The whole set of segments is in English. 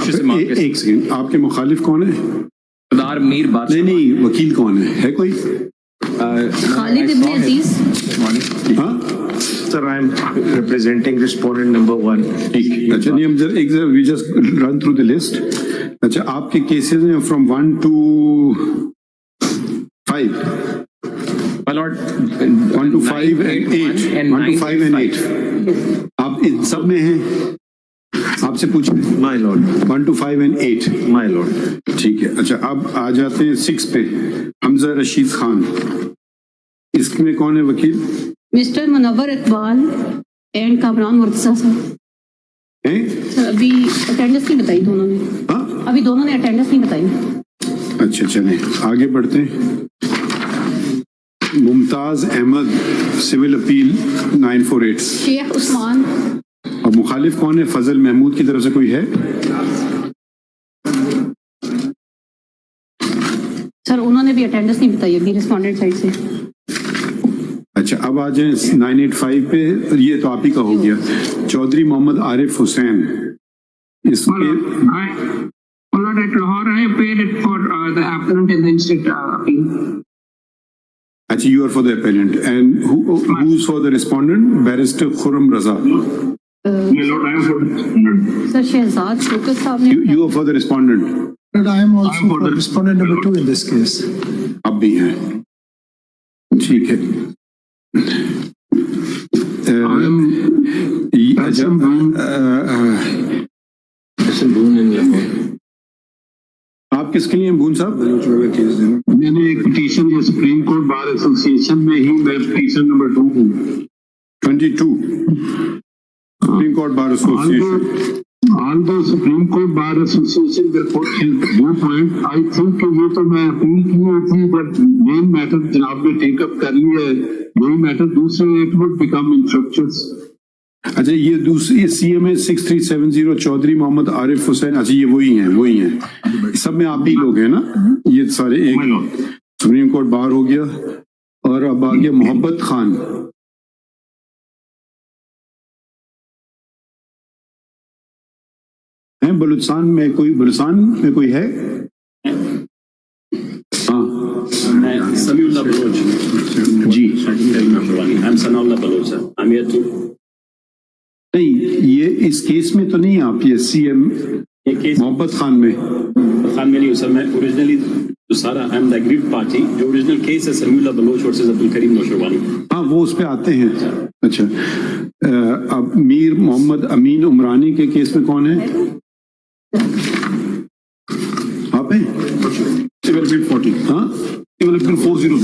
एक सेकंड, आपके मुखालिफ कौन है? सरदार मीर बादशाह। नहीं, वकील कौन है कोई? खालिद इब्न अजीज। हाँ Sir, I am representing respondent number 1. ठीक, अच्छा नहीं, हम जरा we just run through the list. अच्छा, आपके केसेस हैं from 1 to 5? My lord, 1 to 5 and 8, 1 to 5 and 8 आप इन सब में हैं? आपसे पूछ रहे हैं। My lord. 1 to 5 and 8 My lord. ठीक है। अच्छा, अब आ जाते हैं 6 पे, हमजा रशीद खान। इसमें कौन है वकील? मिस्टर मुनव्वर इकबाल एंड कामरान मुर्तजा साहब। हैं? अभी अटेंडेंस नहीं बताई दोनों ने। हाँ, अभी दोनों ने अटेंडेंस नहीं बताई। अच्छा चलें आगे बढ़ते हैं। Mumtaz Ahmad, civil appeal 948। शेख उस्मान। और मुखालिफ कौन है? फजल महमूद की तरफ से कोई है? सर उन्होंने भी अटेंडेंस नहीं बताई अभी रिस्पोंडेंट साइड से। अच्छा, अब आ जाए 985 पे, ये तो आप ही का हो गया। चौधरी मोहम्मद आरिफ हुसैन, इसके at Lahore, I paid it for the appellant in the instant appeal. अच्छा, you are for the appellant and who's for the respondent? Barrister Khurram Raza. My lord, I am for the respondent. Sir Shahzad Shaukat साहब ने। You are for the respondent. But I am also for the respondent number 2 in this case. अब भी हैं, ठीक है। आप किसके लिए भून साहब? मैंने एक पिटीशन जो सुप्रीम कोर्ट बार एसोसिएशन में ही, मैं पिटीशन नंबर 2 हूँ। 22 supreme court bar association. Although Supreme Court Bar Association will put his viewpoint, I think ये तो मैं अपील की हुई थी, but main matter जनाब ने टेक अप कर लिया है, वही मैटर दूसरे it would become infructuous. अच्छा, ये दूसरी CMA 6370 चौधरी मोहम्मद आरिफ हुसैन। अच्छा, ये वही हैं सब में आप भी लोग हैं ना? ये सारे एक सुप्रीम कोर्ट बार हो गया। और अब आ गया मोहब्बत खान। हैं बलूचिस्तान में कोई है? हाँ Samiullah Baloch. Ji, I'm Sanaullah Baloch. I'm here too. नहीं, ये इस केस में तो नहीं आप, ये CM मोहब्बत खान में नहीं हूँ सर, मैं ओरिजिनली तो सारा I am the agreed party. जो ओरिजिनल केस है समीउल्लाह बलोच वर्सेस अब्दुल करीम नौशरवानी, हाँ वो उस पे आते हैं। अच्छा, अब मीर मोहम्मद अमीन उमरानी के केस में कौन है? आप हैं? Civil appeal 40. हाँ, Civil appeal 402.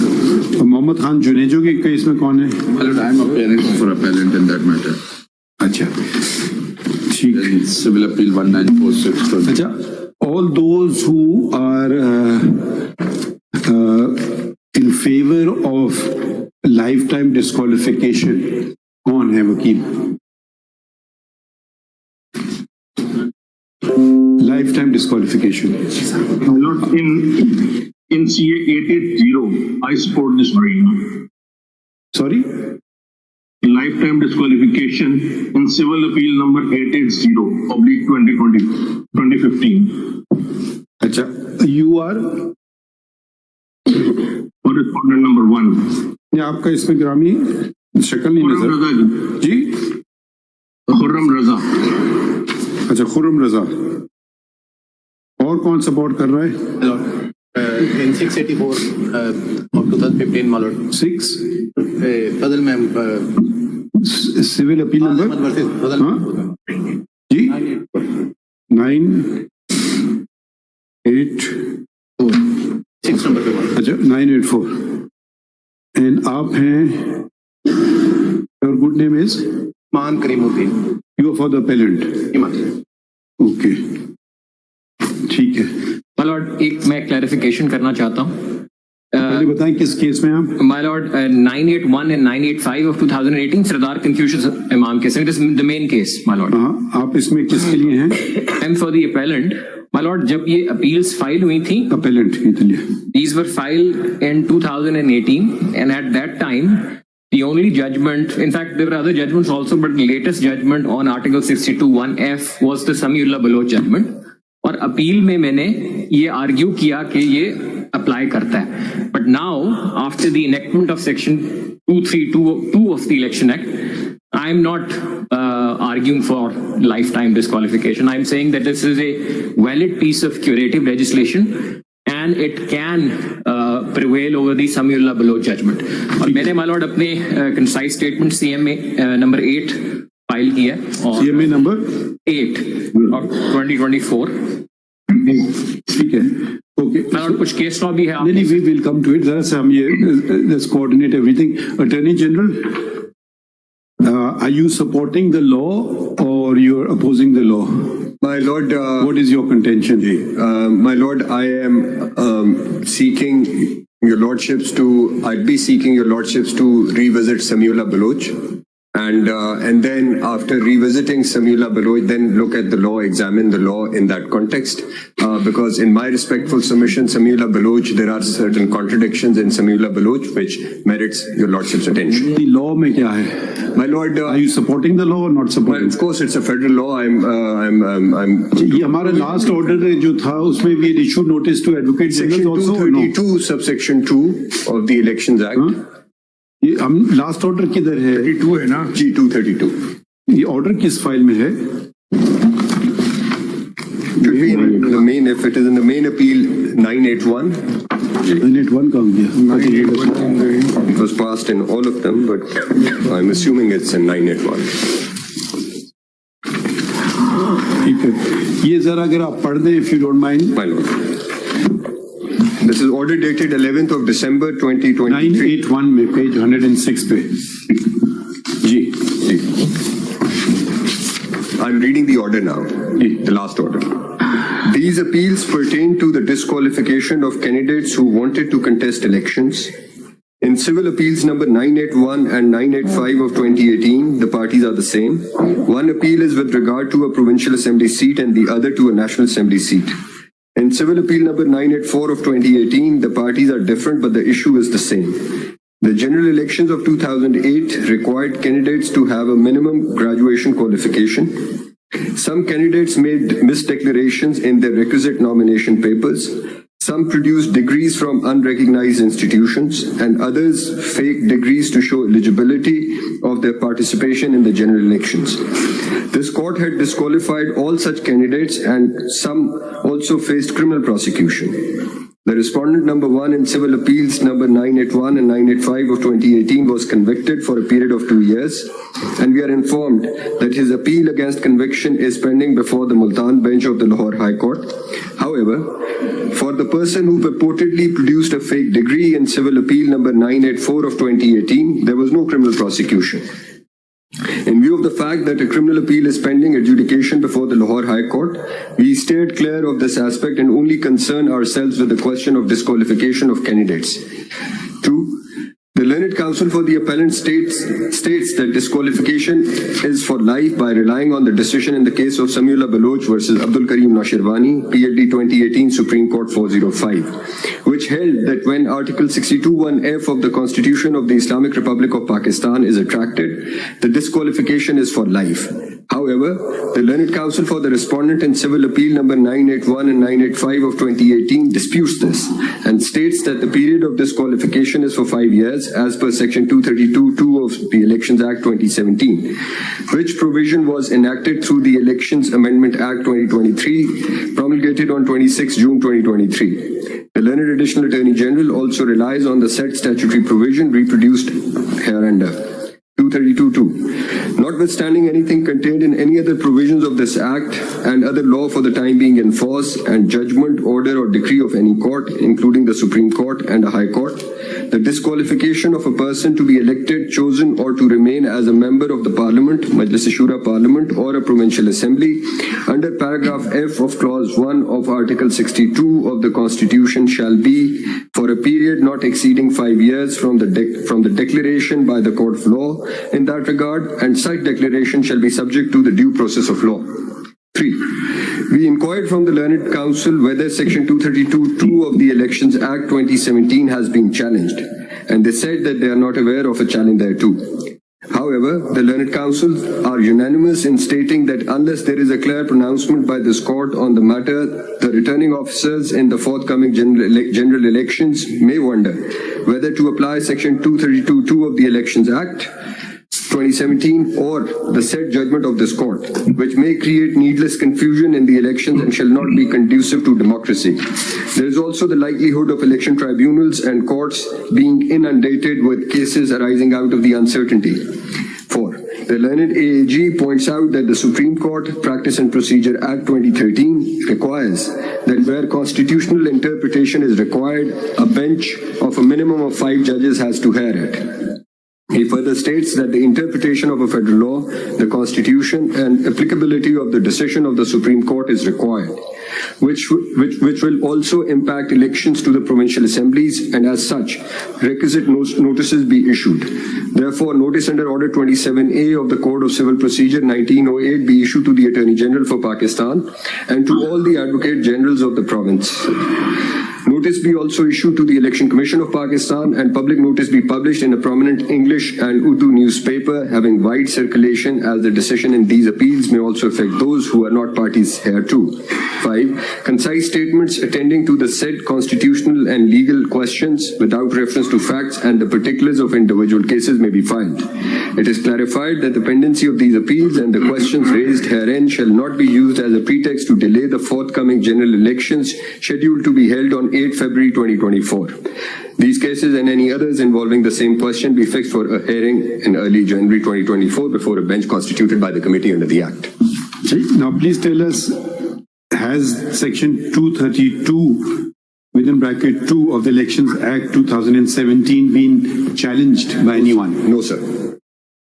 और मोहम्मद खान जुनेजो के केस में कौन है? I am appearing for appellant in that matter. अच्छा, ठीक है। Civil appeal 1946. अच्छा, all those who are in favor of lifetime disqualification, कौन है वकील? Lifetime disqualification. Lord, in CA 880, I support this variant. Sorry? Lifetime disqualification in civil appeal number 880/2015. अच्छा, you are? Correspondent number 1. ये आपका इसमें ग्रामी शक्ल नहीं नजर जी? खुर्रम रजा। अच्छा, खुर्रम रजा। और कौन सपोर्ट कर रहा है? In 684 of 2015, my lord. 6 Fadl ma'am. Civil appeal number जी 984 6 number पे। अच्छा, 984। एंड आप हैं, योर गुड नेम इज? मान Karimuddin. You are for the appellant? Okay, ठीक है। माय लॉर्ड, एक मैं क्लैरिफिकेशन करना चाहता हूँ। पहले बताएं किस केस में आप? My lord, 981 and 985 of 2018 Sardar कंफ्यूशियस Imam case, it is the main case my lord. हाँ, आप इसमें किसके लिए हैं? I am for the appellant my lord. जब ये अपील्स फाइल हुई थी, अपेलेंट के लिए, these were filed in 2018 and at that time the only judgment, in fact there were other judgments also, but the latest judgment on article 62(1)(f was the Samiullah Baloch judgment. और appeal में मैंने ये argue किया कि ये apply करता है. But now after the enactment of section 2322 of the election act, I am not arguing for lifetime disqualification. I am saying that this is a valid piece of curative legislation and it can prevail over the Samiullah Baloch judgment. और मैंने my lord अपने concise statement CMA number 8 file किया और CMA number 8 और 2024. ठीक है, okay. और कुछ केस लॉ भी है. नहीं, we will come to it. जरा से हम ये let's coordinate everything. Attorney General, are you supporting the law or you are opposing the law? My Lord, What is your contention? my Lord, I am seeking your lordships to. I'd be seeking your lordships to revisit Samiullah Baloch, and then after revisiting Samiullah Baloch, then look at the law, examine the law in that context. Because in my respectful submission, Samiullah Baloch, there are certain contradictions in Samiullah Baloch which merits your lordship's attention. The law में क्या है? My Lord, Are you supporting the law or not well, supporting? of course, it's a federal law. I'm ये हमारा last order जो था उसमें भी issue notice to advocate Section general also. 232, subsection 2 of the Elections Act. ये हम last order किधर है? 32 है ना? जी 232. ये ऑर्डर किस फाइल में है? Should be in the main, if it is in the main appeal 981. 981 काम किया. It was passed in all of them, but I'm assuming it's in 981. ठीक है, ये जरा अगर आप पढ़ दें, if you don't mind. My Lord. This is order dated 11th of December 2023. 981 में पेज 106 पे. जी. I'm reading the order now, the last order. These appeals pertain to the disqualification of candidates who wanted to contest elections. In civil appeals number 981 and 985 of 2018, the parties are the same. One appeal is with regard to a provincial assembly seat and the other to a national assembly seat. In civil appeal number 984 of 2018, the parties are different, but the issue is the same. The general elections of 2008 required candidates to have a minimum graduation qualification. Some candidates made misdeclarations in their requisite nomination papers. Some produced degrees from unrecognized institutions, and others faked degrees to show eligibility of their participation in the general elections. This court had disqualified all such candidates, and some also faced criminal prosecution. The respondent number 1 in civil appeals number 981 and 985 of 2018 was convicted for a period of 2 years, and we are informed that his appeal against conviction is pending before the Multan bench of the Lahore High Court. However, for the person who purportedly produced a fake degree in civil appeal number 984 of 2018, there was no criminal prosecution. In view of the fact that a criminal appeal is pending adjudication before the Lahore High Court, we steered clear of this aspect and only concern ourselves with the question of disqualification of candidates. 2. The Learned Counsel for the appellant states that disqualification is for life by relying on the decision in the case of Samiullah Baloch versus Abdul Karim Nashirwani, PLD 2018, Supreme Court 405, which held that when Article 62(1)(f) of the Constitution of the Islamic Republic of Pakistan is attracted, the disqualification is for life. However, the Learned Counsel for the respondent in civil appeal number 981 and 985 of 2018 disputes this and states that the period of disqualification is for 5 years as per section 232(2) of the Elections Act 2017, which provision was enacted through the Elections Amendment Act 2023, promulgated on 26 June 2023. The Learned Additional Attorney General also relies on the said statutory provision reproduced hereunder. 232(2). Notwithstanding anything contained in any other provisions of this Act and other law for the time being in force and judgment, order or decree of any court, including the Supreme Court and a High Court, the disqualification of a person to be elected, chosen or to remain as a member of the Parliament, Majlis-e-Shura Parliament or a Provincial Assembly under paragraph F of clause 1 of Article 62 of the Constitution shall be for a period not exceeding 5 years from the declaration by the Court of Law in that regard, and such declaration shall be subject to the due process of law. 3. We inquired from the Learned Counsel whether Section 232(2) of the Elections Act 2017 has been challenged, and they said that they are not aware of a challenge thereto. However, the learned counsels are unanimous in stating that unless there is a clear pronouncement by this court on the matter, the returning officers in the forthcoming general elections may wonder whether to apply Section 232(2) of the Elections Act 2017 or the said judgment of this court, which may create needless confusion in the elections and shall not be conducive to democracy. There is also the likelihood of election tribunals and courts being inundated with cases arising out of the uncertainty. 4. The learned AAG points out that the Supreme Court Practice and Procedure Act 2013 requires that where constitutional interpretation is required, a bench of a minimum of 5 judges has to hear it. He further states that the interpretation of a federal law, the Constitution, and applicability of the decision of the Supreme Court is required, which will also impact elections to the provincial assemblies, and as such, requisite notices be issued. Therefore, notice under Order 27A of the Code of Civil Procedure 1908 be issued to the Attorney General for Pakistan and to all the Advocate Generals of the province. Notice be also issued to the Election Commission of Pakistan and public notice be published in a prominent English and Urdu newspaper having wide circulation, as the decision in these appeals may also affect those who are not parties hereto. 5. Concise statements attending to the said constitutional and legal questions without reference to facts and the particulars of individual cases may be filed. It is clarified that the pendency of these appeals and the questions raised herein shall not be used as a pretext to delay the forthcoming general elections scheduled to be held on 8 February 2024. These cases and any others involving the same question be fixed for a hearing in early January 2024 before a bench constituted by the committee under the Act. Now, please tell us, has Section 232 within bracket 2 of the Elections Act 2017 been challenged by anyone? No, sir.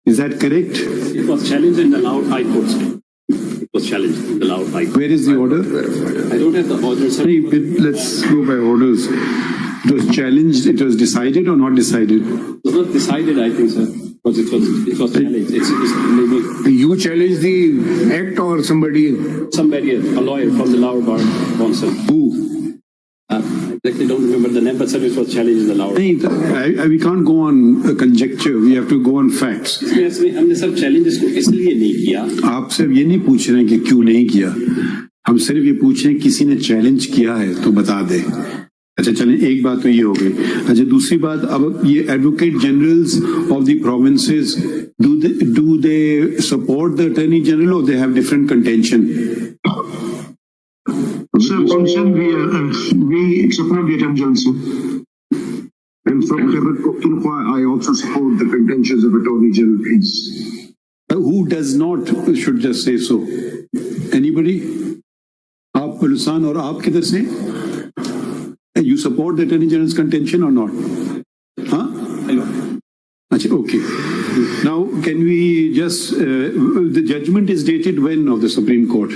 Is that correct? It was challenged in the Lahore High Court. It was challenged in the Lahore High Court. Where is the order? I don't have the order, sir. Hey, let's go by orders. It was challenged, it was decided or not decided? It was not decided, I think, sir. Because it was challenged. It's maybe You challenge the act or somebody? somebody, a lawyer from the Lahore Bar Council. Who? I exactly don't remember the name, but sir, it was challenged in the Lahore. नहीं, we can't go on a conjecture, we have to go on facts. हमने सब challenge इसको इसलिए नहीं किया. आप सिर्फ ये नहीं पूछ रहे हैं कि क्यों नहीं किया, हम सिर्फ ये पूछ रहे हैं किसी ने चैलेंज किया है तो बता दे. अच्छा चलें, एक बात तो ये हो गई. अच्छा, दूसरी बात, अब ये advocate generals of the provinces, do they support the attorney general or they have different contention? Sir, we support the attorney general, sir. And from I also support the contentions of attorney general, please. Who does not should just say so? Anybody? आप बलुस्तान और आप किधर से? You support the attorney general's contention or not? Huh? Achha, okay. Now, can we just, the judgment is dated when of the Supreme Court?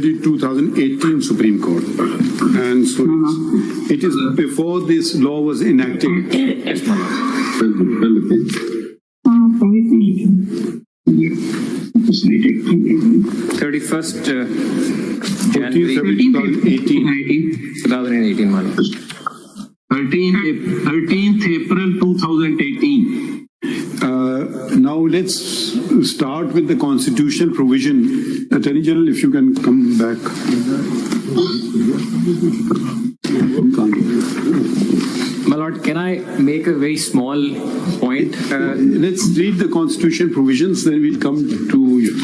The 2018 Supreme Court, and so it is before this law was enacted. 31st January 2018. 13th April 2018. Now let's start with the constitutional provision. Attorney General, if you can come back. My Lord, can I make a very small point? Let's read the constitutional provisions, then we'll come to you.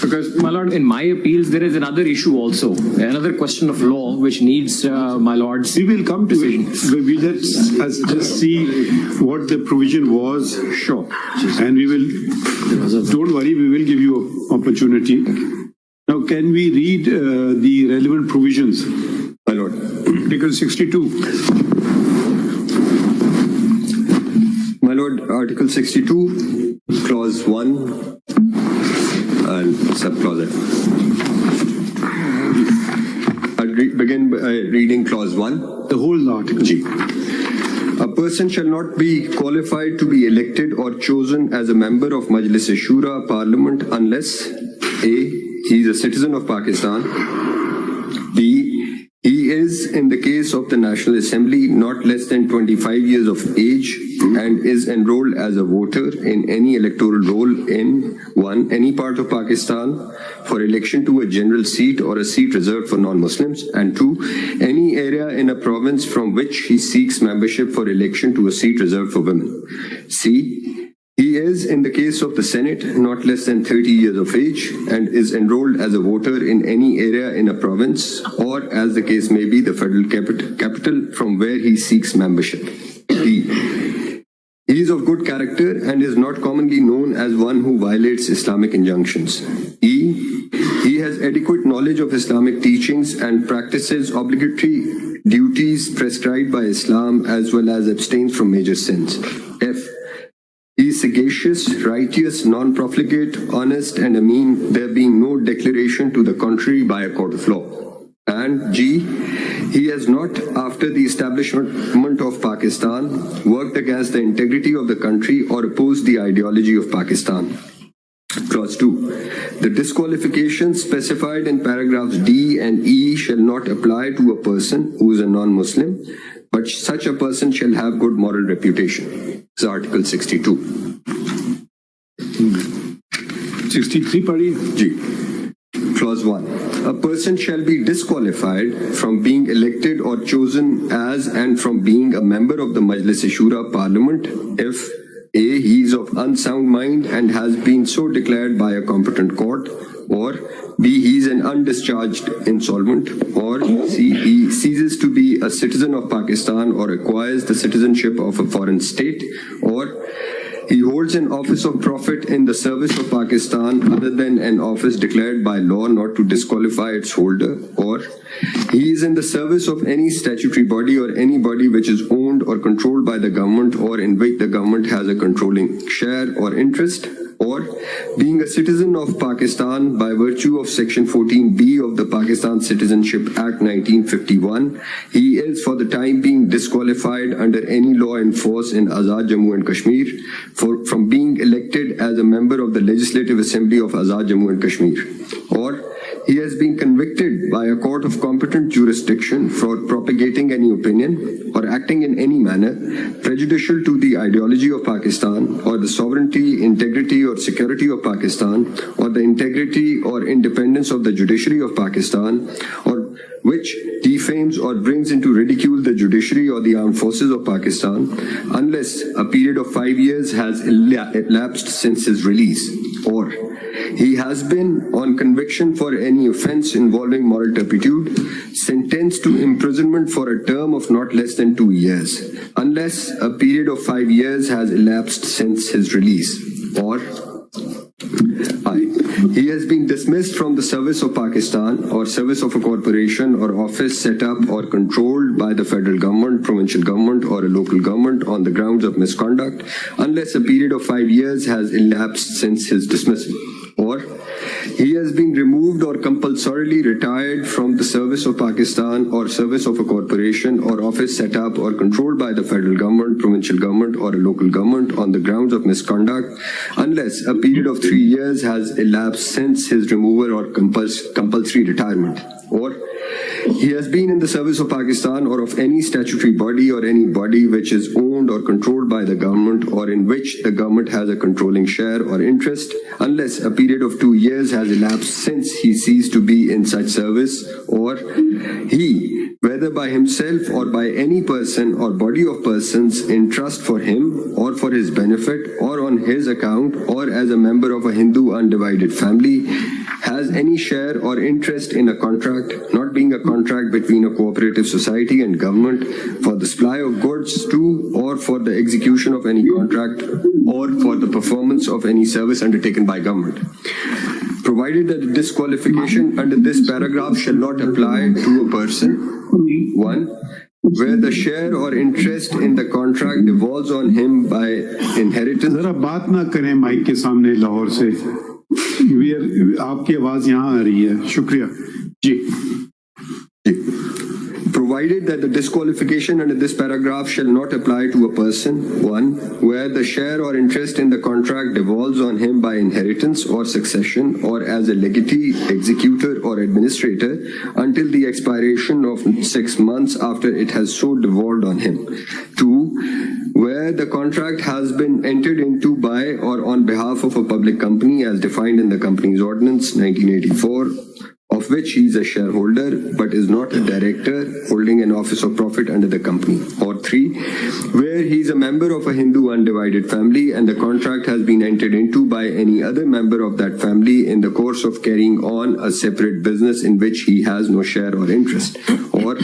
Because, my Lord, in my appeals, there is another issue also, another question of law which needs, my Lord's We will come to decision. it. We let's just see what the provision was. Sure. And we will, don't worry, we will give you an opportunity. Now, can we read the relevant provisions? My Lord. Article 62. My Lord, Article 62, Clause 1 and Subclause F. I'll begin by reading Clause 1. The whole article. G. A person shall not be qualified to be elected or chosen as a member of Majlis-e-Shura Parliament unless A. he is a citizen of Pakistan. B, he is, in the case of the National Assembly, not less than 25 years of age and is enrolled as a voter in any electoral roll in 1. Any part of Pakistan for election to a general seat or a seat reserved for non-Muslims, and 2. Any area in a province from which he seeks membership for election to a seat reserved for women. C. He is, in the case of the Senate, not less than 30 years of age and is enrolled as a voter in any area in a province or, as the case may be, the federal capital from where he seeks membership. D. He is of good character and is not commonly known as one who violates Islamic injunctions. E. He has adequate knowledge of Islamic teachings and practices obligatory duties prescribed by Islam as well as abstains from major sins. F. He is sagacious, righteous, non-profligate, honest, and ameen, there being no declaration to the contrary by a court of law. And G. He has not, after the establishment of Pakistan, worked against the integrity of the country or opposed the ideology of Pakistan. Clause 2. The disqualifications specified in paragraphs D and E shall not apply to a person who is a non-Muslim, but such a person shall have good moral reputation. This is Article 62. 63 पढ़िए. G. Clause 1. A person shall be disqualified from being elected or chosen as and from being a member of the Majlis-e-Shura Parliament if A. He is of unsound mind and has been so declared by a competent court, or B. He is an undischarged insolvent, or C. He ceases to be a citizen of Pakistan or acquires the citizenship of a foreign state, or he holds an office of profit in the service of Pakistan other than an office declared by law not to disqualify its holder, or he is in the service of any statutory body or any body which is owned or controlled by the government or in which the government has a controlling share or interest, or being a citizen of Pakistan by virtue of Section 14B of the Pakistan Citizenship Act 1951, he is for the time being disqualified under any law in force in Azad Jammu and Kashmir from being elected as a member of the Legislative Assembly of Azad Jammu and Kashmir, or he has been convicted by a court of competent jurisdiction for propagating any opinion or acting in any manner prejudicial to the ideology of Pakistan or the sovereignty, integrity or security of Pakistan or the integrity or independence of the judiciary of Pakistan, or which defames or brings into ridicule the judiciary or the armed forces of Pakistan, unless a period of 5 years has elapsed since his release, or he has been, on conviction for any offence involving moral turpitude, sentenced to imprisonment for a term of not less than 2 years, unless a period of 5 years has elapsed since his release, or he has been dismissed from the service of Pakistan or service of a corporation or office set up or controlled by the federal government, provincial government or a local government on the grounds of misconduct, unless a period of 5 years has elapsed since his dismissal, or he has been removed or compulsorily retired from the service of Pakistan or service of a corporation or office set up or controlled by the federal government, provincial government or a local government on the grounds of misconduct, unless a period of 3 years has elapsed since his removal or compulsory retirement, or he has been in the service of Pakistan or of any statutory body or any body which is owned or controlled by the government or in which the government has a controlling share or interest, unless a period of 2 years has elapsed since he ceased to be in such service, or he, whether by himself or by any person or body of persons in trust for him or for his benefit or on his account or as a member of a Hindu undivided family, has any share or interest in a contract, not being a contract between a cooperative society and government for the supply of goods to or for the execution of any contract or for the performance of any service undertaken by government. Provided that the disqualification under this paragraph shall not apply to a person, 1, where the share or interest in the contract devolves on him by inheritance. जरा बात ना करें mic के सामने लाहौर से. आपकी आवाज यहाँ आ रही है. शुक्रिया जी. Provided provided that the disqualification under this paragraph shall not apply to a person, 1, where the share or interest in the contract devolves on him by inheritance or succession or as a legatee, executor or administrator until the expiration of 6 months after it has so devolved on him. 2, where the contract has been entered into by or on behalf of a public company as defined in the Companies Ordinance 1984, of which he is a shareholder but is not a director holding an office of profit under the company. Or 3, where he is a member of a Hindu undivided family and the contract has been entered into by any other member of that family in the course of carrying on a separate business in which he has no share or interest. Or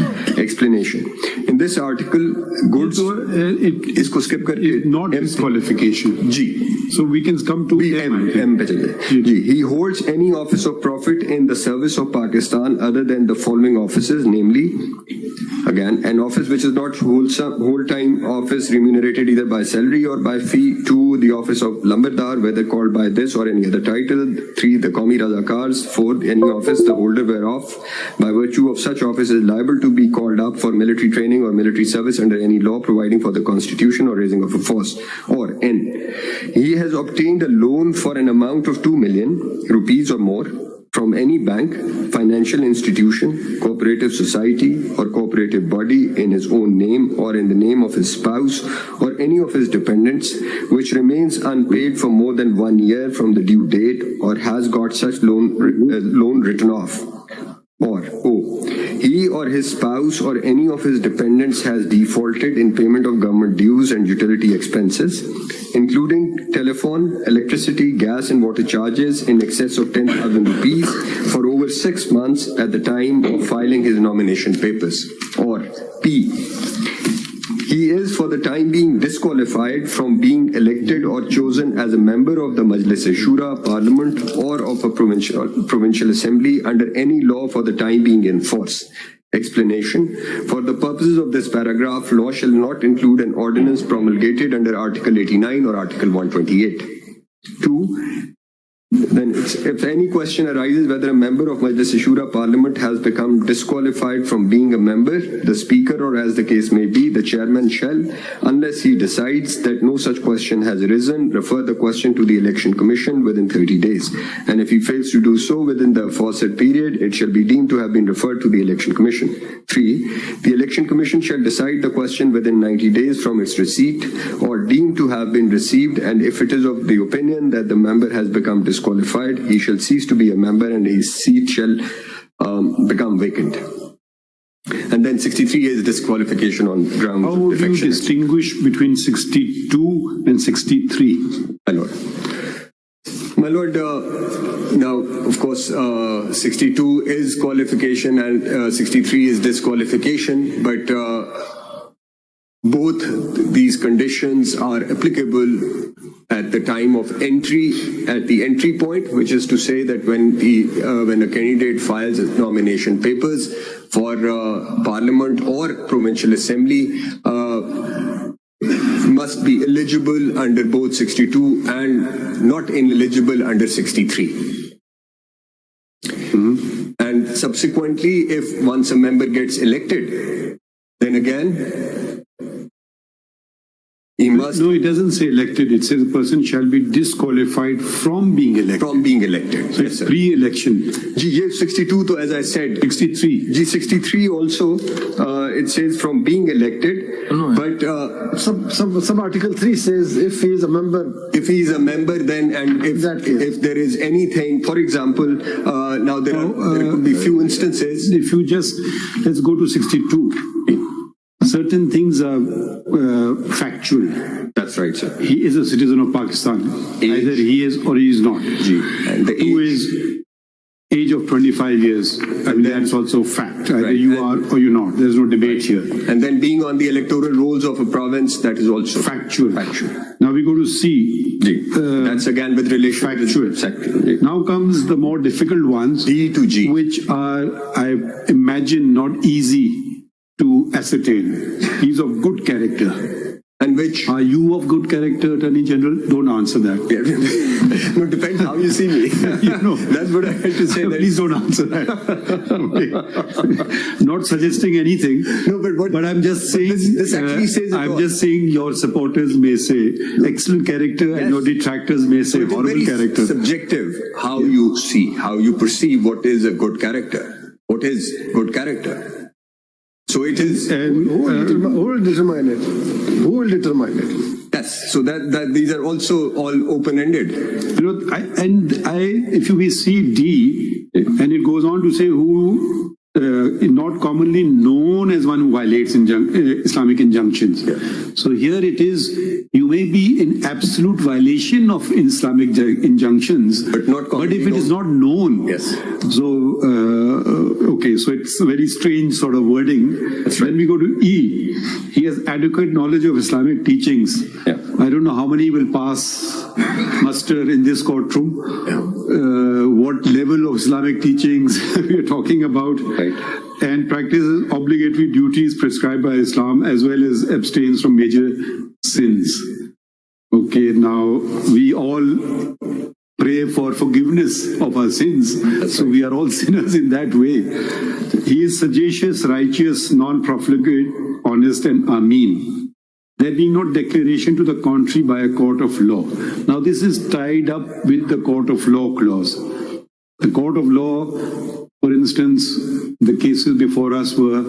explanation. In this article, goods isko skip karke not disqualification. G. So we can come to M pe chalte. G. He holds any office of profit in the service of Pakistan other than the following offices, namely, again, an office which is not whole-time office remunerated either by salary or by fee. 2, the office of Lambardar, whether called by this or any other title. 3, the Qawmi Razakars. 4, any office the holder whereof by virtue of such office is liable to be called up for military training or military service under any law providing for the constitution or raising of a force. Or N, he has obtained a loan for an amount of 2 million rupees or more from any bank, financial institution, cooperative society or cooperative body in his own name or in the name of his spouse or any of his dependents, which remains unpaid for more than 1 year from the due date or has got such loan written off. Or O, he or his spouse or any of his dependents has defaulted in payment of government dues and utility expenses, including telephone, electricity, gas and water charges in excess of 10,000 rupees for over 6 months at the time of filing his nomination papers. Or P, he is for the time being disqualified from being elected or chosen as a member of the Majlis-e-Shura, Parliament or of a provincial assembly under any law for the time being in force. Explanation. For the purposes of this paragraph, law shall not include an ordinance promulgated under Article 89 or Article 128. 2. Then if any question arises whether a member of Majlis-e-Shura Parliament has become disqualified from being a member, the Speaker or as the case may be, the Chairman shall, unless he decides that no such question has arisen, refer the question to the Election Commission within 30 days. And if he fails to do so within the aforesaid period, it shall be deemed to have been referred to the Election Commission. 3. The Election Commission shall decide the question within 90 days from its receipt or deemed to have been received, and if it is of the opinion that the member has become disqualified, he shall cease to be a member and his seat shall become vacant. And then 63 is disqualification on grounds How of would you defection. distinguish between 62 and 63? My Lord. My Lord, now, of course, 62 is qualification and 63 is disqualification, but both these conditions are applicable at the time of entry, at the entry point, which is to say that when a candidate files his nomination papers for Parliament or Provincial Assembly, must be eligible under both 62 and not ineligible under 63. And subsequently, if once a member gets elected, then again, he must... No, it doesn't say elected. It says a person shall be disqualified from being elected. From being elected. So it's pre-election. G 62, so as I said, 63. G 63 also, it says from being elected, but Some Article 3 says if he is a member. if he is a member, then and if there is anything, for example, now there could be few instances. If you just, let's go to 62. Certain things are factual. That's right, sir. He is a citizen of Pakistan. Either he is or he is not. And the 2 age. is age of 25 years. I mean, that's also fact. Either Right. you are or you're not. There's no debate here. And then being on the electoral rolls of a province, that is also Factual. Factual. Now we go to C. That's again with relation Factual. to Now comes the more difficult ones, D to G. which are, I imagine, not easy to ascertain. He's of good character. And which which Are you of good character, Attorney General? Don't answer that. no, depends how you see me. You know, That's what I had to say. please don't answer that. Okay. Not suggesting anything. No, but what? But I'm just saying. This actually says it I'm all. just saying your supporters may say excellent character, and your detractors may say It is horrible very character. subjective how you see, how you perceive what is a good character. What is good character? So it is. And Who will determine it? Who will determine it? Yes. So that these are also all open-ended. you know, if you see D, and it goes on to say who is not commonly known as one who violates Islamic injunctions. So here it is, you may be in absolute violation of Islamic injunctions, But not commonly if it is not known. Yes. So, okay, so it's a very strange sort of wording. When we go to E, he has adequate knowledge of Islamic teachings. Yeah. I don't know how many will pass muster in this courtroom. What level of Islamic teachings we are talking about. Right. And practices obligatory duties prescribed by Islam as well as abstains from major sins. Okay, now we all pray for forgiveness of our sins. So we are all sinners in that way. He is sagacious, righteous, non-profligate, honest and ameen. There being no declaration to the contrary by a court of law. Now this is tied up with the court of law clause. The court of law, for instance, the cases before us were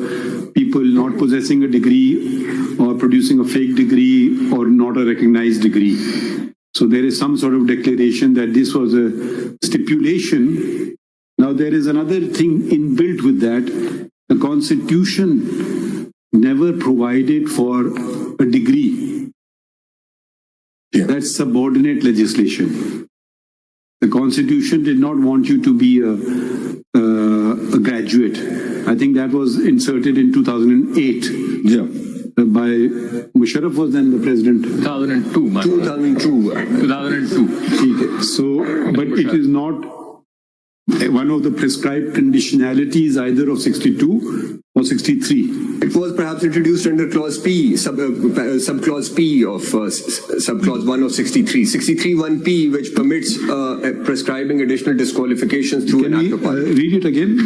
people not possessing a degree or producing a fake degree or not a recognized degree. So there is some sort of declaration that this was a stipulation. Now there is another thing inbuilt with that. The Constitution never provided for a degree. That's subordinate legislation. The Constitution did not want you to be a graduate. I think that was inserted in 2008. Yeah. By Musharraf was then the president. 2002, my lord. 2002. 2002. So, but it is not one of the prescribed conditionalities either of 62 or 63. It was perhaps introduced under clause P, subclause P of subclause 1 of 63. 63(1)P, which permits prescribing additional disqualifications through Can an we act of parliament. read it again?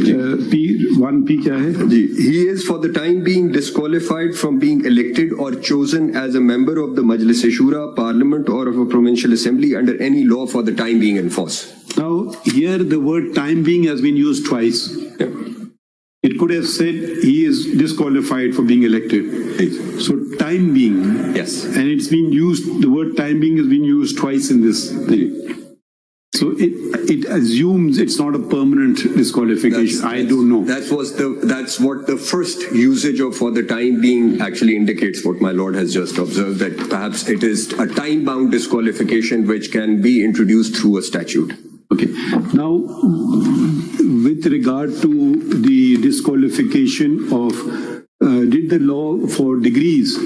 P kya hai? He is for the time being disqualified from being elected or chosen as a member of the Majlis-e-Shura, Parliament or of a provincial assembly under any law for the time being in force. Now, here the word time being has been used twice. Yeah. It could have said he is disqualified for being elected. So time being. Yes. And it's been used, the word time being has been used twice in this thing. So it assumes it's not a permanent disqualification. I don't know. That's what the first usage of for the time being actually indicates, what my lord has just observed, that perhaps it is a time-bound disqualification which can be introduced through a statute. Okay. Now, with regard to the disqualification of, did the law for degrees,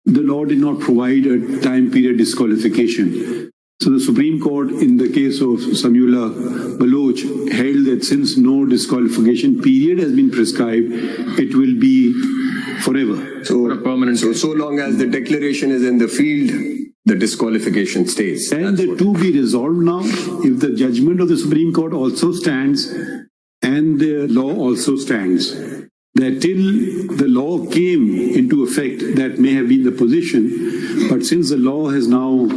the law did not provide a time period disqualification. So the Supreme Court, in the case of Samiullah Baloch, held that since no disqualification period has been prescribed, it will be forever. So, a permanent so long as the declaration is in the field, the disqualification stays. And the two be resolved now, if the judgment of the Supreme Court also stands and the law also stands, that till the law came into effect, that may have been the position, but since the law has now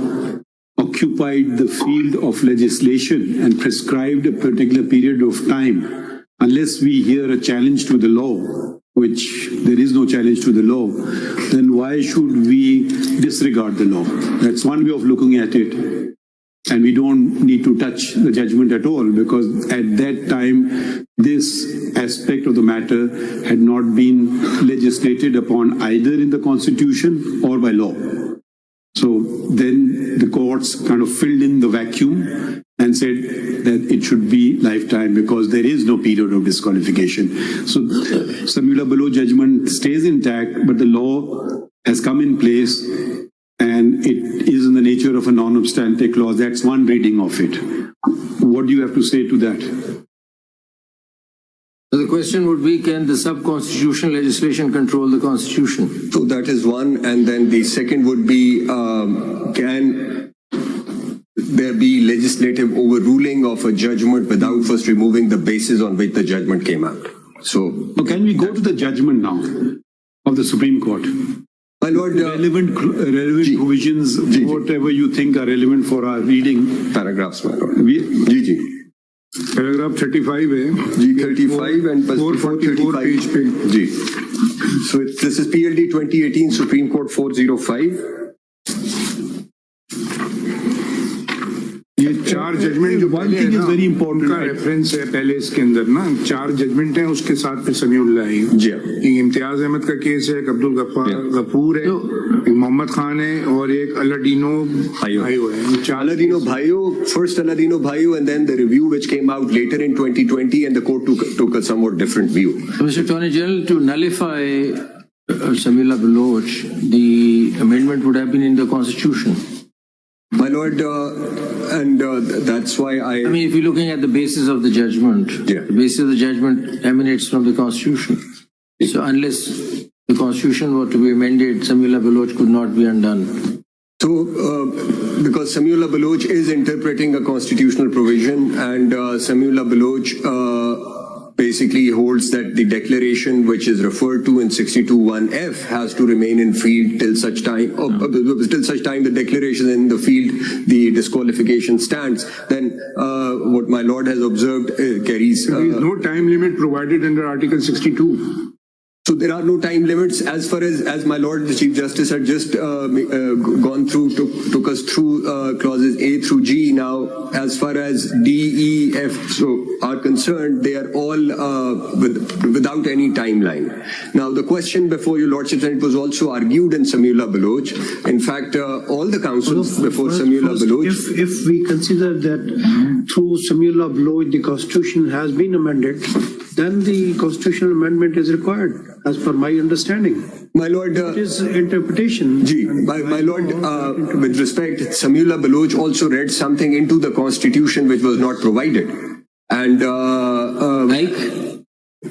occupied the field of legislation and prescribed a particular period of time, unless we hear a challenge to the law, which there is no challenge to the law, then why should we disregard the law? That's one way of looking at it. And we don't need to touch the judgment at all, because at that time, this aspect of the matter had not been legislated upon either in the Constitution or by law. So then the courts kind of filled in the vacuum and said that it should be lifetime because there is no period of disqualification. So Samiullah Baloch judgment stays intact, but the law has come in place and it is in the nature of a non-obstante clause. That's one reading of it. What do you have to say to that? The question would be, can the sub-constitutional legislation control the constitution? So that is one. And then the second would be, can there be legislative overruling of a judgment without first removing the basis on which the judgment came out? So, can we go to the judgment now of the Supreme Court? my lord, Relevant provisions, whatever you think are relevant for our reading. paragraphs, my lord. Ji. Paragraph 35 है. G35 and 444 page पे. G. So this is PLD 2018 Supreme Court 405. ये चार judgement जो One thing is very important. का reference है पहले इसके अंदर ना, चार जजमेंट हैं, उसके साथ फिर समीउल्लाह है, जी एक इम्तियाज अहमद का केस है, एक अब्दुल गफूर है, एक मोहम्मद खान है और एक अलादीनो भाइयों है. Aladino Bhayo, first Aladino Bhayo, and then the review which came out later in 2020, and the court took a somewhat different view. Mr. Attorney General, to nullify Samiullah Baloch, the amendment would have been in the Constitution. My lord, and that's why I mean, if you're looking at the basis of the judgment, Yeah. the basis of the judgment emanates from the Constitution. So unless the Constitution were to be amended, Samiullah Baloch could not be undone. So, because Samiullah Baloch is interpreting a constitutional provision, and Samiullah Baloch basically holds that the declaration which is referred to in 62(1)(f) has to remain in field till such time, till such time the declaration in the field, the disqualification stands. Then what my lord has observed carries. There is no time limit provided under Article 62. So there are no time limits as far as my Lord the Chief Justice had just gone through, took us through clauses A through G. Now, as far as D, E, F are concerned, they are all without any timeline. Now, the question before your Lordship, and it was also argued in Samiullah Baloch. In fact, all the counsels before Samiullah Baloch. If we consider that through Samiullah Baloch the Constitution has been amended, then the constitutional amendment is required, as per my understanding. My lord, it is interpretation. My lord, with respect, Samiullah Baloch also read something into the Constitution which was not provided, and like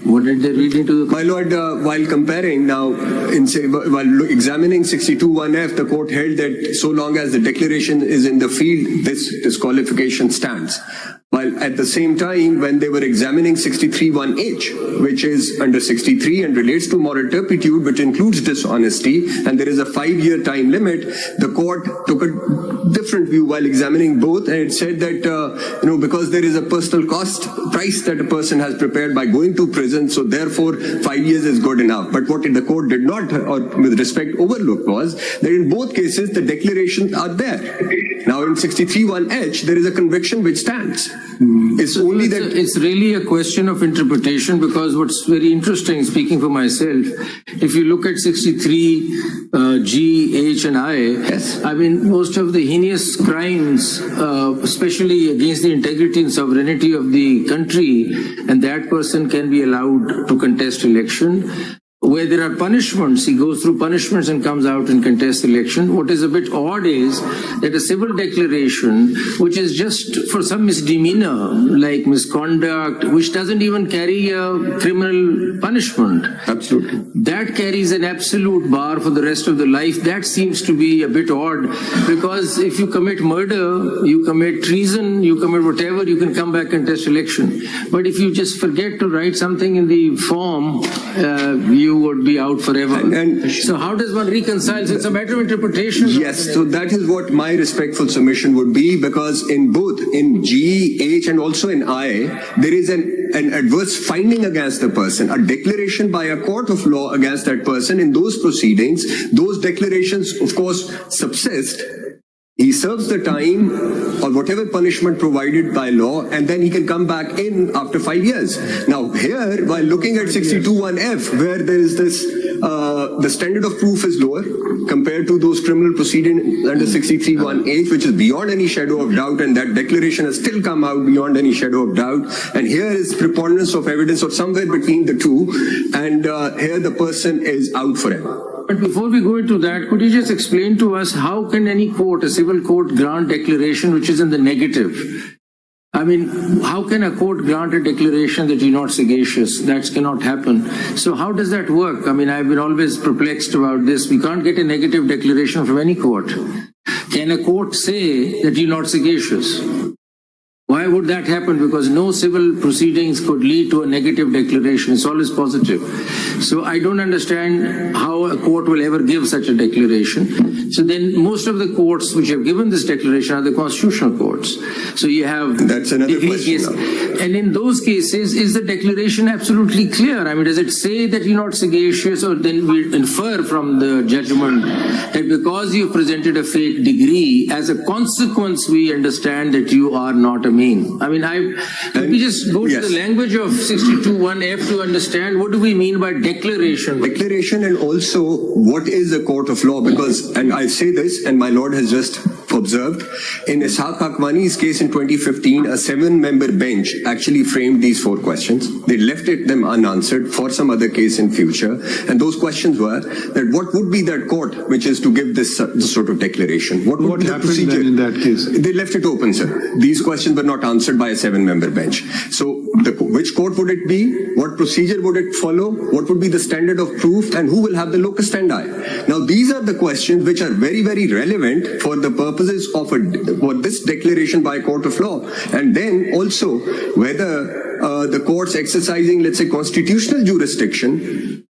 what did they read into the? My lord, while comparing now, while examining 62(1)(f), the court held that so long as the declaration is in the field, this disqualification stands. While at the same time, when they were examining 63(1)(h), which is under 63 and relates to moral turpitude, which includes dishonesty, and there is a 5-year time limit, the court took a different view while examining both, and it said that, because there is a personal cost price that a person has prepared by going to prison, so therefore 5 years is good enough. But what the court did not, or with respect, overlook was that in both cases, the declarations are there. Now in 63(1)(h), there is a conviction which stands. It's only that it's really a question of interpretation, because what's very interesting, speaking for myself, if you look at 63 G, H and I, yes. I mean, most of the heinous crimes, especially against the integrity and sovereignty of the country, and that person can be allowed to contest election. Where there are punishments, he goes through punishments and comes out and contests election. What is a bit odd is that a civil declaration, which is just for some misdemeanor, like misconduct, which doesn't even carry a criminal punishment. Absolutely. That carries an absolute bar for the rest of the life. That seems to be a bit odd, because if you commit murder, you commit treason, you commit whatever, you can come back and contest election. But if you just forget to write something in the form, you would be out forever. And so how does one reconcile? So it's a matter of interpretation. Yes, so that is what my respectful submission would be, because in both, in G, H and also in I, there is an adverse finding against the person, a declaration by a court of law against that person. In those proceedings, those declarations, of course, subsist. He serves the time or whatever punishment provided by law, and then he can come back in after 5 years. Now here, while looking at 62(1)(f), where there is this, the standard of proof is lower compared to those criminal proceedings under 63(1)(h), which is beyond any shadow of doubt, and that declaration has still come out beyond any shadow of doubt. And here is preponderance of evidence or somewhere between the two, and here the person is out forever. But before we go into that, could you just explain to us how can any court, a civil court, grant declaration which is in the negative? I mean, how can a court grant a declaration that you're not sagacious? That cannot happen. So how does that work? I mean, I've been always perplexed about this. We can't get a negative declaration from any court. Can a court say that you're not sagacious? Why would that happen? Because no civil proceedings could lead to a negative declaration. It's always positive. So I don't understand how a court will ever give such a declaration. So then most of the courts which have given this declaration are the constitutional courts. So you have... That's another question. And in those cases, is the declaration absolutely clear? I mean, does it say that you're not sagacious, or then we infer from the judgment that because you presented a fake degree, as a consequence, we understand that you are not a mean? I mean, let me just go to the language of 62(1)(f) to understand what do we mean by declaration. Declaration, and also what is a court of law, because, and I say this, and my lord has just observed, in Ishaq Hakwani's case in 2015, a 7-member bench actually framed these 4 questions. They left them unanswered for some other case in future. And those questions were that what would be that court which is to give this sort of declaration? What would be the procedure? In that case? They left it open, sir. These questions were not answered by a 7-member bench. So which court would it be? What procedure would it follow? What would be the standard of proof? And who will have the locus standi? Now, these are the questions which are very, very relevant for the purposes of this declaration by a court of law. And then also whether the courts exercising, let's say, constitutional jurisdiction,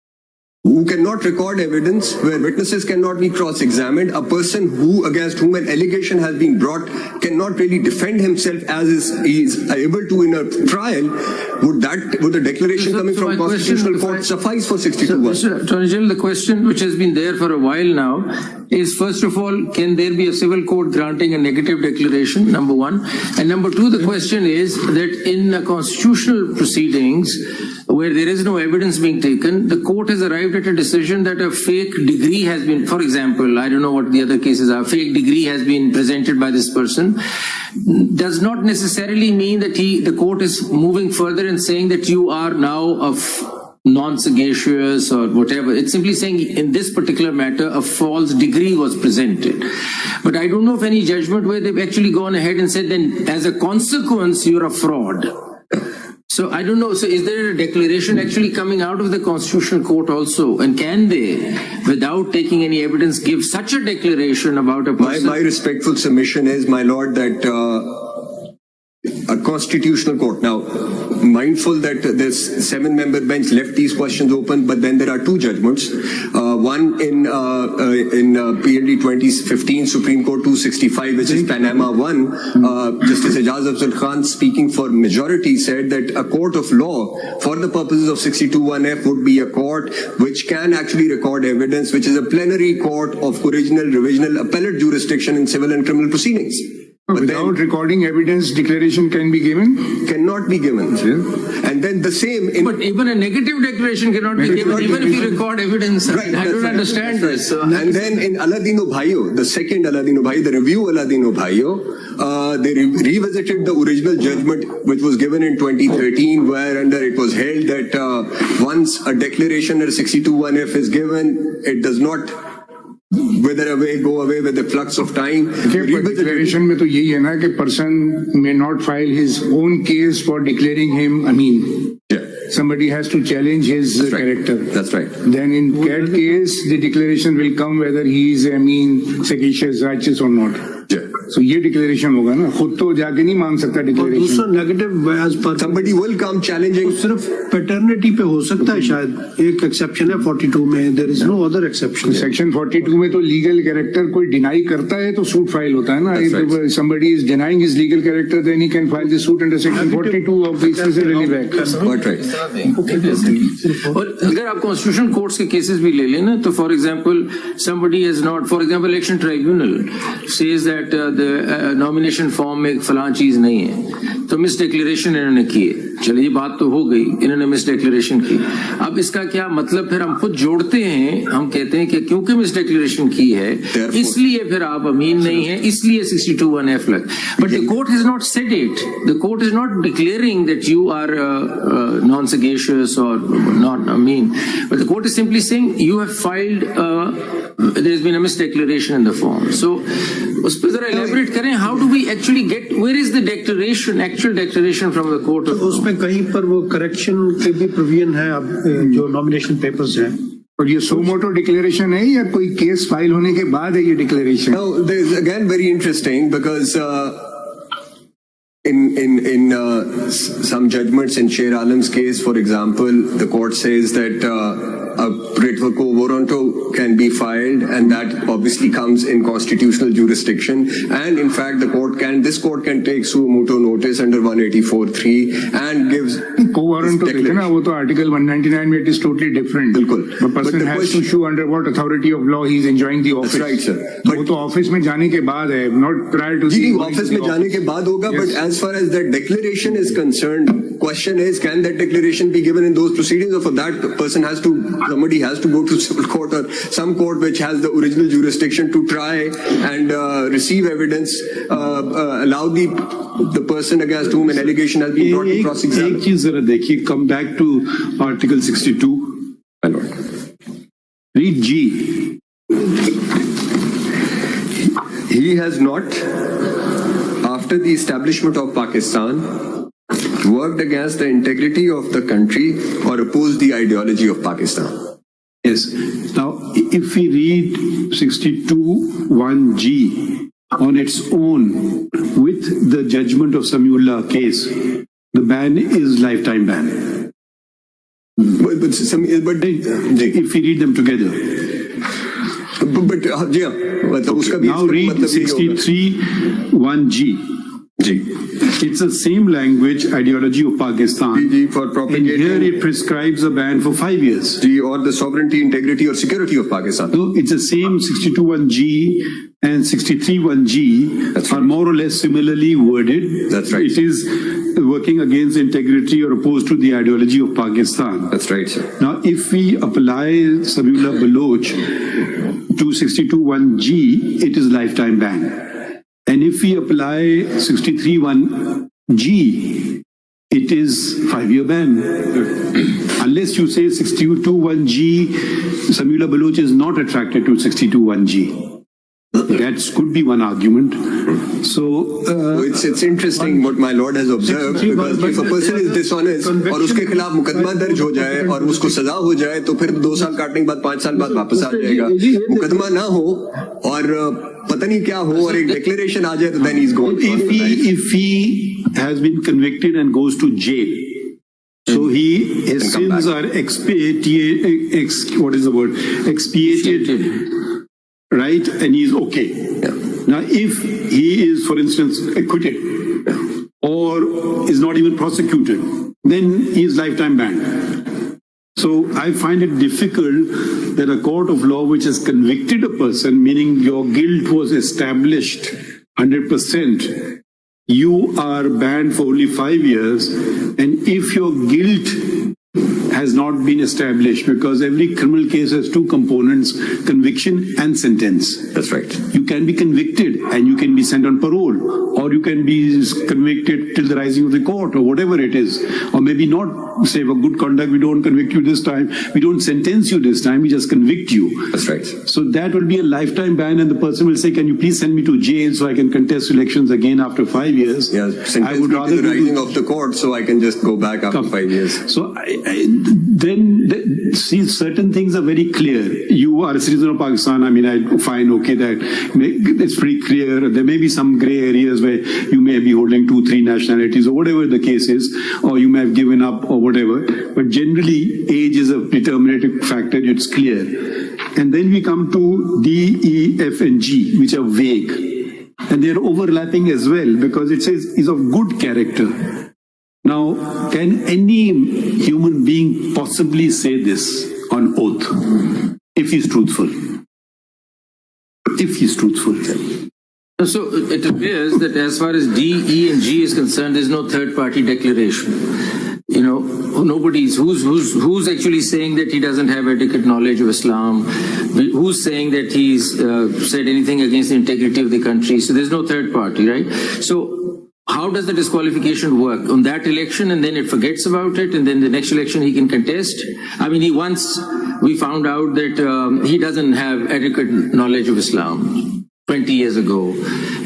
who cannot record evidence, where witnesses cannot be cross-examined, a person against whom an allegation has been brought cannot really defend himself as he is able to in a trial, would the declaration coming from constitutional court suffice for 62? Mr. Attorney General, the question which has been there for a while now is, first of all, can there be a civil court granting a negative declaration, number one? And number two, the question is that in constitutional proceedings, where there is no evidence being taken, the court has arrived at a decision that a fake degree has been, for example, I don't know what the other cases are, fake degree has been presented by this person, does not necessarily mean that the court is moving further and saying that you are now non-sagacious or whatever. It's simply saying in this particular matter, a false degree was presented. But I don't know of any judgment where they've actually gone ahead and said, then as a consequence, you're a fraud. So I don't know. So is there a declaration actually coming out of the Constitutional Court also? And can they, without taking any evidence, give such a declaration about a person? My respectful submission is, my lord, that a constitutional court, now mindful that this 7-member bench left these questions open, but then there are 2 judgments. One in PLD 2015 Supreme Court 265, which is Panama 1. Justice Ijaz Afzal Khan, speaking for majority, said that a court of law for the purposes of 62(1)(f) would be a court which can actually record evidence, which is a plenary court of original, revisional, appellate jurisdiction in civil and criminal proceedings. But without recording evidence, declaration can be given? Cannot be given. Yeah. And then the same... But even a negative declaration cannot be given, even if you record evidence. Right, I don't understand this. And then in Aladino Bhayo, the second Aladino Bhayo, the review Aladino Bhayo, they revisited the original judgment which was given in 2013, where under it was held that once a declaration under 62(1)(f) is given, it does not go away with the flux of time. Declaration में तो यही है ना कि person may not file his own case for declaring him Amin. Yeah. Somebody has to challenge his character. That's right. Then in that case, the declaration will come whether he is Amin, sagacious, righteous or not. Yeah. So ये declaration होगा ना, खुद तो जाके नहीं मांग सकता declaration. दूसरा negative as per somebody will come challenging. सिर्फ paternity पे हो सकता है शायद, एक exception है 42 में, there is no other exception. Section 42 में तो legal character कोई deny करता है तो suit file होता है ना. If somebody is denying his legal character, then he can file the suit under section 42 of the Accessory Act. That's right. और अगर आप constitutional courts के cases भी ले लें ना, तो for example, somebody has not, for example, election tribunal says that the nomination form में फलां चीज नहीं है, तो मिस डिक्लेरेशन इन्होंने की है. चलिए ये बात तो हो गई, इन्होंने मिस डिक्लेरेशन की. अब इसका क्या मतलब, फिर हम खुद जोड़ते हैं, हम कहते हैं कि क्योंकि मिस डिक्लेरेशन की है इसलिए फिर आप अमीन नहीं है, इसलिए 62(1)(f) लग. But the court has not said it. The court is not declaring that you are non-sagacious or not Amin. But the court is simply saying you have filed, there has been a misdeclaration in the form. So, उस पर जरा elaborate करें, how do we actually get, where is the declaration actually actual declaration from the court of उसमें कहीं पर वो correction के भी प्रोविजन है अब जो नॉमिनेशन पेपर्स हैं और ये सो मोटो डिक्लेरेशन है या कोई केस फाइल होने के बाद है ये declaration? Now, this is again very interesting because in some judgments in Sher Alam's case, for example, the court says that a writ for quo warranto can be filed, and that obviously comes in constitutional jurisdiction. And in fact, this court can take suo motu notice under 184(3) and gives को warrant तो देखे ना, वो तो article 199 में it is totally different. बिल्कुल. The person has to show under what authority of law he is enjoying the office. That's right, sir. वो तो ऑफिस में जाने के बाद है, not prior to. जी, ऑफिस में जाने के बाद होगा, but as far as that declaration is concerned, question is, can that declaration be given in those proceedings, or for that person somebody has to go to civil court or some court which has the original jurisdiction to try and receive evidence, allow the person against whom an allegation has been brought to cross-examine. एक चीज जरा देखिए, come back to Article 62. My lord. Read G. He has not, after the establishment of Pakistan, worked against the integrity of the country or opposed the ideology of Pakistan. Yes. Now, if we read 62(1)G on its own with the judgment of Samiullah case, the ban is lifetime ban. But If we read them together. जी हाँ, मतलब उसका भी Now read 63(1)G. Ji. It's the same language, ideology of Pakistan. Ji, for And propagating. here it prescribes a ban for 5 years. Ji, or the sovereignty, integrity, or security of Pakistan. So it's the same 62(1)G and 63(1)G That's are right. more or less similarly worded. That's right. It is working against integrity or opposed to the ideology of Pakistan. That's right, sir. Now, if we apply Sabiullah Baloch to 62(1)G, it is lifetime ban. And if we apply 63(1)G, it is 5-year ban. Unless you say 62(1)G, Sabiullah Baloch is not attracted to 62(1)G. That could be one argument. So it's interesting what my lord has observed, because if a person is dishonest और उसके खिलाफ मुकदमा दर्ज हो जाए और उसको सजा हो जाए, तो फिर 2 साल काटने के बाद 5 साल बाद वापस आ जाएगा. मुकदमा ना हो और पता नहीं क्या हो और एक डिक्लेरेशन आ जाए, तो then he's gone. if he has been convicted and goes to jail, so his sins are expiated, right? And he's okay. Yeah. Now, if he is, for instance, acquitted or is not even prosecuted, then he is lifetime banned. So I find it difficult that a court of law which has convicted a person, meaning your guilt was established 100%, you are banned for only 5 years. And if your guilt has not been established, because every criminal case has 2 components, conviction and sentence. That's right. You can be convicted and you can be sent on parole, or you can be convicted till the rising of the court, or whatever it is. Or maybe not, say for good conduct, we don't convict you this time, we don't sentence you this time, we just convict you. That's right. So that will be a lifetime ban, and the person will say, can you please send me to jail so I can contest elections again after 5 years? Yeah, I would rather the do rising of the court so I can just go back after 5 years. So see, certain things are very clear. You are a citizen of Pakistan. I mean, I find okay that it's pretty clear. There may be some gray areas where you may be holding 2-3 nationalities or whatever the case is, or you may have given up or whatever. But generally, age is a determinative factor. It's clear. And then we come to D, E, F, and G, which are vague. And they're overlapping as well, because it says is of good character. Now, can any human being possibly say this on oath if he's truthful? If he's truthful. So it appears that as far as D, E, and G is concerned, there's no third-party declaration. You know, who's actually saying that he doesn't have adequate knowledge of Islam? Who's saying that he's said anything against the integrity of the country? So there's no third party, right? So how does the disqualification work? On that election, and then it forgets about it, and then the next election he can contest? I mean, we found out that he doesn't have adequate knowledge of Islam. 20 years ago,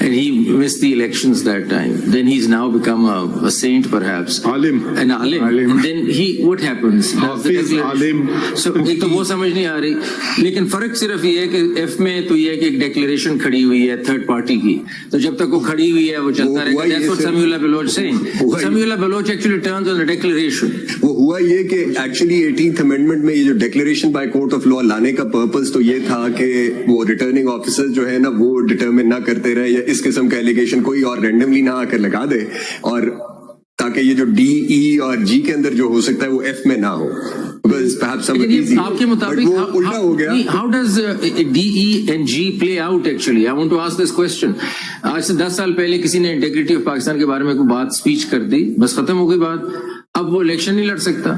and he missed the elections that time. Then he's now become a saint, perhaps. Alim. An alim. And then what happens? Hafiz, alim. So एक तो वो समझ नहीं आ रही, लेकिन फर्क सिर्फ ये है कि F में तो ये है कि एक डेक्लेरेशन खड़ी हुई है थर्ड पार्टी की, तो जब तक वो खड़ी हुई है वो चलता रहेगा. That's what Samiullah Baloch saying. Samiullah Baloch actually turns on the declaration. वो हुआ ये कि एक्चुअली 18th अमेंडमेंट में ये जो declaration by court of law लाने का पर्पस तो ये था कि वो रिटर्निंग ऑफिसर जो है ना वो डिटरमिन ना करते रहे या इस किस्म का एलिगेशन कोई और रैंडमली ना आकर लगा दे, और ताकि ये जो डी, ई और जी के अंदर जो हो सकता है वो एफ में ना हो. आपके मुताबिक उल्टा हो गया. How does D, E and G play out actually? I want to ask this question. आज से 10 साल पहले किसी ने इंटेग्रिटी ऑफ पाकिस्तान के बारे में कोई बात स्पीच कर दी, बस खत्म हो गई बात. अब वो इलेक्शन नहीं लड़ सकता.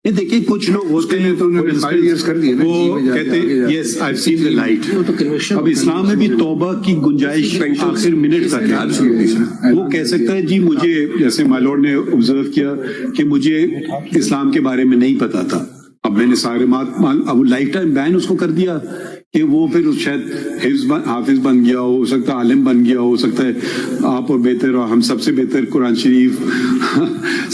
ये देखिए कुछ लोग होते हैं तो उन्होंने 5 years कर दिए, वो कहते हैं yes I have seen the light. अब इस्लाम में भी तौबा की गुंजाइश आखिर मिनट तक है. वो कह सकता है जी मुझे, जैसे माय लॉर्ड ने ऑब्जर्व किया कि मुझे इस्लाम के बारे में नहीं पता था, अब मैंने सारे अब लाइफ टाइम बैन उसको कर दिया कि वो फिर शायद हाफिज बन गया हो सकता है, आलिम बन गया हो सकता है, आप और बेहतर और हम सबसे बेहतर कुरान शरीफ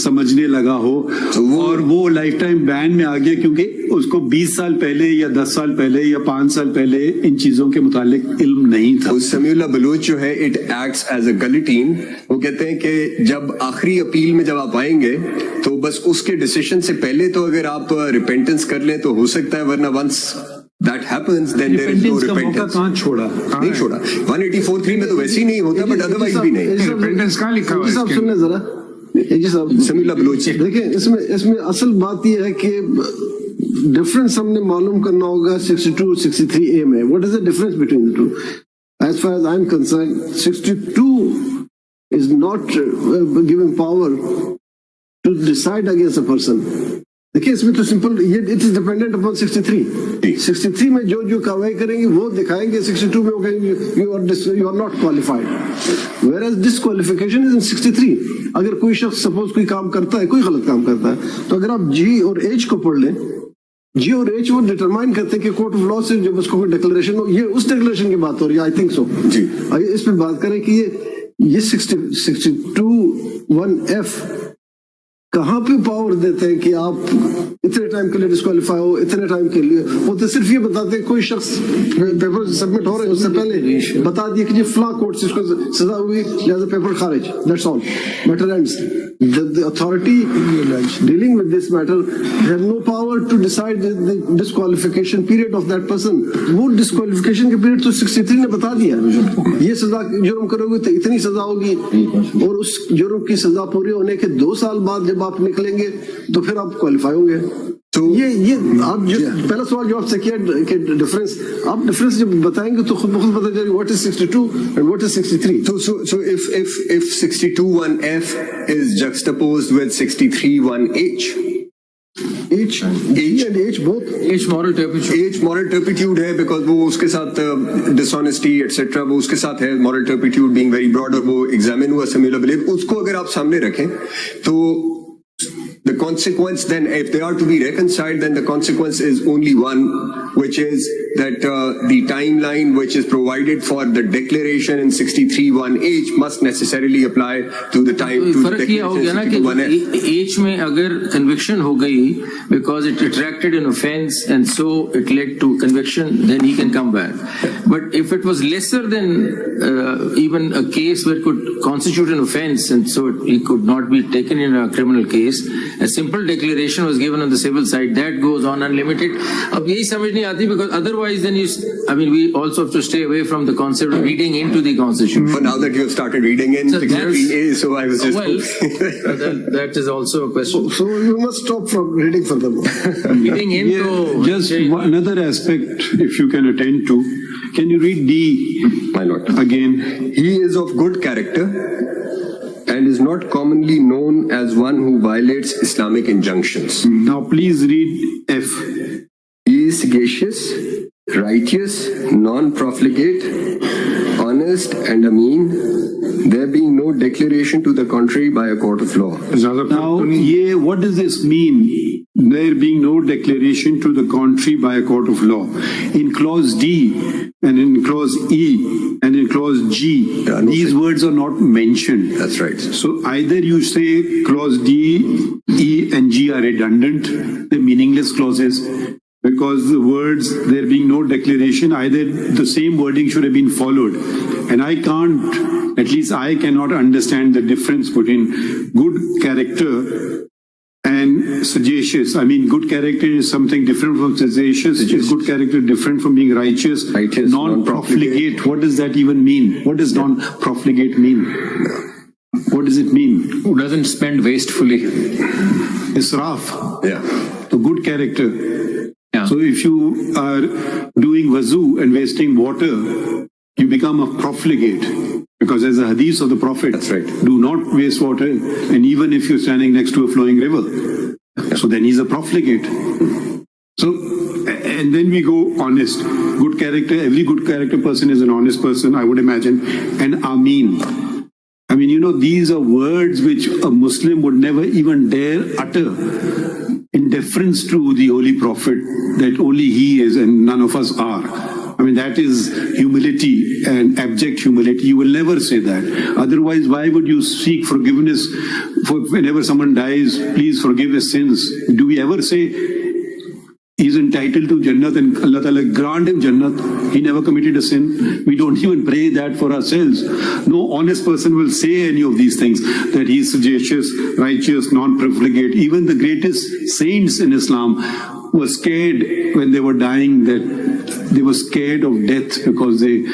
समझने लगा हो, और वो लाइफ टाइम बैन में आ गया क्योंकि उसको 20 साल पहले या 10 साल पहले या 5 साल पहले इन चीजों के मुतालिक इल्म नहीं था. समीउल्लाह बलोच जो है इट एक्ट्स एज अ गलिटीन. वो कहते हैं कि जब आखिरी अपील में जब आप आएंगे तो बस उसके डिसीजन से पहले तो अगर आप रिपेंटेंस कर लें तो हो सकता है, वरना once that happens then there is no repentance. कहाँ छोड़ा? नहीं छोड़ा. 184(3) में तो वैसे ही नहीं होता, बट अदरवाइज भी नहीं. रिपेंटेंस कहाँ लिखा हुआ है? साहब सुनने जरा, जी साहब समीउल्लाह बलोच देखिए, इसमें असल बात यह है कि डिफरेंस हमने मालूम करना होगा 62 63A में. What is the difference between the two? As far as I am concern 62 is not giving power to decide against a person. देखिए इसमें तो सिंपल ये इट इज डिपेंडेंट अपॉन 63 में जो कार्रवाई करेंगे वो दिखाएंगे. 62 में वो कहेंगे you are not qualified, whereas disqualification is in 63. अगर कोई शख्स सपोज कोई काम करता है, कोई गलत काम करता है, तो अगर आप जी और एच को पढ़ लें, जी और एच वो डिटरमाइन करते हैं कि कोर्ट ऑफ लॉ से जब उसको कोई डिक्लेरेशन हो, ये उस डिक्लेरेशन की बात हो रही है. आई थिंक सो जी. आइए इस पर बात करें कि ये 62(1)(f कहाँ पे पावर देते हैं कि आप इतने टाइम के लिए डिस्क्वालीफाई हो, इतने टाइम के लिए. वो तो सिर्फ ये बताते हैं कोई शख्स पेपर सबमिट हो रहे हैं उससे पहले बता दिए कि जी फला कोर्ट से इसको सजा हुई, लिहाजा पेपर खारिज. That's all, matter ends. The authority dealing with this matter have no power to decide the disqualification period of that person. वो disqualification के period तो 63 ने बता दिया. ये सजा जुर्म करोगे तो इतनी सजा होगी, और उस जुर्म की सजा पूरी होने के 2 साल बाद जब आप निकलेंगे तो फिर आप क्वालिफाई होंगे. तो ये आप जो पहला सवाल जो आपसे किया कि डिफरेंस, आप डिफरेंस जब बताएंगे तो खुद ब खुद पता चलेगा what is 62 and what is 63. So if 62(1)(f) is juxtaposed with 63(1)(h), H and H both. H moral turpitude है, बिकॉज वो उसके साथ डिसऑनेस्टी एटसेट्रा वो उसके साथ है. Moral turpitude being very broad, और वो एग्जामिन हुआ समीउल्लाह बिलीव. उसको अगर आप सामने रखें तो the consequence then, if they are to be reconciled, then the consequence is only one, which is that the timeline which is provided for the declaration in 63(1)(h) must necessarily apply to the time to the फर्क ये हो गया ना कि H में अगर conviction हो गई because it attracted an offence and so it led to conviction, then he can come back. But if it was lesser than even a case where it could constitute an offence and so he could not be taken in a criminal case, a simple declaration was given on the civil side, that goes on unlimited. अब यही समझ नहीं आती, because otherwise then we also have to stay away from the concept of reading into the constitution. But now that you have started reading in 63A, so I was just that is also a question. So you must stop from reading furthermore. Reading in just another aspect, if you can attend to. Can you read D? Why not? Again. He is of good character and is not commonly known as one who violates Islamic injunctions. Now please read F. He is sagacious, righteous, non-profligate, honest and ameen, there being no declaration to the contrary by a court of law. Now, what does this mean? there being no declaration to the contrary by a court of law. In clause D and in clause E and in clause G, these words are not mentioned. That's right. So either you say clause D, E and G are redundant, they're meaningless clauses, because the words, there being no declaration, either the same wording should have been followed. And I can't, at least I cannot understand the difference between good character and sagacious. I mean, good character is something different from sagacious. Is good character different from being righteous? Righteous, non-profligate. What does that even mean? What does non-profligate mean? What does it mean? Who doesn't spend wastefully? Israf. Yeah. So good character. Yeah. So if you are doing wuzu and wasting water, you become a profligate. Because there's a hadith of the Prophet, That's right. do not waste water, and even if you're standing next to a flowing river. So then he's a profligate. So, and then we go honest. Good character, every good character person is an honest person, I would imagine. And Ameen. I mean, you know, these are words which a Muslim would never even dare utter in deference to the Holy Prophet, that only he is and none of us are. I mean, that is humility and abject humility. You will never say that. Otherwise, why would you seek forgiveness for whenever someone dies? Please forgive his sins. Do we ever say he's entitled to Jannat and Allah Ta'ala grant him Jannat? He never committed a sin. We don't even pray that for ourselves. No honest person will say any of these things, that he is sagacious, righteous, non-profligate. Even the greatest saints in Islam were scared when they were dying, that they were scared of death because they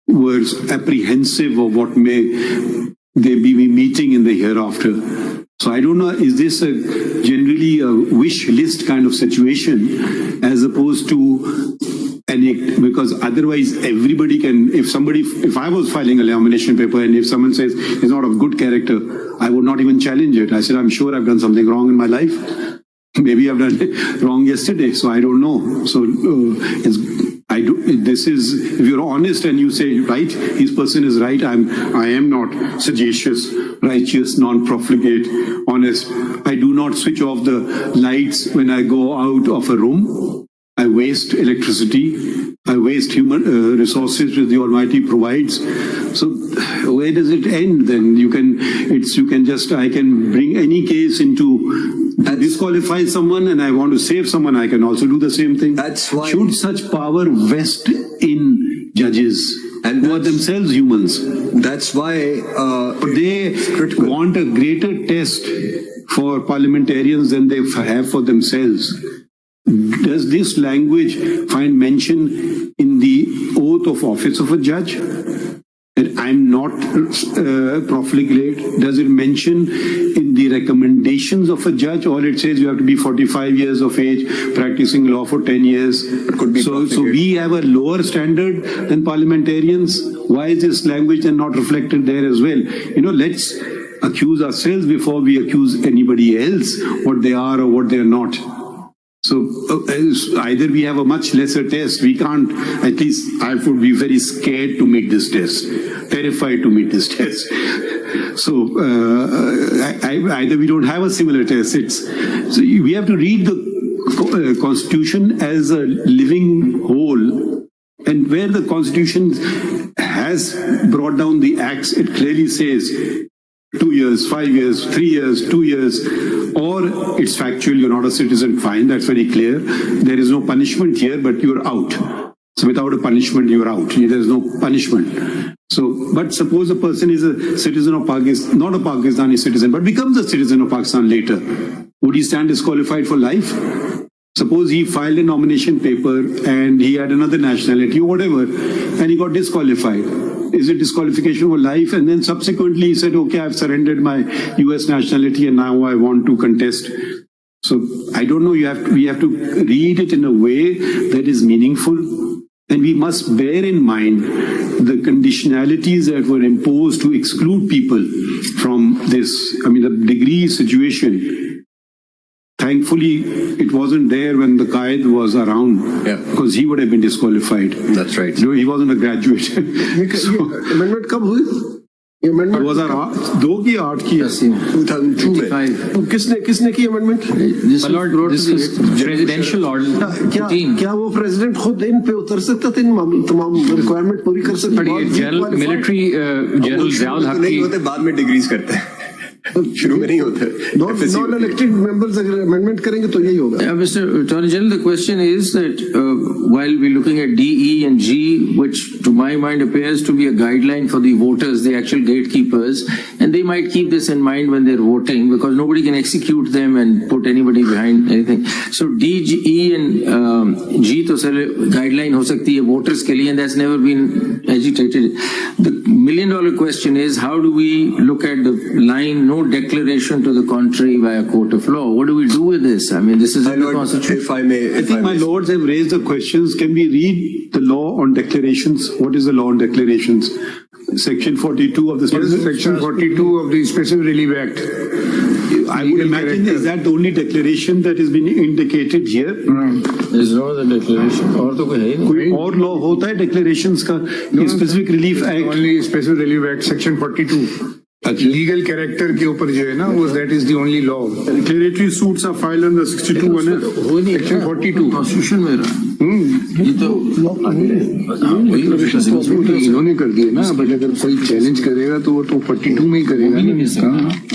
were apprehensive of what may they be meeting in the hereafter. So I don't know, is this generally a wish list kind of situation as opposed to because otherwise everybody can, if I was filing a lamination paper and if someone says he's not of good character, I would not even challenge it. I said, I'm sure I've done something wrong in my life. Maybe I've done it wrong yesterday, so I don't know. So this is, if you're honest and you say, right, this person is right, I am not sagacious, righteous, non-profligate, honest. I do not switch off the lights when I go out of a room. I waste electricity. I waste human resources which the Almighty provides. So where does it end then? I can bring any case into disqualify someone, and I want to save someone, I can also do the same thing. That's why. Should such power vest in judges who are themselves humans? That's why They want a greater test for parliamentarians than they have for themselves. Does this language find mention in the oath of office of a judge? That I'm not profligate? Does it mention in the recommendations of a judge? All it says you have to be 45 years of age, practicing law for 10 years. So we have a lower standard than parliamentarians. Why is this language then not reflected there as well? You know, let's accuse ourselves before we accuse anybody else what they are or what they're not. So either we have a much lesser test, we can't, at least I would be very scared to meet this test, terrified to meet this test. So either we don't have a similar test, so we have to read the Constitution as a living whole, and where the Constitution has brought down the acts, it clearly says 2 years, 5 years, 3 years, 2 years, or it's factual, you're not a citizen, fine, that's very clear. There is no punishment here, but you're out. So without a punishment, you're out. There's no punishment. So, but suppose a person is a citizen of Pakistan, not a Pakistani citizen, but becomes a citizen of Pakistan later. Would he stand disqualified for life? Suppose he filed a nomination paper and he had another nationality or whatever, and he got disqualified. Is it disqualification for life? And then subsequently he said, okay, I've surrendered my US nationality and now I want to contest. So I don't know, we have to read it in a way that is meaningful. And we must bear in mind the conditionalities that were imposed to exclude people from this, the degree situation. Thankfully, it wasn't there when the Qaid was around, because he would have been disqualified. That's right. No, he wasn't a graduate. Amendment कब हुई? ये amendment 2002 की 8 की 2002 में तो किसने की amendment? My lord, this is presidential order. क्या वो प्रेसिडेंट खुद इन पे उतर सकता था, इन तमाम रिक्वायरमेंट पूरी कर सकता? But ये जनरल मिलिट्री जनरल ज़ियाउल हक नहीं की होते, बाद में डिग्रीज करते हैं, शुरू में नहीं होते। नॉन इलेक्टेड मेंबर्स अगर अमेंडमेंट करेंगे तो यही होगा। Mr. Attorney General, the question is that while we're looking at D, E and G, which to my mind appears to be a guideline for the voters, the actual gatekeepers, and they might keep this in mind when they're voting because nobody can execute them and put anybody behind anything. So D, E and G to sir guideline ho sakti hai voters ke liye, and that's never been agitated. The $1 million question is, how do we look at the line, no declaration to the contrary by a court of law? What do we do with this? I mean, this is in the Constitution. If I may, I think my lords have raised the questions. Can we read the law on declarations? What is the law on declarations? Section 42 of the Section 42 of the Special Relief Act. I would imagine, is that the only declaration that has been indicated here? There's no other declaration. और तो कोई है ही नहीं. कोई और law होता है declarations का? ये Specific Relief Act. Only Special Relief Act, Section 42. Legal character के ऊपर जो है ना, वो that is the only law. Declaratory suits are filed under 62 one है. हो नहीं. Section 42. Constitution में रहा. ये तो इन्होंने कर दिया ना, बट अगर कोई चैलेंज करेगा तो वो तो 42 में ही करेगा ना,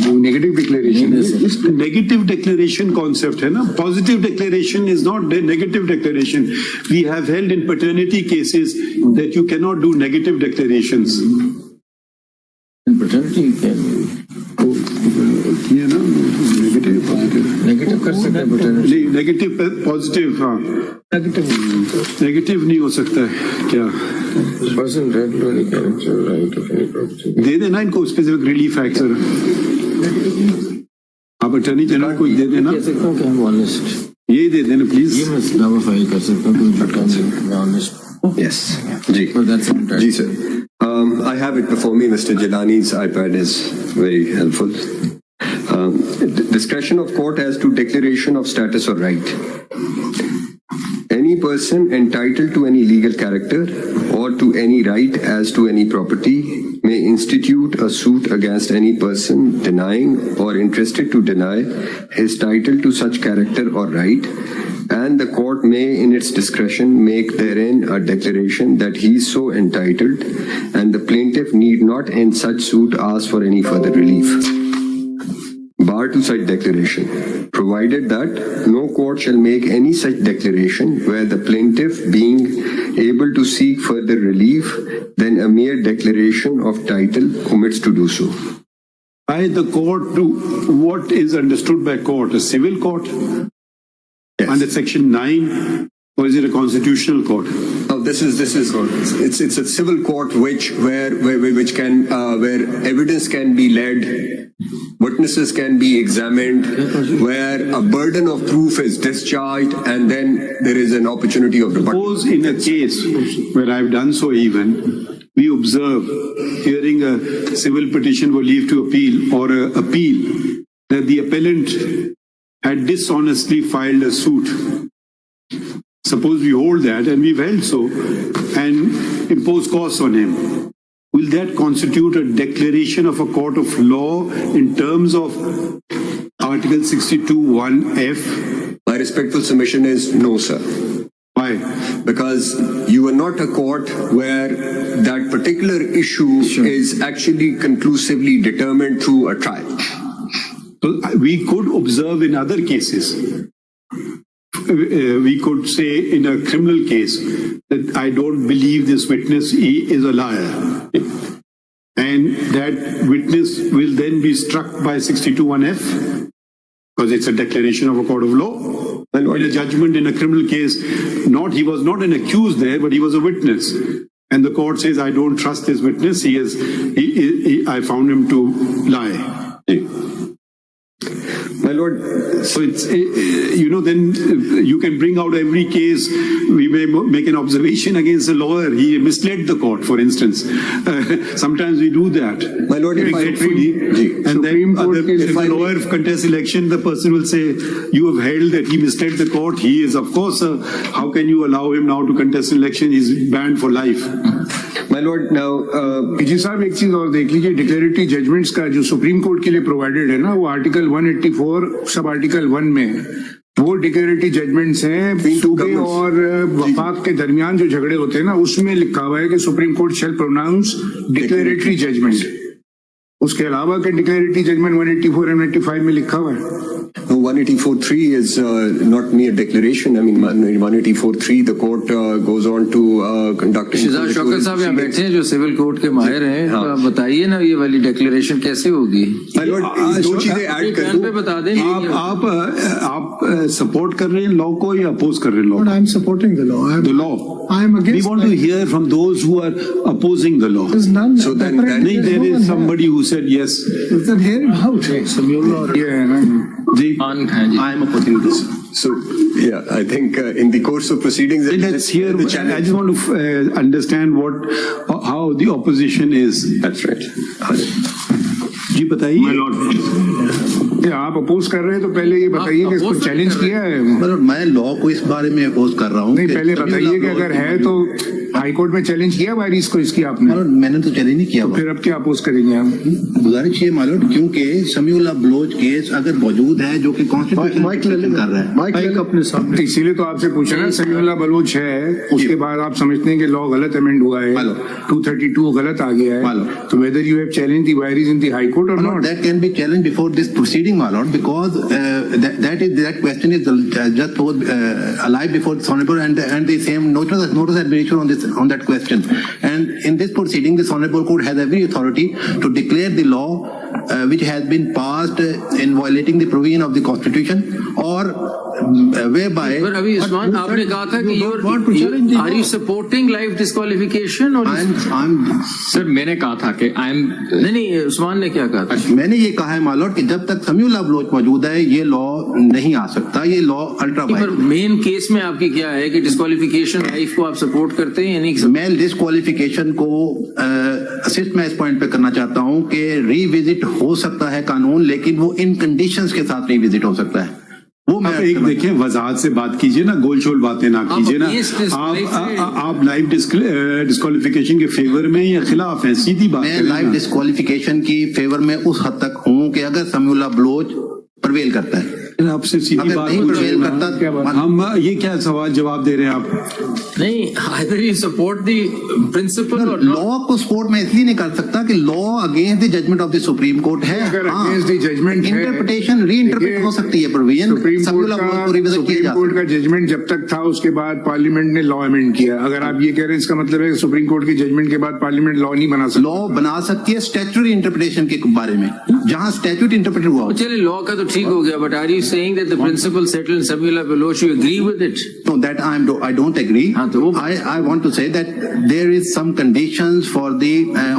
वो negative declaration. Negative declaration concept है ना. Positive declaration is not the negative declaration. We have held in paternity cases that you cannot do negative declarations. in paternity can ये ना negative positive. negative कर सकते हैं paternity. नहीं, negative positive हाँ. Negative नहीं हो सकता है क्या? Person regularly character right of any property. दे देना इनको specific relief act सर. आप अटर्नी जनरल को दे देना. कह सकता हूँ कि हम honest. यही दे देना प्लीज. ये मैं दावा फाइल कर सकता हूँ कि honest. Yes, Ji. Well, that's entire. Ji, sir. I have it before me. Mr. Jilani's iPad is very helpful. Discretion of court as to declaration of status or right. Any person entitled to any legal character or to any right as to any property may institute a suit against any person denying or interested to deny his title to such character or right, and the court may in its discretion make therein a declaration that he is so entitled, and the plaintiff need not in such suit ask for any further relief. Bar to such declaration, provided that no court shall make any such declaration where the plaintiff being able to seek further relief than a mere declaration of title omits to do so. By the court to what is understood by court? A civil court? Yes. Under section 9, or is it a constitutional court? No, this is it's a civil court where evidence can be led, witnesses can be examined, where a burden of proof is discharged, and then there is an opportunity of rebuttal. Suppose in a case where I've done so even, we observe hearing a civil petition for leave to appeal or a appeal that the appellant had dishonestly filed a suit. Suppose we hold that and we've held so and impose costs on him. Will that constitute a declaration of a court of law in terms of Article 62(1)(f)? My respectful submission is no, sir. Why? Because you are not a court where that particular issue is actually conclusively determined through a trial. So we could observe in other cases. We could say in a criminal case that I don't believe this witness is a liar. And that witness will then be struck by 62(1)(f) because it's a declaration of a court of law. And in a judgment in a criminal case, he was not an accused there, but he was a witness. And the court says, I don't trust this witness. I found him to lie. My My lord, So it's, then you can bring out every case. We may make an observation against a lawyer. He misled the court, for instance. Sometimes we do that. My lord, if I Regretfully. And then if a lawyer contests election, the person will say, you have held that he misled the court. He is, of course, how can you allow him now to contest election? He's banned for life. my lord, now, जी साहब एक चीज और देख लीजिए, declaratory judgements का जो supreme court के लिए प्रोवाइडेड है ना, वो आर्टिकल 184 सब आर्टिकल 1 में वो डिक्लेरेटरी जजमेंट्स हैं। सूबे और वफाक के दरमियान जो झगड़े होते हैं ना, उसमें लिखा हुआ है कि supreme court shall pronounce declaratory judgment. उसके अलावा के डिक्लेरेटरी जजमेंट 184 और 185 में लिखा हुआ है। 184.3 is not mere declaration. I mean, 184.3, the court goes on to conduct. शिजाज Shaukat साहब यहाँ बैठे हैं जो सिविल कोर्ट के माहिर हैं, तो आप बताइए ना ये वाली डिक्लेरेशन कैसे होगी? My lord, दो चीजें ऐड कर दूं। बता दें। आप सपोर्ट कर रहे हैं लॉ को या अपोज कर रहे हैं law? I am supporting the law. The law. I am against. We want to hear from those who are opposing the law. There's none. So then There is somebody who said yes. Then hear him out. ये है ना जी. I am opposing this. So, yeah, I think in the course of proceedings, Let's hear. the I challenge. just want to understand how the opposition is. That's right. जी बताइए. My lord, ये आप oppose कर रहे हैं तो पहले ये बताइए कि इसको चैलेंज किया है? मतलब मैं लॉ को इस बारे में अपोज कर रहा हूँ। नहीं, पहले बताइए कि अगर है तो हाई कोर्ट में चैलेंज किया वायरिस को इसकी आपने? मैंने तो चैलेंज नहीं किया। तो फिर अब क्या अपोज करेंगे आप? गुजारिश ये मालूम, क्योंकि समीउल्लाह बलोच केस अगर मौजूद है जो कि कॉन्स्टिट्यूशन कर रहा है, माइक अपने सामने। इसीलिए तो आपसे पूछा ना, समीउल्लाह बलोच है, उसके बाद आप समझते हैं कि लॉ गलत अमेंड हुआ है, 232 गलत आ गया है, तो whether you have challenge the vires in the high court और not? That can be challenged before this proceeding, my lord, because that question is just alive before this honorable, and the same notice administration on that question. And in this proceeding, this honorable court has every authority to declare the law which has been passed in violating the provision of the constitution or whereby. पर अभी उस्मान आपने कहा था कि are you supporting life disqualification or? Sir मैंने कहा था कि नहीं, उस्मान ने क्या कहा था? मैंने ये कहा है मालूम कि जब तक समीउल्लाह बलोच मौजूद है ये लॉ नहीं आ सकता, ये लॉ अल्ट्रा पर मेन केस में आपकी क्या है कि डिस्क्वालिफिकेशन लाइफ को आप सपोर्ट करते हैं या नहीं? मैं डिस्क्वालिफिकेशन को असिस्ट मैं इस पॉइंट पे करना चाहता हूं कि रीविजिट हो सकता है कानून, लेकिन वो इन कंडीशंस के साथ रीविजिट हो सकता है। वो मैं आप एक देखें, वजाहत से बात कीजिए ना, गोल शोल बातें ना कीजिए ना। आप लाइव डिस्क्वालिफिकेशन के फेवर में या खिलाफ हैं? सीधी बात मैं लाइव डिस्क्वालिफिकेशन की फेवर में उस हद तक हूं कि अगर समीउल्लाह बलोच प्रवेल करता है। आपसे सीधी बात करता, हम ये क्या सवाल जवाब दे रहे हैं आप? नहीं, either you support the principle or law को सपोर्ट मैं इसलिए नहीं कर सकता कि law against the judgment of the supreme court है। अगर अगेंस्ट द जजमेंट है, इंटरप्रिटेशन रीइंटरप्रेट हो सकती है प्रोविजन। सुप्रीम कोर्ट का जजमेंट जब तक था उसके बाद पार्लियामेंट ने लॉ अमेंड किया। अगर आप ये कह रहे हैं इसका मतलब है सुप्रीम कोर्ट की जजमेंट के बाद पार्लियामेंट लॉ नहीं बना सकती? लॉ बना सकती है स्टैट्यूटरी इंटरप्रिटेशन के बारे में, जहां स्टैट्यूट इंटरप्रेट हुआ। चलिए लॉ का तो ठीक हो गया, but are you saying that the principle settled in Samiullah Baloch, you agree with it? No, that I don't agree. I want to say that there is some conditions for the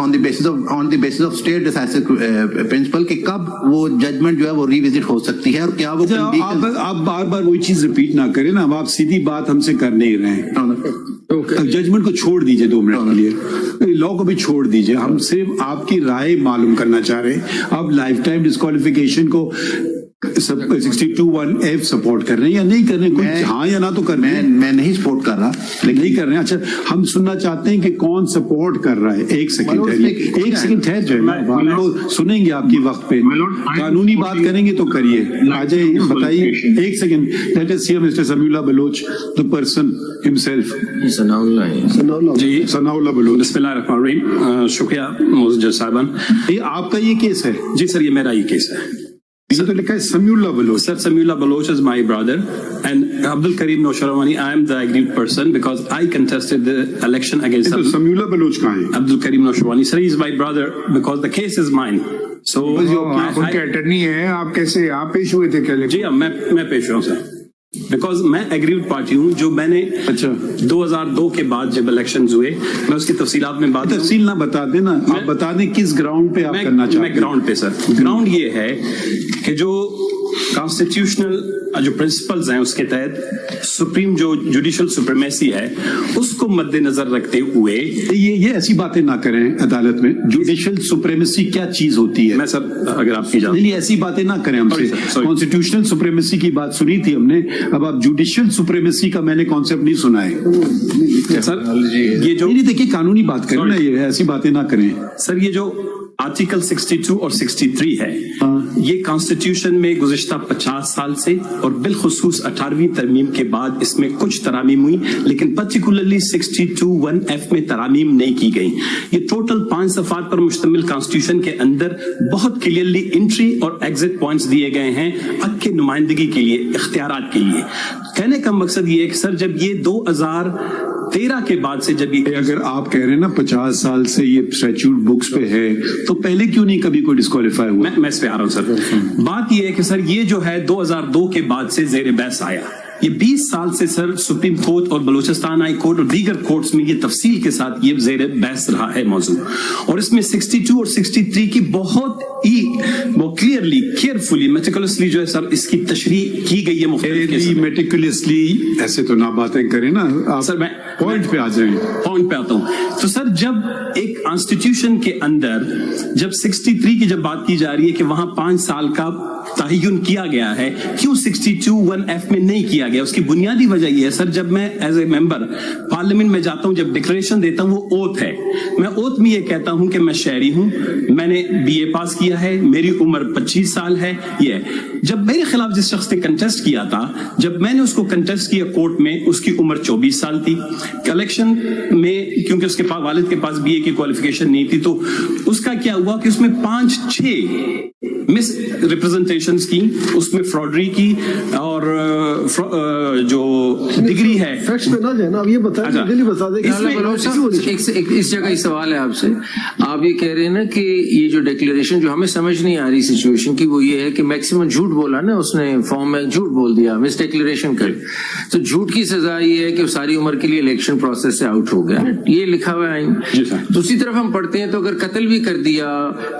on the basis of state decisive principle कि कब वो judgement जो है वो revisit हो सकती है और क्या वो आप बार बार वही चीज रिपीट ना करें ना। अब आप सीधी बात हमसे कर नहीं रहे हैं। जजमेंट को छोड़ दीजिए 2 मिनट के लिए, लॉ को भी छोड़ दीजिए। हम सिर्फ आपकी राय मालूम करना चाह रहे हैं। आप लाइफ टाइम डिस्क्वालिफिकेशन को 62(1)(f सपोर्ट कर रहे हैं या नहीं कर रहे हैं? कोई हाँ या ना तो कर रहे हैं। मैं नहीं सपोर्ट कर रहा, लेकिन नहीं कर रहे हैं। अच्छा, हम सुनना चाहते हैं कि कौन सपोर्ट कर रहा है। एक सेकंड ठहर जाए, तो सुनेंगे आपकी वक्त पे। कानूनी बात करेंगे तो करिए, आ जाइए, बताइए। एक second, let us hear mister Samiullah Baloch, the person himself. जी, सनाउल्लाह बलोच। बिस्मिल्लाहिर्रहमानिर्रहीम। शुक्रिया मुअज़्ज़ज़ साहिबान। ये आपका ये केस है? जी सर, ये मेरा ही केस है। ये तो लिखा है Samiullah Baloch. Sir, Samiullah Baloch is my brother, and Abdul Karim Nosharawani, I am the aggrieved person because I contested the election against. तो समीउल्लाह बलोच कहाँ है? Abdul Karim Nosharawani, sir, he is my brother because the case is mine. So आप उनके attorney हैं, आप कैसे आप पेश हुए थे? क्या? जी हाँ, मैं पेश हुआ हूँ सर, बिकॉज मैं एग्रीव्ड पार्टी हूँ। जो मैंने 2002 के बाद जब इलेक्शन हुए, मैं उसकी तफसीलात में बात तफसील ना बता देना, आप बता दें किस ग्राउंड पे आप करना चाहते हैं। मैं ग्राउंड पे सर, ग्राउंड ये है कि जो कॉन्स्टिट्यूशनल जो प्रिंसिपल्स हैं उसके तहत सुप्रीम जो जुडिशियल सुप्रीमेसी है उसको मद्देनजर रखते हुए ये ऐसी बातें ना करें अदालत में। जुडिशियल सुप्रीमेसी क्या चीज होती है? मैं सर अगर आपकी इजाजत नहीं ऐसी बातें ना करें हमसे। sorry. कॉन्स्टिट्यूशनल सुप्रीमेसी की बात सुनी थी हमने, अब आप जुडिशियल सुप्रीमेसी का मैंने कॉन्सेप्ट नहीं सुना है। सर ये जो नहीं देखिए कानूनी बात करें ना, ये ऐसी बातें ना करें। सर ये जो आर्टिकल 62 और 63 है ये कॉन्स्टिट्यूशन में गुज़िश्ता 50 साल से और बिलखुसूस 18वीं तरमीम के बाद इसमें कुछ तरामीम हुई, लेकिन पर्टिकुलरली 62(1)(f) में तरामीम नहीं की गई। ये टोटल 5 सफ़ात पर मुश्तमिल कॉन्स्टिट्यूशन के अंदर बहुत क्लियरली एंट्री और एग्जिट पॉइंट्स दिए गए हैं हक की नुमाइंदगी के लिए, इख्तियारात के लिए। कहने का मकसद ये है कि सर जब ये 2013 के बाद से जब ये अगर आप कह रहे हैं ना 50 साल से ये स्टैट्यूट बुक्स पे है तो पहले क्यों नहीं कभी कोई डिस्क्वालीफाई हुआ? मैं इस पे आ रहा हूं सर। बात ये है कि सर ये जो है 2002 के बाद से ज़ेर बहस आया। ये 20 साल से सर सुप्रीम कोर्ट और बलूचिस्तान हाई कोर्ट और दीगर कोर्ट्स में ये तफसील के साथ ये ज़ेर बहस रहा है मौजू, और इसमें 62 और 63 की बहुत ही क्लियरली केयरफुली मेटिकुलसली जो है सर इसकी तशरीह की गई है। मेटिकुलसली ऐसे तो ना बातें करें ना आप, सर मैं पॉइंट पे आ जाएं। पॉइंट पे आता हूं। तो सर जब एक कॉन्स्टिट्यूशन के अंदर जब 63 की जब बात की जा रही है कि वहां 5 साल का तयन किया गया है, क्यों 62(1)(f) में नहीं किया गया? उसकी बुनियादी वजह यह है सर, जब मैं एज ए मेंबर पार्लियामेंट में जाता हूं, जब डिक्लेरेशन देता हूं, वो ओथ है। मैं ओथ में ये कहता हूं कि मैं शहरी हूं, मैंने BA पास किया है, मेरी उम्र 25 साल है। ये जब मेरे खिलाफ जिस शख्स ने कंटेस्ट किया था, जब मैंने उसको कंटेस्ट किया कोर्ट में, उसकी उम्र 24 साल थी। कलेक्शन में क्योंकि उसके पास वालिद के पास BA की क्वालिफिकेशन नहीं थी, तो उसका क्या हुआ कि उसमें 5-6 मिस रिप्रेजेंटेशंस की, उसमें फ्रॉडरी की, और जो डिग्री है फैक्ट्स पे ना जाए ना, अब ये बताएं, जल्दी बता दें। इस जगह ही सवाल है आपसे। आप ये कह रहे हैं ना कि ये जो डिक्लेरेशन जो हमें समझ नहीं आ रही सिचुएशन की, वो ये है कि मैक्सिमम झूठ बोला ना उसने, फॉर्म में झूठ बोल दिया, मिस डिक्लेरेशन कर, तो झूठ की सजा ये है कि सारी उम्र के लिए इलेक्शन प्रोसेस से आउट हो गया। ये लिखा हुआ है। दूसरी तरफ हम पढ़ते हैं तो अगर कत्ल भी कर दिया,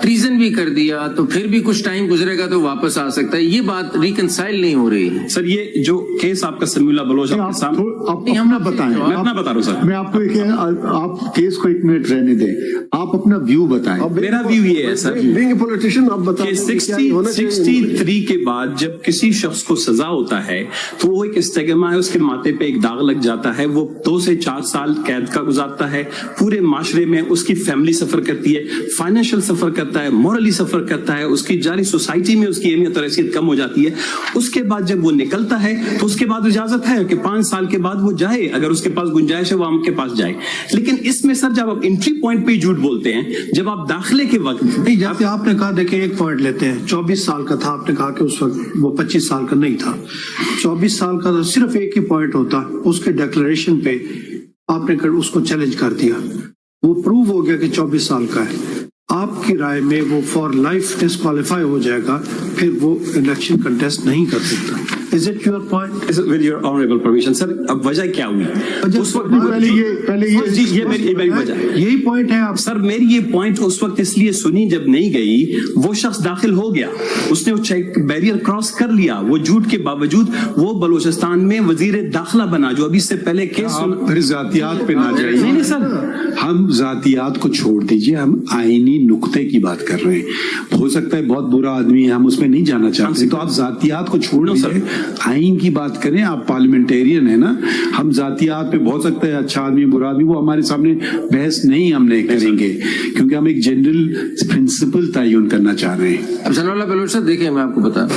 ट्रीजन भी कर दिया, तो फिर भी कुछ टाइम गुजरेगा तो वापस आ सकता है। ये बात रिकंसाइल नहीं हो रही है। सर ये जो केस आपका समीउल्लाह बलोच आपके सामने, हम ना बताएं, मैं अपना बता रहा हूँ सर। मैं आपको एक आप केस को 1 मिनट रहने दें, आप अपना व्यू बताएं। मेरा व्यू ये है सर, बीइंग अ पॉलिटिशियन आप बताएं 63 के बाद जब किसी शख्स को सजा होता है तो वो एक इस्तेगमा है, उसके माथे पे एक दाग लग जाता है, वो 2 से 4 साल कैद का गुजारता है। पूरे माशरे में उसकी फैमिली सफर करती है, फाइनेंशियल सफर करता है, मॉरली सफर करता है, उसकी जारी सोसाइटी में उसकी अहमियत और हैसियत कम हो जाती है। उसके बाद जब वो निकलता है तो उसके बाद इजाजत है कि 5 साल के बाद वो जाए, अगर उसके पास गुंजाइश है वो आपके पास जाए। लेकिन इसमें सर जब आप एंट्री पॉइंट पे झूठ बोलते हैं, जब आप दाखिले के वक्त नहीं, जैसे आपने कहा, देखिए एक पॉइंट लेते हैं, 24 साल का था, आपने कहा कि उस वक्त वो 25 साल का नहीं था। 24 साल का था, सिर्फ एक ही पॉइंट होता, उसके डिक्लेरेशन पे आपने उसको चैलेंज कर दिया, वो प्रूव हो गया कि 24 साल का है। आपकी राय में वो फॉर लाइफ डिस्क्वालीफाई हो जाएगा, फिर वो इलेक्शन कंटेस्ट नहीं कर सकता। Is it your point? With your honourable permission sir, अब वजह क्या हुई उस वक्त? पहले ये मेरी वजह, यही पॉइंट है आप सर। मेरी ये पॉइंट उस वक्त इसलिए सुनी जब नहीं गई, वो शख्स दाखिल हो गया, उसने वो चेक बैरियर क्रॉस कर लिया, वो झूठ के बावजूद वो बलूचिस्तान में वजीर दाखिला बना, जो अभी से पहले केस। फिर जातियात पे ना जाइए। नहीं सर, हम जातियात को छोड़ दीजिए, हम आईनी नुक्ते की बात कर रहे हैं। हो सकता है बहुत बुरा आदमी है, हम उसमें नहीं जाना चाहते, तो आप जातियात को छोड़ दीजिए, आइन की बात करें। आप पार्लियामेंटेरियन है ना, हम जातियात पे बहुत सकता है अच्छा आदमी बुरा आदमी, वो हमारे सामने बहस नहीं हमने करेंगे, क्योंकि हम एक जनरल प्रिंसिपल तयन करना चाह रहे हैं। अब सनाउल्लाह बलोच साहब, देखिए मैं आपको बता,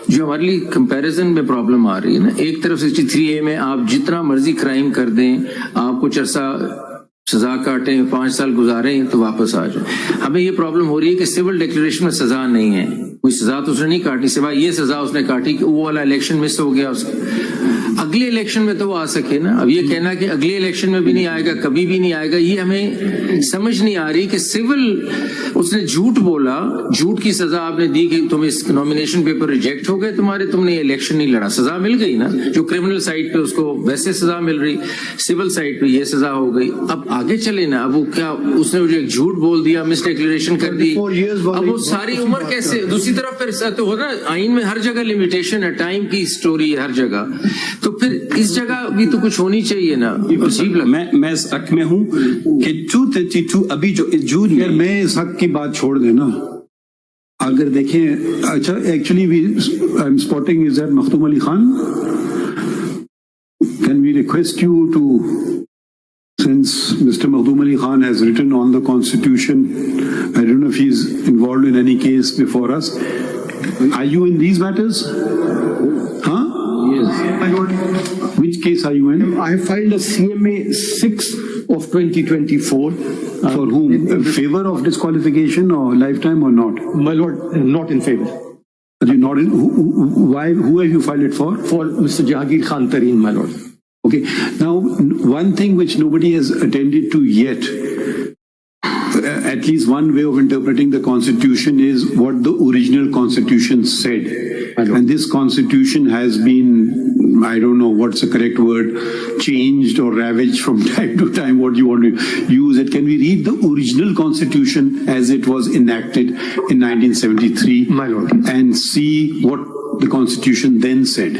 जो हमारे लिए कंपैरिजन में प्रॉब्लम आ रही है ना, एक तरफ 63A में आप जितना मर्जी क्राइम कर दें, आप कुछ अरसा सजा काटें, 5 साल गुजारें तो वापस आ जाए। हमें ये प्रॉब्लम हो रही है कि सिविल डिक्लेरेशन में सजा नहीं है, कोई सजा तो उसने नहीं काटी, सिवाय ये सजा उसने काटी कि वो वाला इलेक्शन मिस हो गया उसका। अगले इलेक्शन में तो वो आ सके ना। अब ये कहना कि अगले इलेक्शन में भी नहीं आएगा, कभी भी नहीं आएगा, ये हमें समझ नहीं आ रही कि सिविल उसने झूठ बोला, झूठ की सजा आपने दी कि तुम इस नॉमिनेशन पेपर रिजेक्ट हो गए तुम्हारे, तुमने इलेक्शन नहीं लड़ा, सजा मिल गई ना। जो क्रिमिनल साइड पे उसको वैसे सजा मिल रही, सिविल साइड पे ये सजा हो गई। अब आगे चले ना। अब वो क्या, उसने जो एक झूठ बोल दिया, मिस डिक्लेरेशन कर दी, अब वो सारी उम्र कैसे। दूसरी तरफ फिर तो हो ना, आइन में हर जगह लिमिटेशन है, टाइम की स्टोरी है हर जगह, तो फिर इस जगह भी तो कुछ होनी चाहिए ना। अजीब लगता। मैं इस हक में हूं कि 232 अभी जो जून यार मैं इस हक की बात छोड़ देना। अगर देखें, अच्छा actually I am spotting is that Makhdoom Ali Khan, can we request you to, since Mr. Makhdoom Ali Khan has written on the constitution, I don't know if he's involved in any case before us. Are you in these matters? Huh? Yes. My lord, which case are you in? I have filed a CMA 6 of 2024. For whom? In favor of disqualification or lifetime or not? My lord, not in favor. Are you not in? Why? Who have you filed it for? For Mr. Sharif And Tareen, my lord. Okay. Now, one thing which nobody has attended to yet, at least one way of interpreting the Constitution is what the original Constitution said. And this Constitution has been, I don't know what's the correct word, changed or ravaged from time to time, what you want to use it. Can we read the original Constitution as it was enacted in 1973? My lord. And see what the Constitution then said.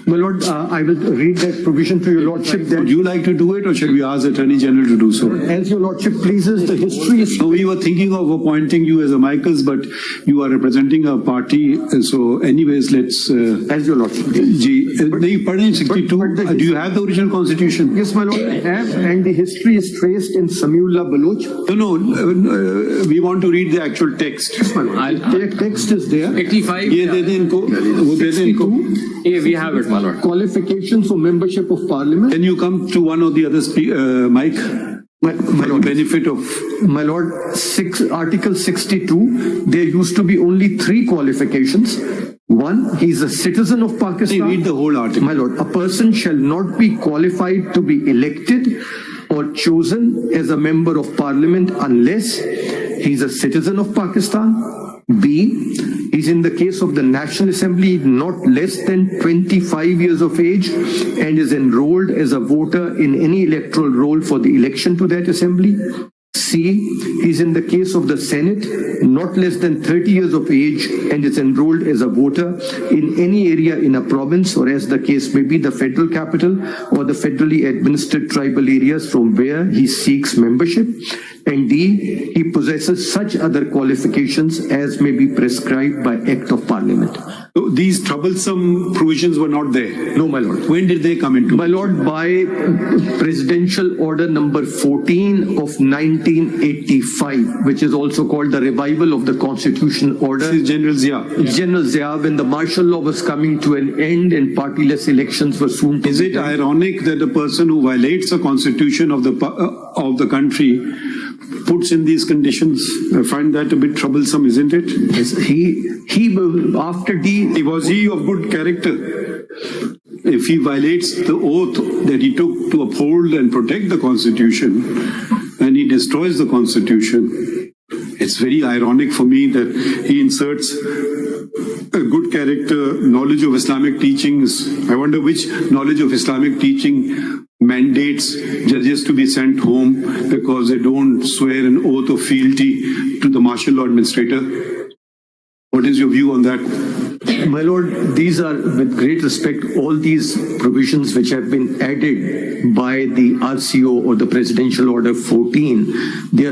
My lord, I will read that provision to your lordship. Would you like to do it, or should we ask the Attorney General to do so? As your lordship pleases, the history is... So we were thinking of appointing you as a Michaels, but you are representing a party. So anyways, let's... As your lordship. Nahi, padhe 62. Do you have the original Constitution? Yes, my lord, I have. And the history is traced in Samiullah Baloch. No, we want to read the actual text. Yes, my lord. The text is there. 85. ये दे दें इनको, वो दे दें इनको. Yeah, we have it, my lord. Qualifications for membership of parliament. Can you come to one of the other mic? My lord, benefit of... My lord, Article 62, there used to be only 3 qualifications. One, he is a citizen of Pakistan. Read the whole article. My lord, a person shall not be qualified to be elected or chosen as a member of parliament unless he is a citizen of Pakistan. B, is in the case of the National Assembly not less than 25 years of age and is enrolled as a voter in any electoral roll for the election to that assembly. C, is in the case of the Senate not less than 30 years of age and is enrolled as a voter in any area in a province or, as the case may be, the federal capital or the federally administered tribal areas from where he seeks membership. And D, he possesses such other qualifications as may be prescribed by Act of Parliament. So these troublesome provisions were not there? No, my lord. When did they come into? My lord, by Presidential Order number 14 of 1985, which is also called the Revival of the Constitution Order. This is General Zia. General Zia, when the martial law was coming to an end and partyless elections were soon to Is it ironic that a person who violates the constitution of the country puts in these conditions? I find that a bit troublesome, isn't it? Yes, he after the... Was he of good character? If he violates the oath that he took to uphold and protect the Constitution, and he destroys the Constitution, it's very ironic for me that he inserts a good character, knowledge of Islamic teachings. I wonder which knowledge of Islamic teaching mandates judges to be sent home because they don't swear an oath of fealty to the martial law administrator. What is your view on that? My lord, these are, with great respect, all these provisions which have been added by the RCO or the Presidential Order 14.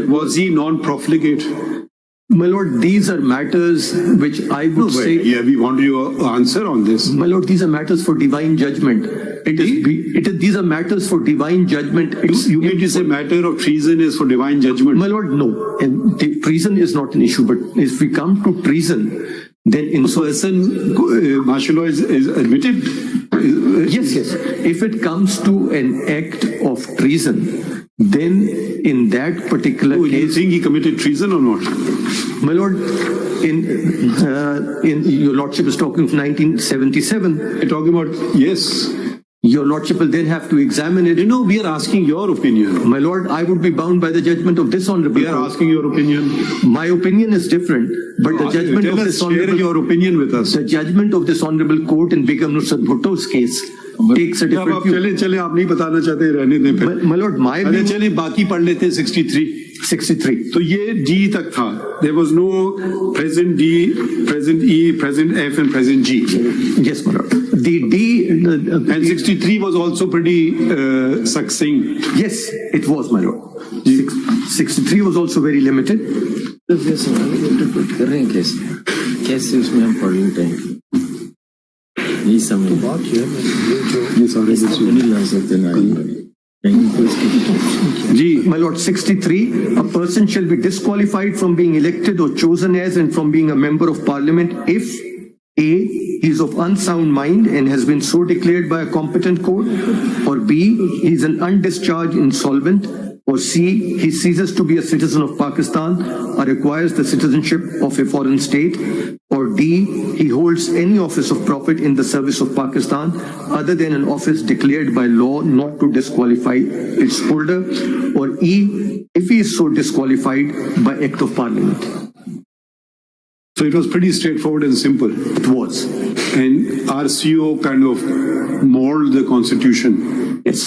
Was he non-profligate? My lord, these are matters which I would say... Yeah, we want your answer on this. My lord, these are matters for divine judgment. These are matters for divine judgment. You mean to say matter of treason is for divine judgment? My lord, no. And treason is not an issue, but if we come to treason, then in person, martial law is admitted? Yes. If it comes to an act of treason, then in that particular case... You think he committed treason or not? My lord, in your lordship is talking of 1977. You're talking about, yes. Your Lordship will then have to examine it. You know, we are asking your opinion. My Lord, I would be bound by the judgment of this honorable We are court. asking your opinion. My opinion is different, but the judgment Tell of us, this share honorable your opinion with us. the judgment of this honorable court in Begum Nusrat Bhutto's case takes a अब different आप view. चले चले आप नहीं बताना चाहते रहने दें फिर My Lord, my अरे view चले बाकी पढ़ लेते हैं 63 63. तो ये G तक था there was no present D present E present F and present G Yes, my Lord. The D and 63 was also pretty succinct. Yes, it was, my Lord. 63 was also very limited. कर रहे हैं कैसे उसमें हम पढ़ लेते हैं नहीं समझ ये सारे नहीं ला सकते ना जी My Lord, 63, a person shall be disqualified from being elected or chosen as and from being a member of parliament if A, he is of unsound mind and has been so declared by a competent court, or B, he is an undischarged insolvent, or C, he ceases to be a citizen of Pakistan or acquires the citizenship of a foreign state, or D, he holds any office of profit in the service of Pakistan other than an office declared by law not to disqualify its holder, or E, if he is so disqualified by act of parliament. so it was pretty straightforward and simple It was. and RCO kind of molded the constitution. Yes.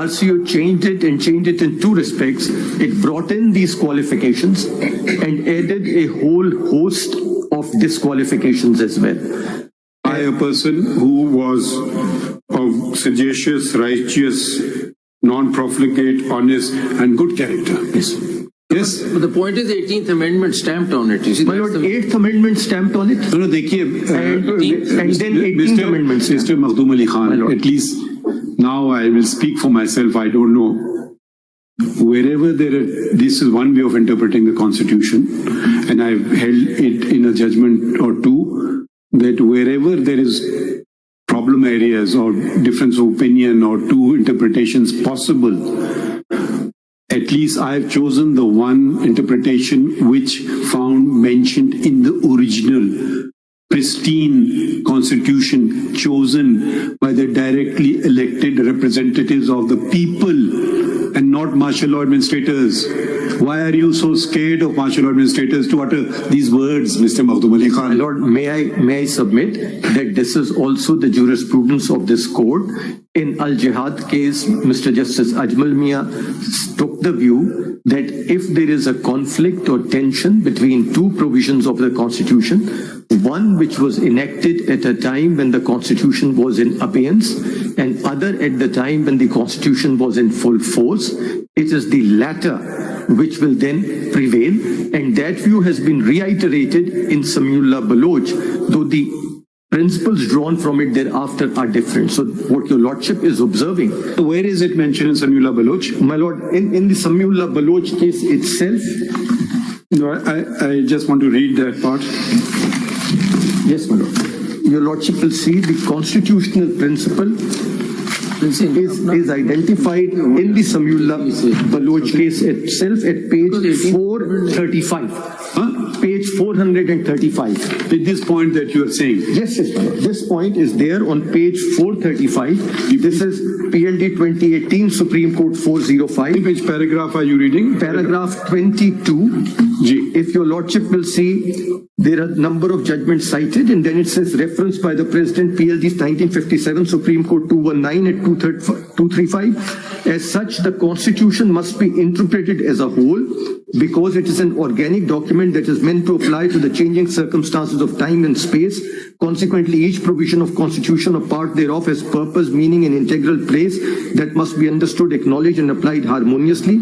RCO changed it and changed it in two respects. It brought in these qualifications and added a whole host of disqualifications as well. By a person who was of sagacious, righteous, non-profligate, honest and good character. Yes. Yes. But the point is the 18th Amendment stamped on it. You see, My Lord, 8th Amendment stamped on it. No, देखिए And then 18th Amendment. Mr. Makhdoom Ali My Khan, Lord. at least now I will speak for myself, I don't know. Wherever there are, this is one way of interpreting the Constitution, and I've held it in a judgment or two, that wherever there is problem areas or difference of opinion or two interpretations possible, at least I have chosen the one interpretation which found mentioned in the original pristine constitution chosen by the directly elected representatives of the people and not martial law administrators. Why are you so scared of martial law administrators to utter these words, Mr. Makhdoom Ali My Khan? Lord, may I submit that this is also the jurisprudence of this court. In Al-Jihad case, Mr. Justice Ajmal Mia took the view that if there is a conflict or tension between two provisions of the Constitution, one which was enacted at a time when the Constitution was in abeyance and other at the time when the Constitution was in full force, it is the latter which will then prevail, and that view has been reiterated in Samiullah Baloch, though the principles drawn from it thereafter are different. So what your Lordship is observing. Where is it mentioned in Samiullah Baloch? My Lord, in the Samiullah Baloch case itself, No, I just want to read that part. yes, my Lord, your Lordship will see the constitutional principle is identified in the Samiullah Baloch case itself at page 435. Huh? Page 435. At this point that you are saying. Yes, yes, my Lord. This point is there on page 435. This is PLD 2018 Supreme Court 405. Which paragraph are you reading? Paragraph 22. Ji. If your Lordship will see, there are a number of judgments cited, and then it says reference by the President, PLD 1957, Supreme Court 219 at 235. As such, the Constitution must be interpreted as a whole because it is an organic document that is meant to apply to the changing circumstances of time and space. Consequently, each provision of Constitution or part thereof has purpose, meaning, and integral place that must be understood, acknowledged, and applied harmoniously.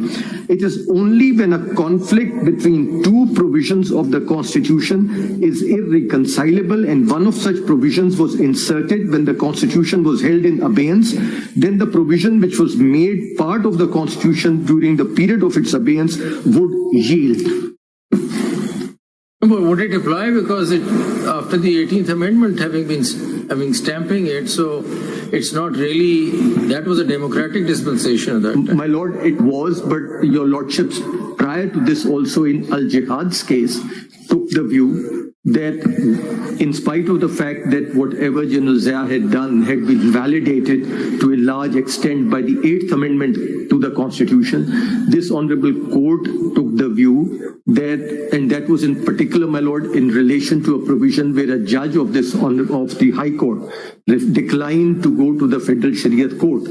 It is only when a conflict between two provisions of the Constitution is irreconcilable and one of such provisions was inserted when the Constitution was held in abeyance, then the provision which was made part of the Constitution during the period of its abeyance would yield. But would it apply because after the 18th Amendment having stamping it, so it's not really, that was a democratic dispensation at that time. My Lord, it was, but your Lordships prior to this also in Al-Jihad's case took the view that in spite of the fact that whatever General Zia had done had been validated to a large extent by the 8th Amendment to the Constitution, this Honorable Court took the view that, and that was in particular, my lord, in relation to a provision where a judge of the High Court declined to go to the Federal Shariat Court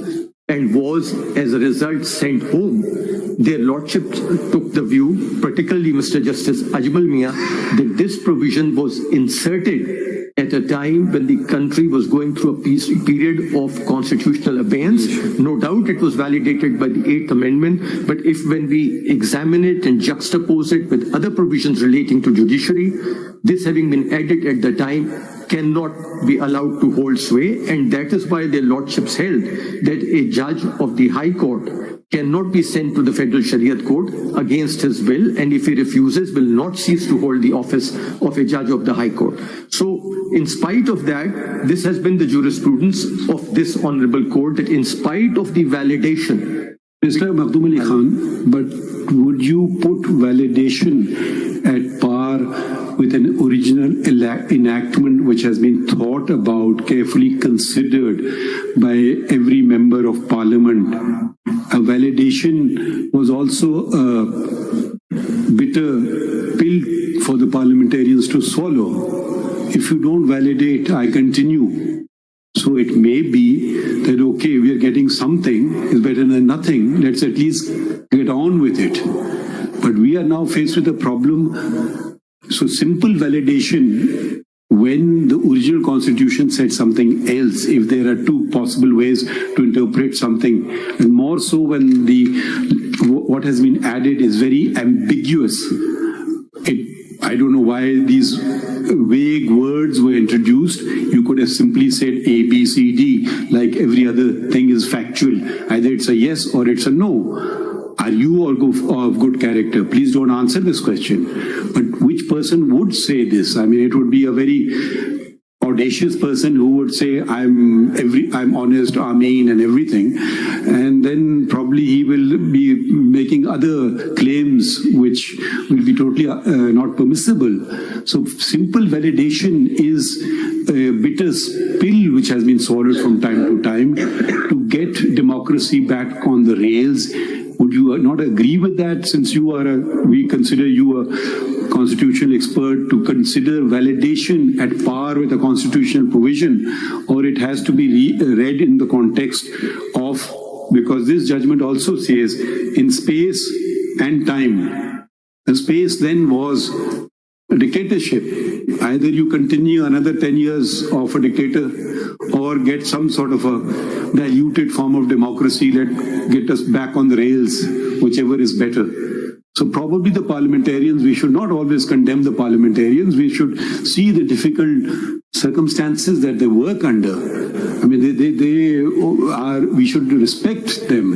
and was, as a result, sent home. Their lordship took the view, particularly Mr. Justice Ajmal Mia, that this provision was inserted at a time when the country was going through a period of constitutional abeyance. No doubt it was validated by the 8th Amendment, but if when we examine it and juxtapose it with other provisions relating to judiciary, this having been added at the time cannot be allowed to hold sway, and that is why their lordships held that a judge of the High Court cannot be sent to the Federal Shariat Court against his will, and if he refuses, will not cease to hold the office of a judge of the High Court. So, in spite of that, this has been the jurisprudence of this Honorable Court, that in spite of the validation. Mr. Makhdoom Ali Khan, but would you put validation at par with an original enactment which has been thought about, carefully considered by every member of parliament? A validation was also a bitter pill for the parliamentarians to swallow. If you don't validate, I continue. So it may be that, okay, we are getting something, is better than nothing. Let's at least get on with it. But we are now faced with a problem. So simple validation, when the original constitution said something else, if there are two possible ways to interpret something, and more so when what has been added is very ambiguous. I don't know why these vague words were introduced. You could have simply said A, B, C, D, like every other thing is factual. Either it's a yes or it's a no. Are you of good character? Please don't answer this question. But which person would say this? I mean, it would be a very audacious person who would say, I'm honest, Ameen, and everything. And then probably he will be making other claims which will be totally not permissible. So simple validation is a bitter pill which has been swallowed from time to time to get democracy back on the rails. Would you not agree with that, since we consider you a constitutional expert, to consider validation at par with a constitutional provision, or it has to be read in the context of, because this judgment also says in space and time. The space then was a dictatorship. Either you continue another 10 years of a dictator or get some sort of a diluted form of democracy that get us back on the rails, whichever is better. So probably the parliamentarians, we should not always condemn the parliamentarians. We should see the difficult circumstances that they work under. I mean, we should respect them.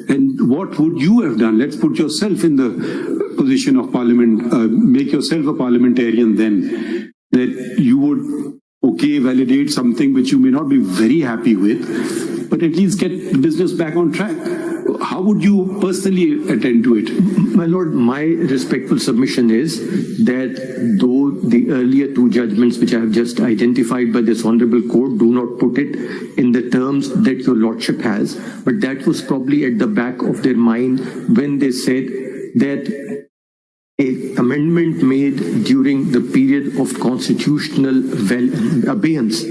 And what would you have done? Let's put yourself in the position of parliament, make yourself a parliamentarian then, that you would, okay, validate something which you may not be very happy with, but at least get the business back on track. How would you personally attend to it? My lord, my respectful submission is that though the earlier two judgments which I have just identified by this honorable court do not put it in the terms that your lordship has, but that was probably at the back of their mind when they said that an amendment made during the period of constitutional abeyance,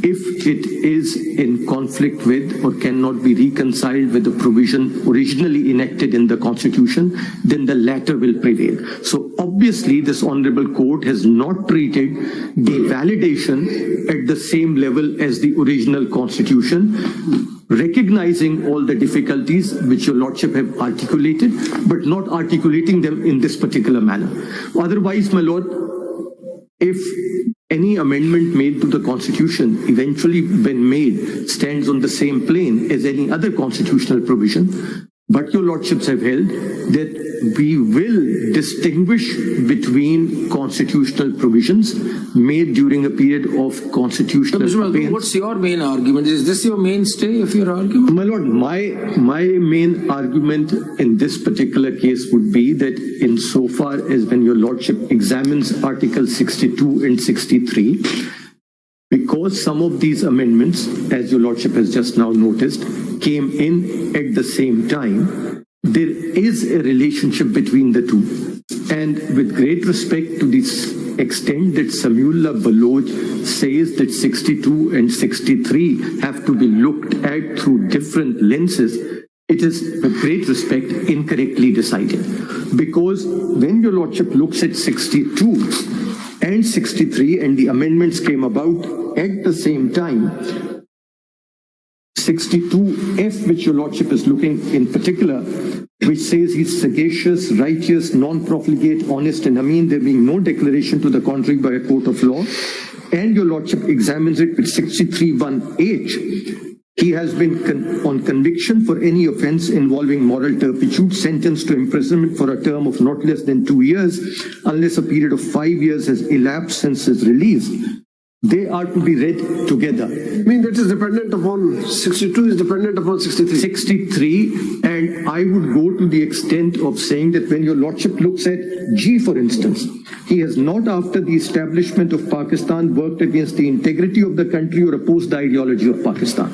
if it is in conflict with or cannot be reconciled with the provision originally enacted in the Constitution, then the latter will prevail. So obviously this honorable court has not treated the validation at the same level as the original Constitution, recognizing all the difficulties which your lordship have articulated, but not articulating them in this particular manner. Otherwise, my lord, if any amendment made to the Constitution, eventually when made, stands on the same plane as any other constitutional provision, But your lordships have held that we will distinguish between constitutional provisions made during a period of So, constitutional Mr. Madhu, abeyance. what's your main argument? Is this your mainstay of your argument? My lord, my main argument in this particular case would be that insofar as when your lordship examines Article 62 and 63, because some of these amendments, as your lordship has just now noticed, came in at the same time, there is a relationship between the two. And with great respect to this extent that Samiullah Baloch says that 62 and 63 have to be looked at through different lenses, it is with great respect incorrectly decided. Because when your lordship looks at 62 and 63 and the amendments came about at the same time, 62F, which your lordship is looking in particular, which says he's sagacious, righteous, non-profligate, honest and ameen, there being no declaration to the contrary by a court of law, and your lordship examines it with 63(1)H, he has been on conviction for any offence involving moral turpitude, sentenced to imprisonment for a term of not less than 2 years, unless a period of 5 years has elapsed since his release. They are to be read together. I mean, that is dependent upon, 62 is dependent upon 63. 63, and I would go to the extent of saying that when your lordship looks at G, for instance, he has not after the establishment of Pakistan worked against the integrity of the country or opposed the ideology of Pakistan.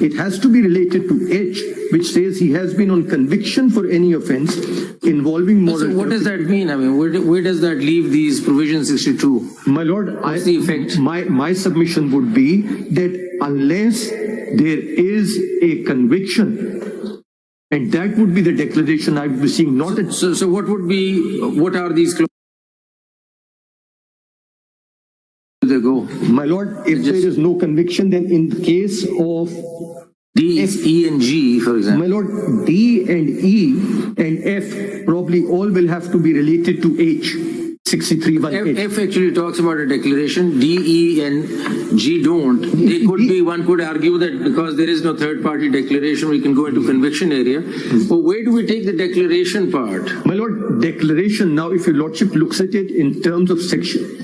It has to be related to H, which says he has been on conviction for any offence involving moral. So what does that mean? I mean, where does that leave these provisions 62? My lord, What's the effect? My submission would be that unless there is a conviction, and that would be the declaration I would be seeing, not at. So what are these clauses? They go. My lord, if there is no conviction, then in the case of D, E and G, for example. my lord, D and E and F probably all will have to be related to H, 63(1)H. F actually talks about a declaration. D, E and G don't. They could be, one could argue that because there is no third party declaration, we can go into conviction area. But where do we take the declaration part? My lord, declaration, now if your lordship looks at it in terms of section,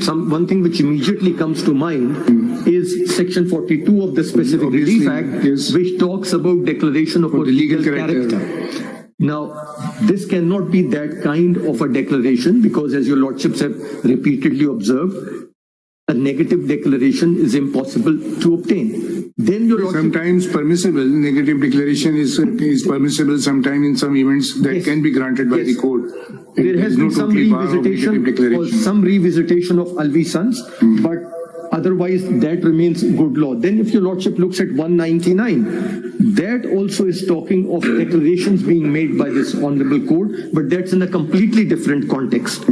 one thing which immediately comes to mind is section 42 of the Specific Obviously, Relief Act, yes. which talks about declaration of a the legal legal character. Now, this cannot be that kind of a declaration because, as your lordships have repeatedly observed, a negative declaration is impossible to obtain. Then your lordship, Sometimes permissible, negative declaration is permissible sometime in some events that Yes. can be granted by Yes. the court. there has been some revisitation of Alvi Sons, but otherwise that remains good law. Then if your lordship looks at 199, that also is talking of declarations being made by this honorable court, but that's in a completely different context.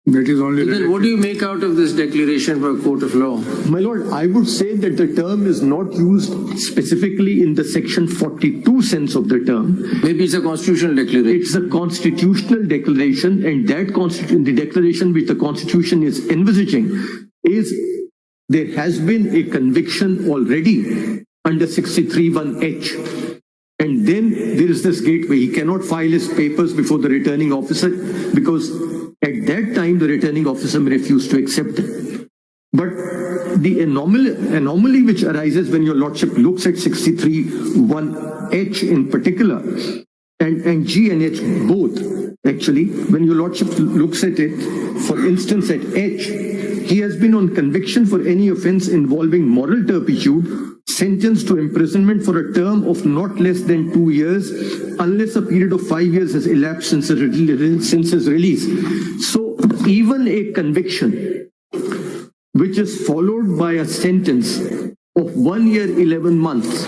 That is only Then what do you make out of this declaration by a court of law? My lord, I would say that the term is not used specifically in the section 42 sense of the term. Maybe it's a constitutional declaration. It's a constitutional declaration, and that the declaration which the constitution is envisaging is there has been a conviction already under 63(1)H. And then there is this gateway. He cannot file his papers before the returning officer because at that time the returning officer may refuse to accept them. But the anomaly which arises when your lordship looks at 63(1)H in particular, and G and H both, actually, when your lordship looks at it, for instance at H, he has been on conviction for any offence involving moral turpitude, sentenced to imprisonment for a term of not less than 2 years, unless a period of 5 years has elapsed since his release. So even a conviction which is followed by a sentence of 1 year, 11 months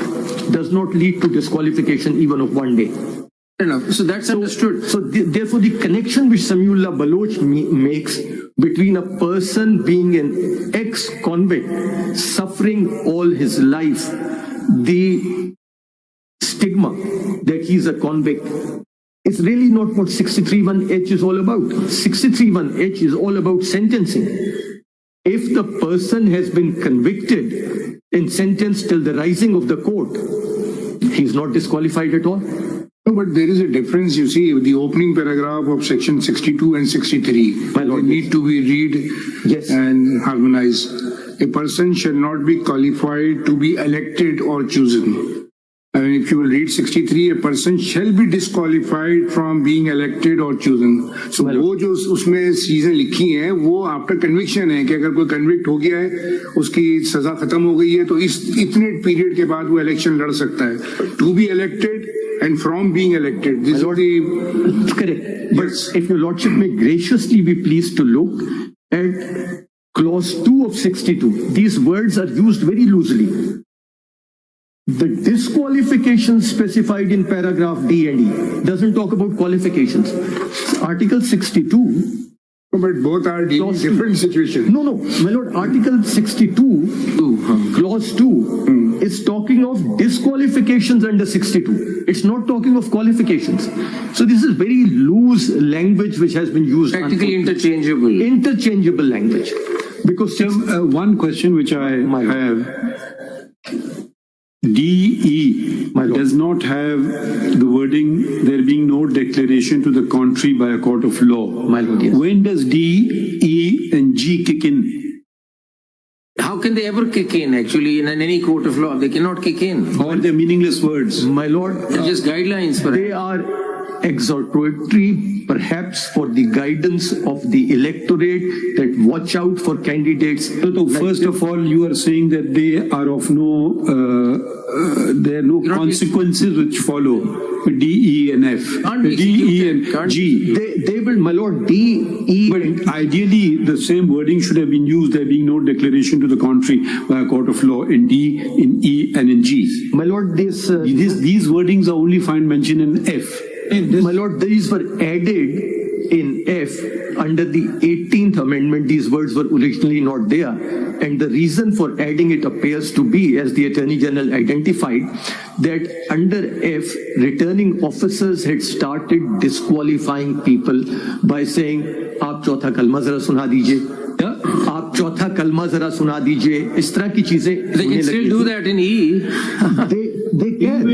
does not lead to disqualification even of 1 day. Enough. So that's understood. So therefore the connection which Samiullah Baloch makes between a person being an ex-convict suffering all his life, the stigma that he's a convict, is really not what 63(1)(h is all about. 63(1)(h is all about sentencing. If the person has been convicted and sentenced till the rising of the court, he is not disqualified at all. No, but there is a difference, you see, the opening paragraph of section 62 and 63. My lord, they need to be read and harmonized. A person shall not be qualified to be elected or chosen. I mean, if you will read 63, a person shall be disqualified from being elected or chosen. So वो जो उसमें चीजें लिखी हैं वो after conviction है कि अगर कोई कन्विक्ट हो गया है उसकी सजा खत्म हो गई है तो इस इतने पीरियड के बाद वो इलेक्शन लड़ सकता है. To be elected and from being elected. This is the correct. But if your lordship may graciously be pleased to look at clause 2 of 62, these words are used very loosely. The disqualifications specified in paragraph D and E doesn't talk about qualifications. Article 62. But both are different situations. No, my lord, Article 62, clause 2 is talking of disqualifications under 62. It's not talking of qualifications. So this is very loose language which has been used. Practically interchangeable. Interchangeable language. Because one question which I have. DE does not have the wording there being no declaration to the contrary by a court of law. My lord, yes. When does D, E and G kick in? How can they ever kick in actually in any court of law? They cannot kick in. Or they're meaningless words? My lord, they're just guidelines for they are exhortatory perhaps for the guidance of the electorate that watch out for candidates. So first of all, you are saying that they are of there are no consequences which follow. D, E and F. D, E and G. They will, my lord, D, E. But ideally, the same wording should have been used, there being no declaration to the contrary by a court of law in D, in E and in G. My lord, these wordings are only found mentioned in F. My lord, these were added in F under the 18th amendment. These words were originally not there. And the reason for adding it appears to be, as the Attorney General identified, that under F, returning officers had started disqualifying people by saying, "Aap chautha kalma zara suna dijiye." आप चौथा कलमा जरा सुना दीजिए. इस तरह की चीजें. They can still do that in E. They can.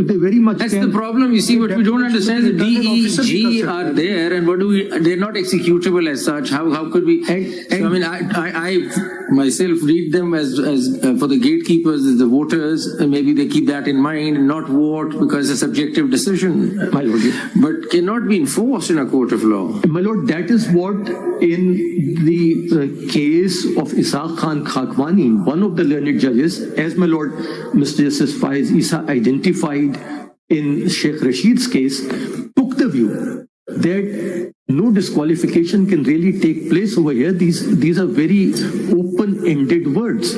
They very much That's can. the problem, you see. What we don't understand is D, E, G are there, and what do we? They're not executable as such. How could we? So, I mean, I myself read them as for the gatekeepers, as the voters, and maybe they keep that in mind and not vote because it's a subjective decision. My lord, but cannot be enforced in a court of law. My lord, that is what in the case of Ishaq Khan Khakwani, one of the learned judges, as my lord, Mr. Justice Faiz Isa identified in Sheikh Rashid's case, took the view that no disqualification can really take place over here. These are very open-ended words.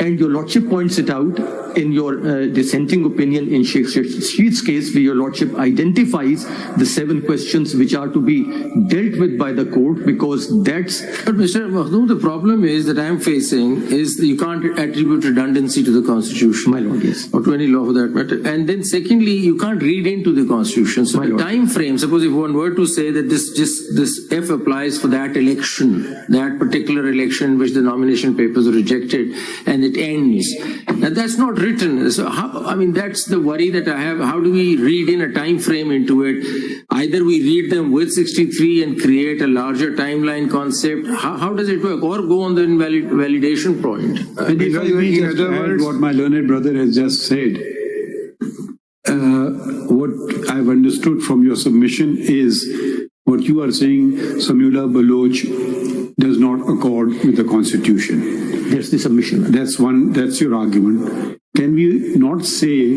And your lordship points it out in your dissenting opinion in Sheikh Rashid's case, where your lordship identifies the 7 questions which are to be dealt with by the court, because that's... But Mr. Makhdoom, the problem is that I'm facing is that you can't attribute redundancy to the Constitution. My lord, yes. Or to any law for that matter. And then secondly, you can't read into the Constitution. So the time frame, suppose if one were to say that this F applies for that election, that particular election which the nomination papers are rejected, and it ends. And that's not written. So how, I mean, that's the worry that I have. How do we read in a time frame into it? Either we read them with 63 and create a larger timeline concept. How does it work? Or go on the validation point. If I may just add what my learned brother has just said, what I've understood from your submission is what you are saying, Samiullah Baloch does not accord with the Constitution. That's the submission. That's your argument. Can we not say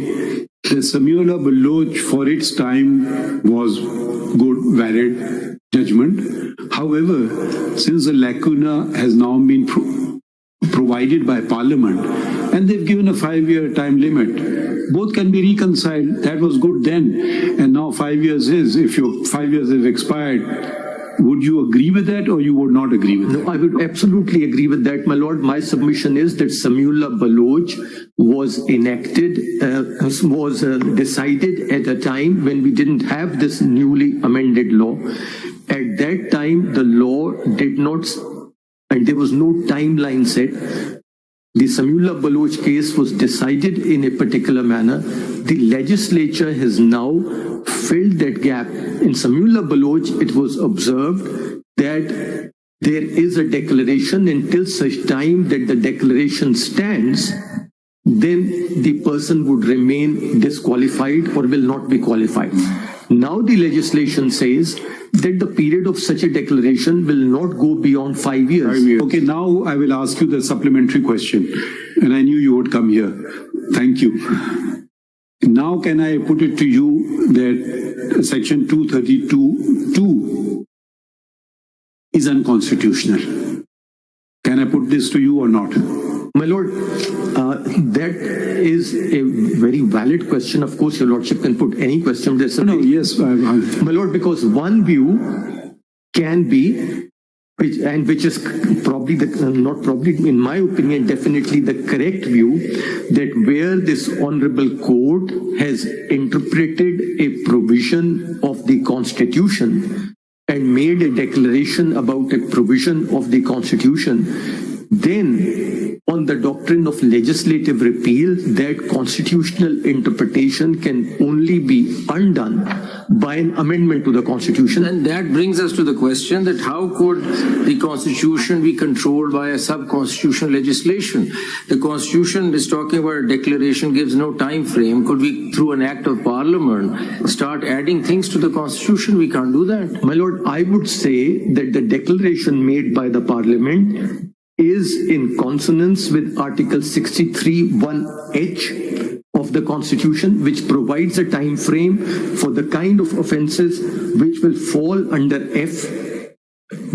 that Samiullah Baloch for its time was good, valid judgment? However, since the lacuna has now been provided by Parliament and they've given a 5-year time limit, both can be reconciled. That was good then, and now 5 years is, if your 5 years have expired, Would you agree with that, or you would not agree with that? No, I would absolutely agree with that, my lord. My submission is that Samiullah Baloch was enacted, was decided at a time when we didn't have this newly amended law. At that time, the law did not, and there was no timeline set. The Samiullah Baloch case was decided in a particular manner. The legislature has now filled that gap. In Samiullah Baloch, it was observed that there is a declaration. Until such time that the declaration stands, then the person would remain disqualified or will not be qualified. Now the legislation says that the period of such a declaration will not go beyond 5 years. Okay, now I will ask you the supplementary question, and I knew you would come here. Thank you. Now can I put it to you that Section 232(2) is unconstitutional? Can I put this to you or not? My lord, that is a very valid question. Of course, your lordship can put any question. No, yes. My lord, because one view can be, which is probably not probably, in my opinion, definitely the correct view, that where this honorable court has interpreted a provision of the Constitution and made a declaration about a provision of the Constitution, then on the doctrine of legislative repeal, that constitutional interpretation can only be undone by an amendment to the Constitution. And that brings us to the question that how could the Constitution be controlled by a sub-constitutional legislation? The Constitution is talking about a declaration, gives no time frame. Could we, through an act of parliament, start adding things to the Constitution? We can't do that. My lord, I would say that the declaration made by the parliament is in consonance with Article 63(1)(h) of the Constitution, which provides a time frame for the kind of offences which will fall under F.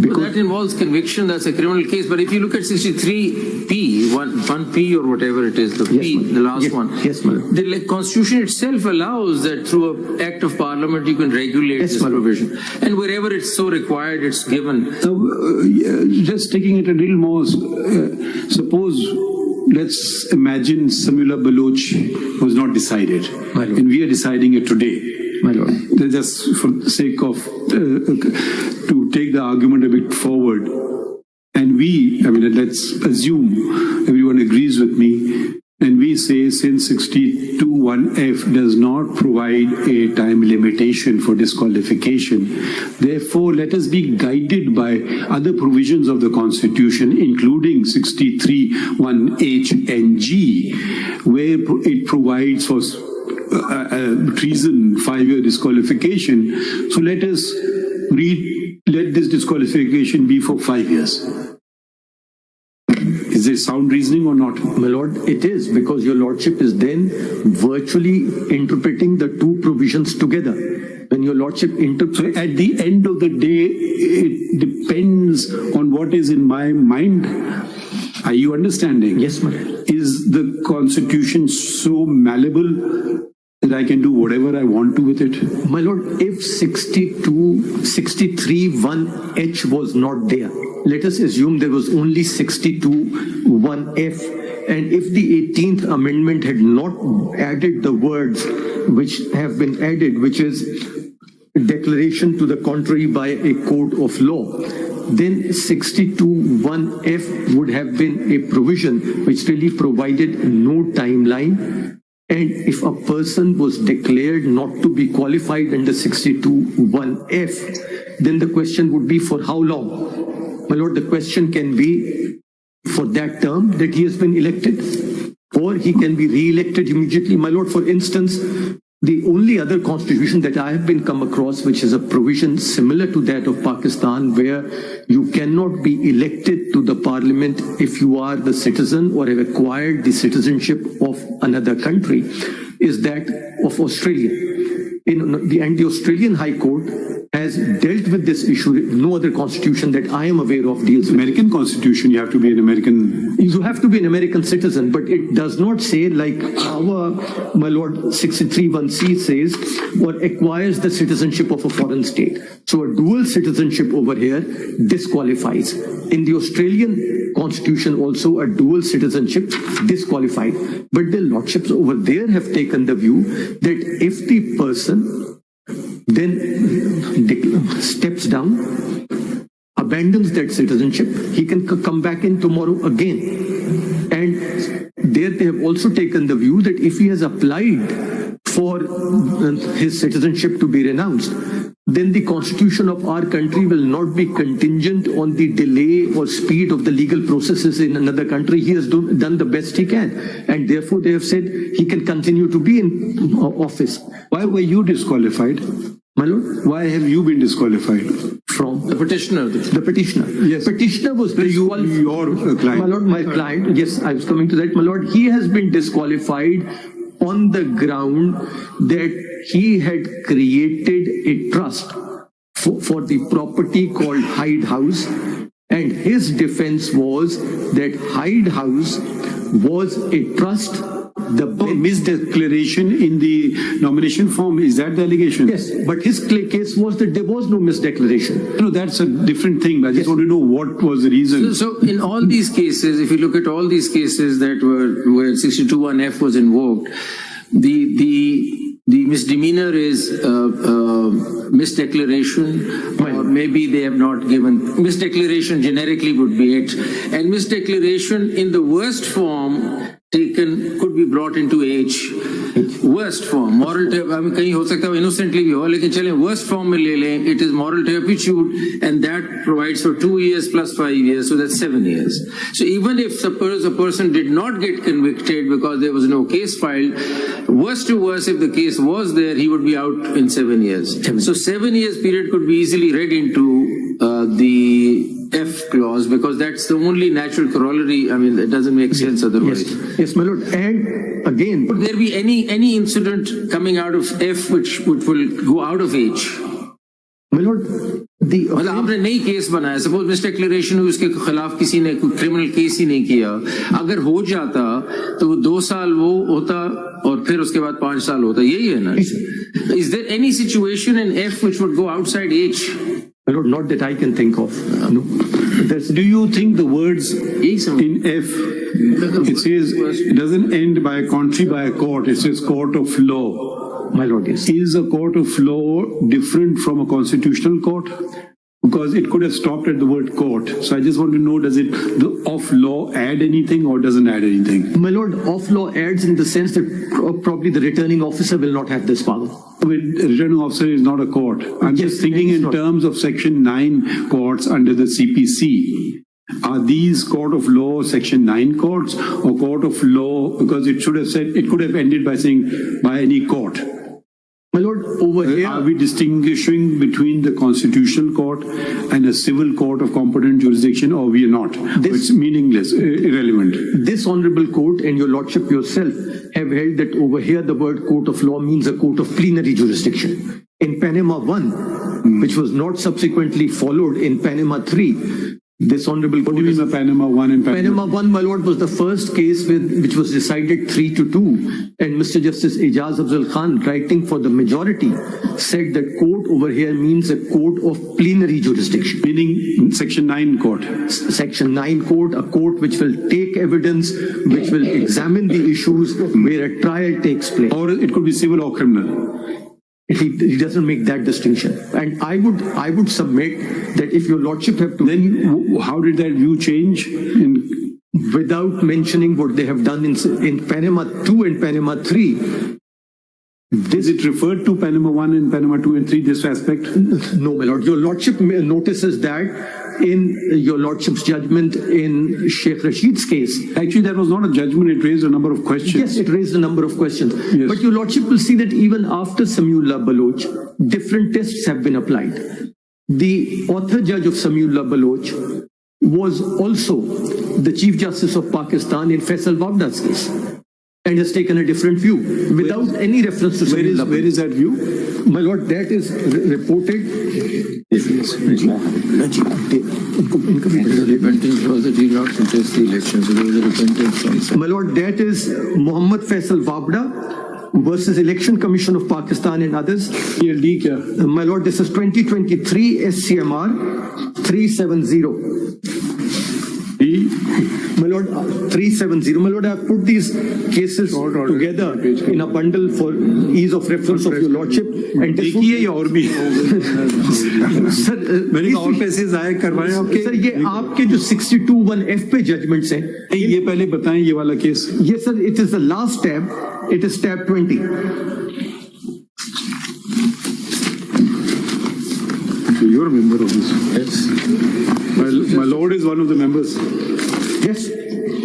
Because that involves conviction, that's a criminal case. But if you look at 63P, 1P or whatever it is, the P, the last one. Yes, madam. The Constitution itself allows that through an act of parliament you can regulate this provision. And wherever it's so required, it's given. So, just taking it a little more, suppose, let's imagine Samiullah Baloch was not decided, and we are deciding it today. My lord. Just for the sake of, to take the argument a bit forward, and let's assume everyone agrees with me, and we say since 62(1)(f) does not provide a time limitation for disqualification, therefore let us be guided by other provisions of the Constitution, including 63(1)(h) and (g), where it provides for treason, 5-year disqualification. So let us let this disqualification be for 5 years. Is this sound reasoning or not? My lord, it is, because your lordship is then virtually interpreting the two provisions together. When your lordship interprets... So at the end of the day, it depends on what is in my mind. Are you understanding? Yes, my lord. Is the Constitution so malleable that I can do whatever I want to with it? My lord, if 63(1)(h) was not there, let us assume there was only 62(1)(f), and if the 18th Amendment had not added the words which have been added, which is declaration to the contrary by a court of law, then 62(1)(f) would have been a provision which really provided no timeline. And if a person was declared not to be qualified under 62(1)(f), then the question would be for how long? My lord, the question can be for that term that he has been elected, or he can be re-elected immediately. My lord, for instance, the only other constitution that I have been come across, which is a provision similar to that of Pakistan, where you cannot be elected to the parliament if you are the citizen or have acquired the citizenship of another country, is that of Australia. And the Australian High Court has dealt with this issue. No other constitution that I am aware of deals with. American Constitution, you have to be an American. You have to be an American citizen, but it does not say like our, my lord, 63(1)(c) says, or acquires the citizenship of a foreign state. So a dual citizenship over here disqualifies. In the Australian constitution also, a dual citizenship disqualified. But the lordships over there have taken the view that if the person then steps down, abandons that citizenship, he can come back in tomorrow again. And there they have also taken the view that if he has applied for his citizenship to be renounced, then the constitution of our country will not be contingent on the delay or speed of the legal processes in another country. He has done the best he can. And therefore they have said he can continue to be in office. Why were you disqualified? My lord? Why have you been disqualified? From The petitioner. the petitioner. Yes. Petitioner was disqualified. Your client. My lord, my client, yes, I was coming to that. My lord, he has been disqualified on the ground that he had created a trust for the property called Hyde House. And his defense was that Hyde House was a trust. The misdeclaration in the nomination form, is that the allegation? Yes, but his case was that there was no misdeclaration. No, that's a different thing. I just want to know what was the reason. So in all these cases, if you look at all these cases that where 62(1)(f) was invoked, the misdemeanor is misdeclaration, or maybe they have not given misdeclaration. Generically would be it, and misdeclaration in the worst form taken could be brought into H. Worst form, moral कहीं हो सकता है innocently भी हो, लेकिन चलें worst form में ले लें, it is moral turpitude, and that provides for 2 years plus 5 years, so that's 7 years. So even if suppose a person did not get convicted because there was no case filed, worst to worst, if the case was there, he would be out in 7 years. So 7 years period could be easily read into the F clause, because that's the only natural corollary. I mean, it doesn't make sense otherwise. Yes, my lord. And again, would there be any incident coming out of F which will go out of H? My lord, मतलब आपने नई case बनाया, suppose मिसडिक्लेरेशन हुई, उसके खिलाफ किसी ने कोई क्रिमिनल केस ही नहीं किया, अगर हो जाता तो वो 2 साल वो होता और फिर उसके बाद 5 साल होता, यही है ना? Is there any situation in F which would go outside H? My lord, not that I can think of. No. Do you think the words in F, it says, it doesn't end by a country, by a court, it says court of law. My lord, yes. Is a court of law different from a constitutional court? Because it could have stopped at the word court. So I just want to know, does it, the of law add anything or doesn't add anything? My lord, of law adds in the sense that probably the returning officer will not have this power. The returning officer is not a court. I'm just thinking in terms of Section 9 courts under the CPC. Are these court of law Section 9 courts or court of law? Because it should have said, it could have ended by saying by any court. My lord, over here, are we distinguishing between the constitutional court and a civil court of competent jurisdiction, or we are not? It's meaningless, irrelevant. This honorable court and your lordship yourself have held that over here the word court of law means a court of plenary jurisdiction. In Panama 1, which was not subsequently followed in Panama 3, this honorable court. What do you mean by Panama 1 and Panama 1, my lord, was the first case which was decided 3-2, and Mr. Justice Ijaz Afzal Khan, writing for the majority, said that court over here means a court of plenary jurisdiction. Meaning Section 9 court. Section 9 court, a court which will take evidence, which will examine the issues where a trial takes place. Or it could be civil or criminal. He doesn't make that distinction. And I would submit that if your lordship have to... Then how did that view change? Without mentioning what they have done in Panama 2 and Panama 3. Is it referred to Panama 1 and Panama 2 and 3, this aspect? No, my lord. Your lordship notices that in your lordship's judgment in Sheikh Rashid's case. Actually, that was not a judgment. It raised a number of questions. Yes, it raised a number of questions. Yes. But your lordship will see that even after Samiullah Baloch, different tests have been applied. The author judge of Samiullah Baloch was also the Chief Justice of Pakistan in Faisal Wavda's case. and has taken a different view without any reference to Samula. Where is that view? My lord, that is reported. My lord, that is Muhammad Faisal Wabda versus Election Commission of Pakistan and others. PLD kya? My lord, this is 2023 SCMR 370. My lord, 370. My lord, I have put these cases together in a bundle for ease of reference of your lordship. And this देखिए ये और भी sir मैंने और पैसे जाया करवाए आपके सर ये आपके जो 62(1)(f) पे जजमेंट्स हैं ये पहले बताएं ये वाला केस ये sir it is the last tab it is tab 20 you're a member of this yes my lord is one of the members yes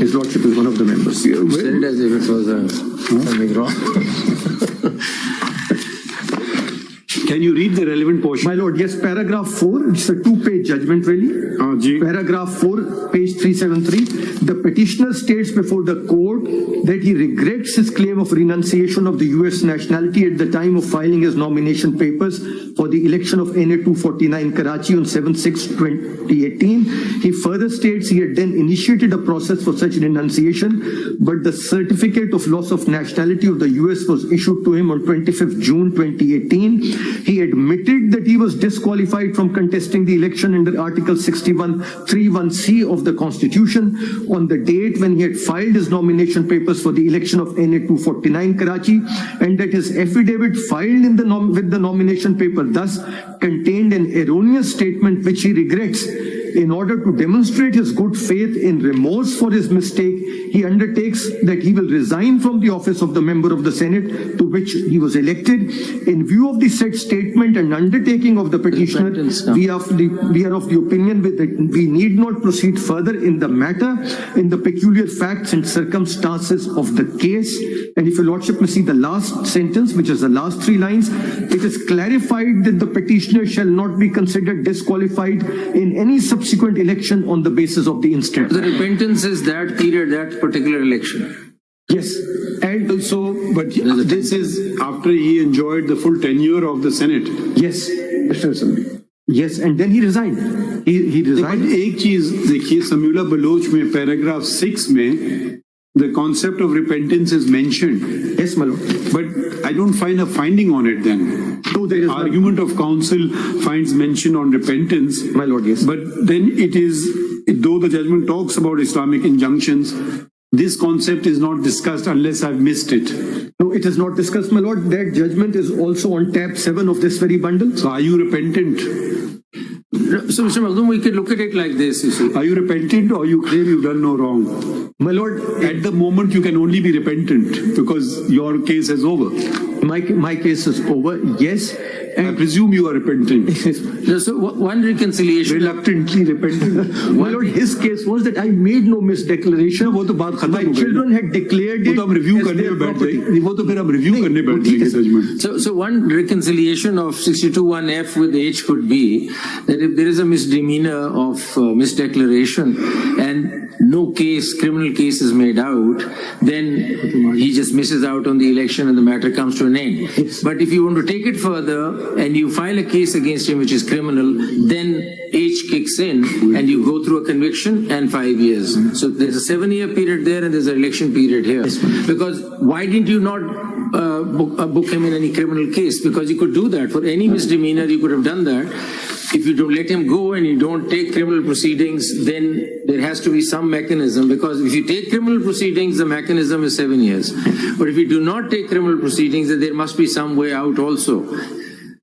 his lordship is one of the members said it as if it was something wrong. Can you read the relevant portion? My lord, yes, paragraph 4, it's a 2-page judgment really. Paragraph 4, page 373. The petitioner states before the court that he regrets his claim of renunciation of the US nationality at the time of filing his nomination papers for the election of NA 249 Karachi on 7/6/2018. He further states he had then initiated a process for such renunciation, but the certificate of loss of nationality of the US was issued to him on 25th June 2018. He admitted that he was disqualified from contesting the election under Article 61(3)(1)(c) of the Constitution on the date when he had filed his nomination papers for the election of NA 249 Karachi, and that his affidavit filed in with the nomination paper thus contained an erroneous statement which he regrets. In order to demonstrate his good faith in remorse for his mistake, he undertakes that he will resign from the office of the member of the Senate to which he was elected. In view of the said statement and undertaking of the petitioner, we are of the opinion that we need not proceed further in the matter in the peculiar facts and circumstances of the case. And if your lordship may see the last sentence, which is the last 3 lines, it is clarified that the petitioner shall not be considered disqualified in any subsequent election on the basis of the instant. The repentance is that period, that particular election. Yes. And also, but this is after he enjoyed the full tenure of the Senate. Yes. Yes, and then he resigned. He resigned. एक चीज देखिए Samula Bloch में paragraph 6 में the concept of repentance is mentioned. Yes, my lord. But I don't find a finding on it then. No, there is argument of counsel finds mention on repentance. My lord, yes. But then it is, though the judgment talks about Islamic injunctions, this concept is not discussed unless I've missed it. No, it is not discussed, my lord. That judgment is also on tab 7 of this very bundle. So are you repentant? So, Mr. Makhdoom, we could look at it like this, you see. Are you repentant or you claim you've done no wrong? My lord, at the moment you can only be repentant because your case is over. My case is over, yes. And I presume you are repentant. So one reconciliation. Reluctantly repentant. My lord, his case was that I made no misdeclaration. वो तो बात खत्म हो गई. My children had declared it. वो तो हम review करने में बैठ जाएंगे. वो तो फिर हम review करने बैठ जाएंगे judgment. So one reconciliation of 62(1)(f) with H could be that if there is a misdemeanor of misdeclaration and no criminal case is made out, then he just misses out on the election and the matter comes to an end. Yes. But if you want to take it further and you file a case against him which is criminal, then H kicks in and you go through a conviction and 5 years. So there's a 7-year period there and there's an election period here. Yes. Because why didn't you not book him in any criminal case? Because you could do that. For any misdemeanor, you could have done that. If you don't let him go and you don't take criminal proceedings, then there has to be some mechanism, because if you take criminal proceedings, the mechanism is 7 years. But if you do not take criminal proceedings, then there must be some way out also.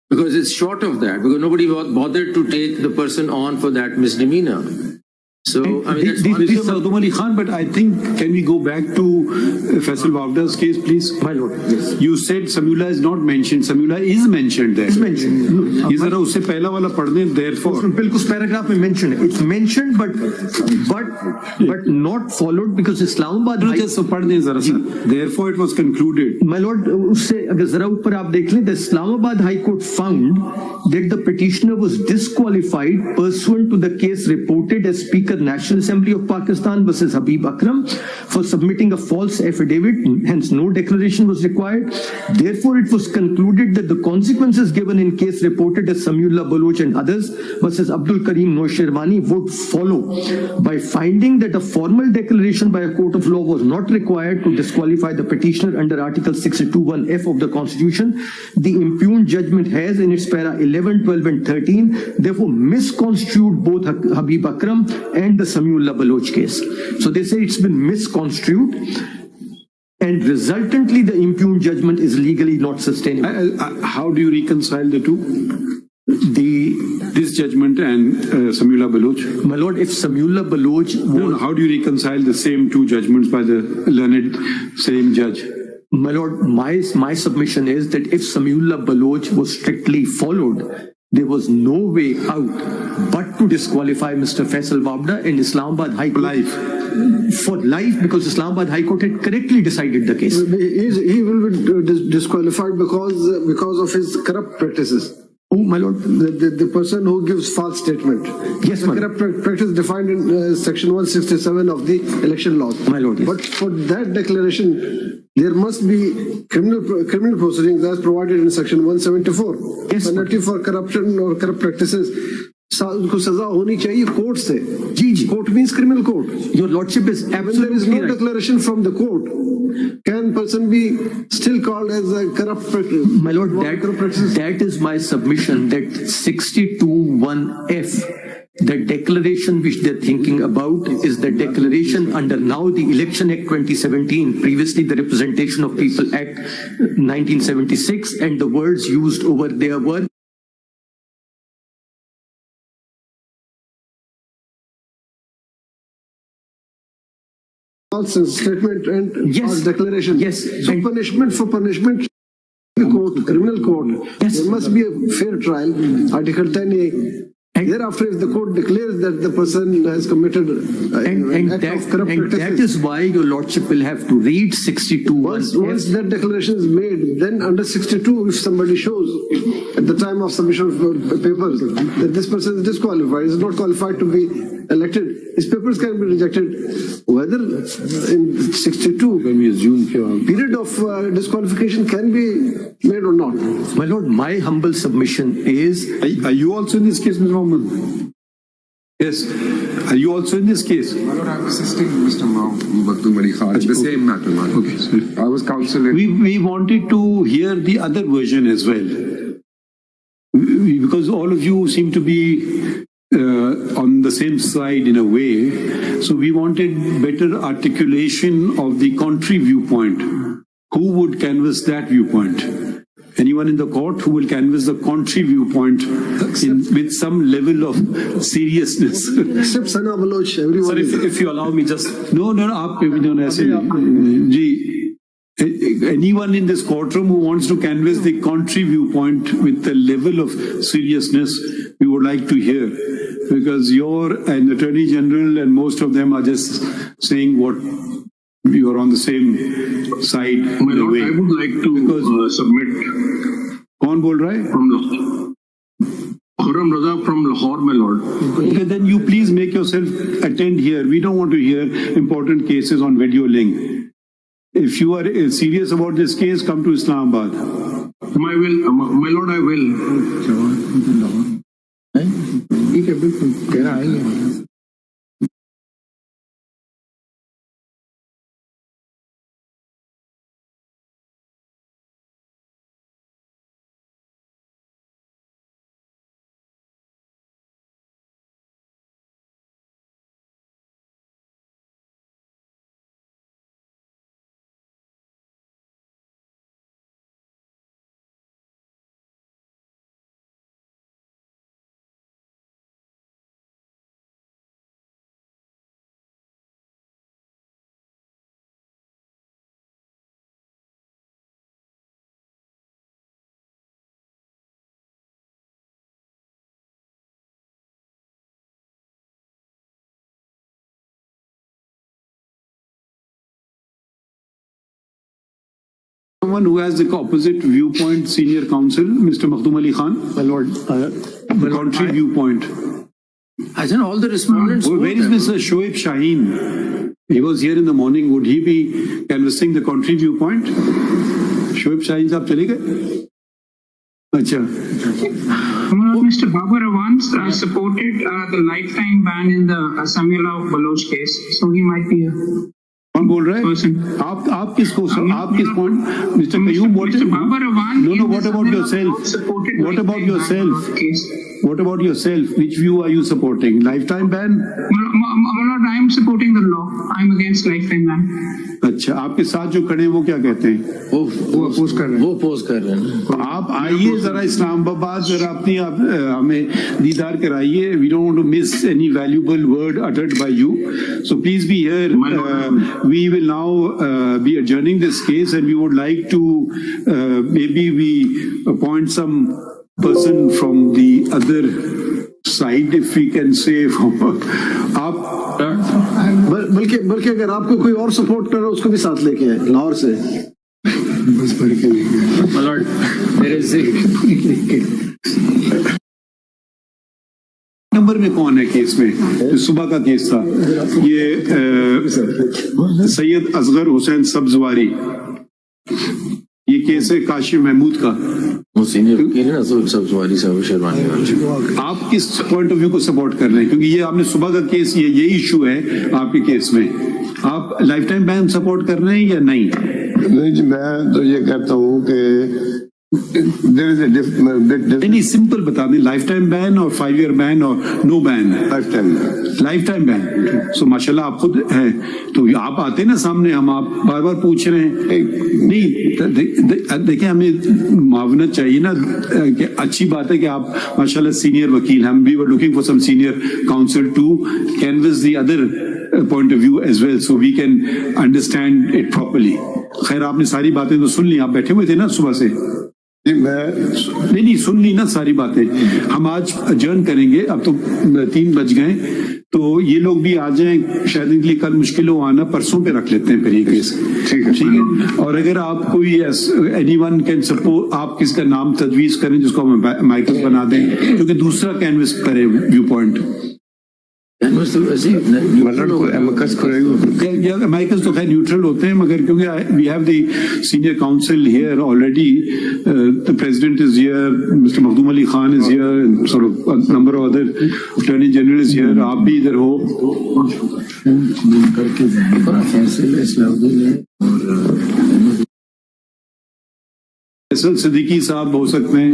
Because it's short of that, because nobody bothered to take the person on for that misdemeanor. So, I mean, that's one Mr. Makhdoom Ali Khan, but I think, can we go back to Faisal Wabda's case, please? My lord, yes. You said Samula is not mentioned. Samula is mentioned there. It's mentioned. ये जरा उससे पहला वाला पढ़ने, therefore. बिल्कुल उस paragraph में mentioned है. It's mentioned, but not followed because Islamabad. Just पढ़ने जरा सा. Therefore, it was concluded. My lord, उससे अगर जरा ऊपर आप देख लें, the Islamabad High Court found that the petitioner was disqualified pursuant to the case reported as Speaker National Assembly of Pakistan versus Habib Akram for submitting a false affidavit. Hence, no declaration was required. Therefore, it was concluded that the consequences given in case reported as Samiullah Baloch and others versus Abdul Karim Noshirwani would follow by finding that a formal declaration by a court of law was not required to disqualify the petitioner under Article 62(1)(f) of the Constitution. The impugned judgment has in its para 11, 12 and 13 therefore misconstrued both Habib Akram and the Samiullah Baloch case. So they say it's been misconstrued, and resultantly the impugned judgment is legally not sustainable. How do you reconcile the two? This judgment and Samiullah Baloch? My lord, if Samiullah Baloch No, how do you reconcile the same two judgments by the learned same judge? My lord, my submission is that if Samiullah Baloch was strictly followed, there was no way out but to disqualify Mr. Faisal Wabda in Islamabad High Court. For life, because Islamabad High Court had correctly decided the case. He will be disqualified because of his corrupt practices. Oh, my lord. The person who gives false statement. Yes, the corrupt practice defined in section 167 of the election laws. My lord, yes. But for that declaration, there must be criminal proceedings as provided in section 174. Yes, penalty for corruption or corrupt practices. उनको सजा होनी चाहिए court से. जी. Court means criminal court. Your lordship is absolutely When there is no right. declaration from the court, can person be still called as a corrupt practice? My lord, that is my submission that 62(1)(f), the declaration which they're thinking about is the declaration under now the Election Act 2017, previously the Representation of People Act 1976, and the words used over there were false statement and Yes. false declaration. Yes. So And- punishment for punishment, criminal court. Yes. There must be a fair trial. Article 10A. Thereafter, if the court declares that the person has committed an act of corrupt and that practices, is why your lordship will have to read 62(1)(f). once that declaration is made, then under 62, if somebody shows at the time of submission of papers that this person is disqualified, is not qualified to be elected, his papers can be rejected. Whether in 62, When we assume period of disqualification can be made or not. My lord, my humble submission is Are you also in this case, Mr. Mohammed? Yes. Are you also in this case? My lord, I'm assisting Mr. Maktoum Ali Khan. It's the same matter, my lord. Okay. I was counsel in... We wanted to hear the other version as well. Because all of you seem to be on the same side in a way. So we wanted better articulation of the contrary viewpoint. Who would canvass that viewpoint? Anyone in the court who will canvass the contrary viewpoint with some level of seriousness? Except Sana Baloch, everyone. Sir, if you allow me just... No, आप कभी नहीं ऐसे जी. Anyone in this courtroom who wants to canvass the contrary viewpoint with the level of seriousness, we would like to hear. Because you're an Attorney General and most of them are just saying what you are on the same side My in a lord, way. I would like to submit कौन बोल रहा है? from Lahore. Khurram Raza from Lahore, my lord. Okay, then you please make yourself attend here. We don't want to hear important cases on video link. If you are serious about this case, come to Islamabad. My lord, I will. ठीक है, बिल्कुल कह रहा है Someone who has the opposite viewpoint, senior counsel, Mr. Maktoum Ali Khan. my lord, Contrary viewpoint. I think all the respondents. Where is Mr. Shoaib Shaheen? He was here in the morning. Would he be canvassing the contrary viewpoint? Shoaib Shaheen साहब चले गए? अच्छा. Mr. Babar once supported the lifetime ban in the Samila Baloch case, so he might be a. कौन बोल रहा है? आप किसको आप किस पॉइंट मिस्टर कयूम बोलते हैं? No, what about yourself? What about yourself? What about yourself? Which view are you supporting? Lifetime ban? I am supporting the law. I am against lifetime ban. अच्छा, आपके साथ जो खड़े हैं वो क्या कहते हैं? वो अपोज कर रहे हैं। आप आइए जरा इस्लामाबाद, जरा अपनी आप हमें दीदार कराइए. We don't want to miss any valuable word uttered by you. So please be here. We will now be adjourning this case, and we would like to maybe we appoint some person from the other side, if we can say. आप बल्कि अगर आपको कोई और support कर रहा है उसको भी साथ लेके आए लाहौर से. बस पढ़ के My lord, there is a number में कौन है केस में? जो सुबह का केस था, ये सैयद असगर हुसैन सब्जवारी. ये केस है काशिफ महमूद का. वो सीनियर वकील है ना, सब्जवारी साहब शेरवानी वाले. आप किस पॉइंट ऑफ व्यू को सपोर्ट कर रहे हैं? क्योंकि ये आपने सुबह का केस, ये इशू है आपके केस में. आप लाइफ टाइम बैन सपोर्ट कर रहे हैं या नहीं? नहीं जी, मैं तो ये कहता हूँ कि नहीं, सिंपल बता दें, लाइफ टाइम बैन और 5 year बैन और no ban. Life time ban. So माशाल्लाह आप खुद हैं, तो आप आते ना सामने, हम आप बार बार पूछ रहे हैं. नहीं देखिए, हमें मावनत चाहिए ना. कि अच्छी बात है कि आप माशाल्लाह सीनियर वकील हैं. We were looking for some senior counsel to canvass the other point of view as well, so we can understand it properly. खैर, आपने सारी बातें तो सुन ली. आप बैठे हुए थे ना सुबह से? नहीं सुन ली ना सारी बातें. हम आज अजर्न करेंगे. अब तो 3 बज गए, तो ये लोग भी आ जाएं. शायद इनके लिए कल मुश्किल हो आना, परसों पे रख लेते हैं फिर ये केस. ठीक है. और अगर आप कोई एनीवन कैन सपोर्ट, आप किसका नाम तजवीज करें जिसको हम माइकस बना दें, क्योंकि दूसरा कैनवस करे व्यू पॉइंट. माइकस तो खैर न्यूट्रल होते हैं, मगर क्योंकि we have the senior counsel here already. The president is here, mister Makhdoom Ali Khan is here, sort of number of other attorney general is here. आप भी इधर हो. फैसल सिद्दीकी साहब हो सकते हैं.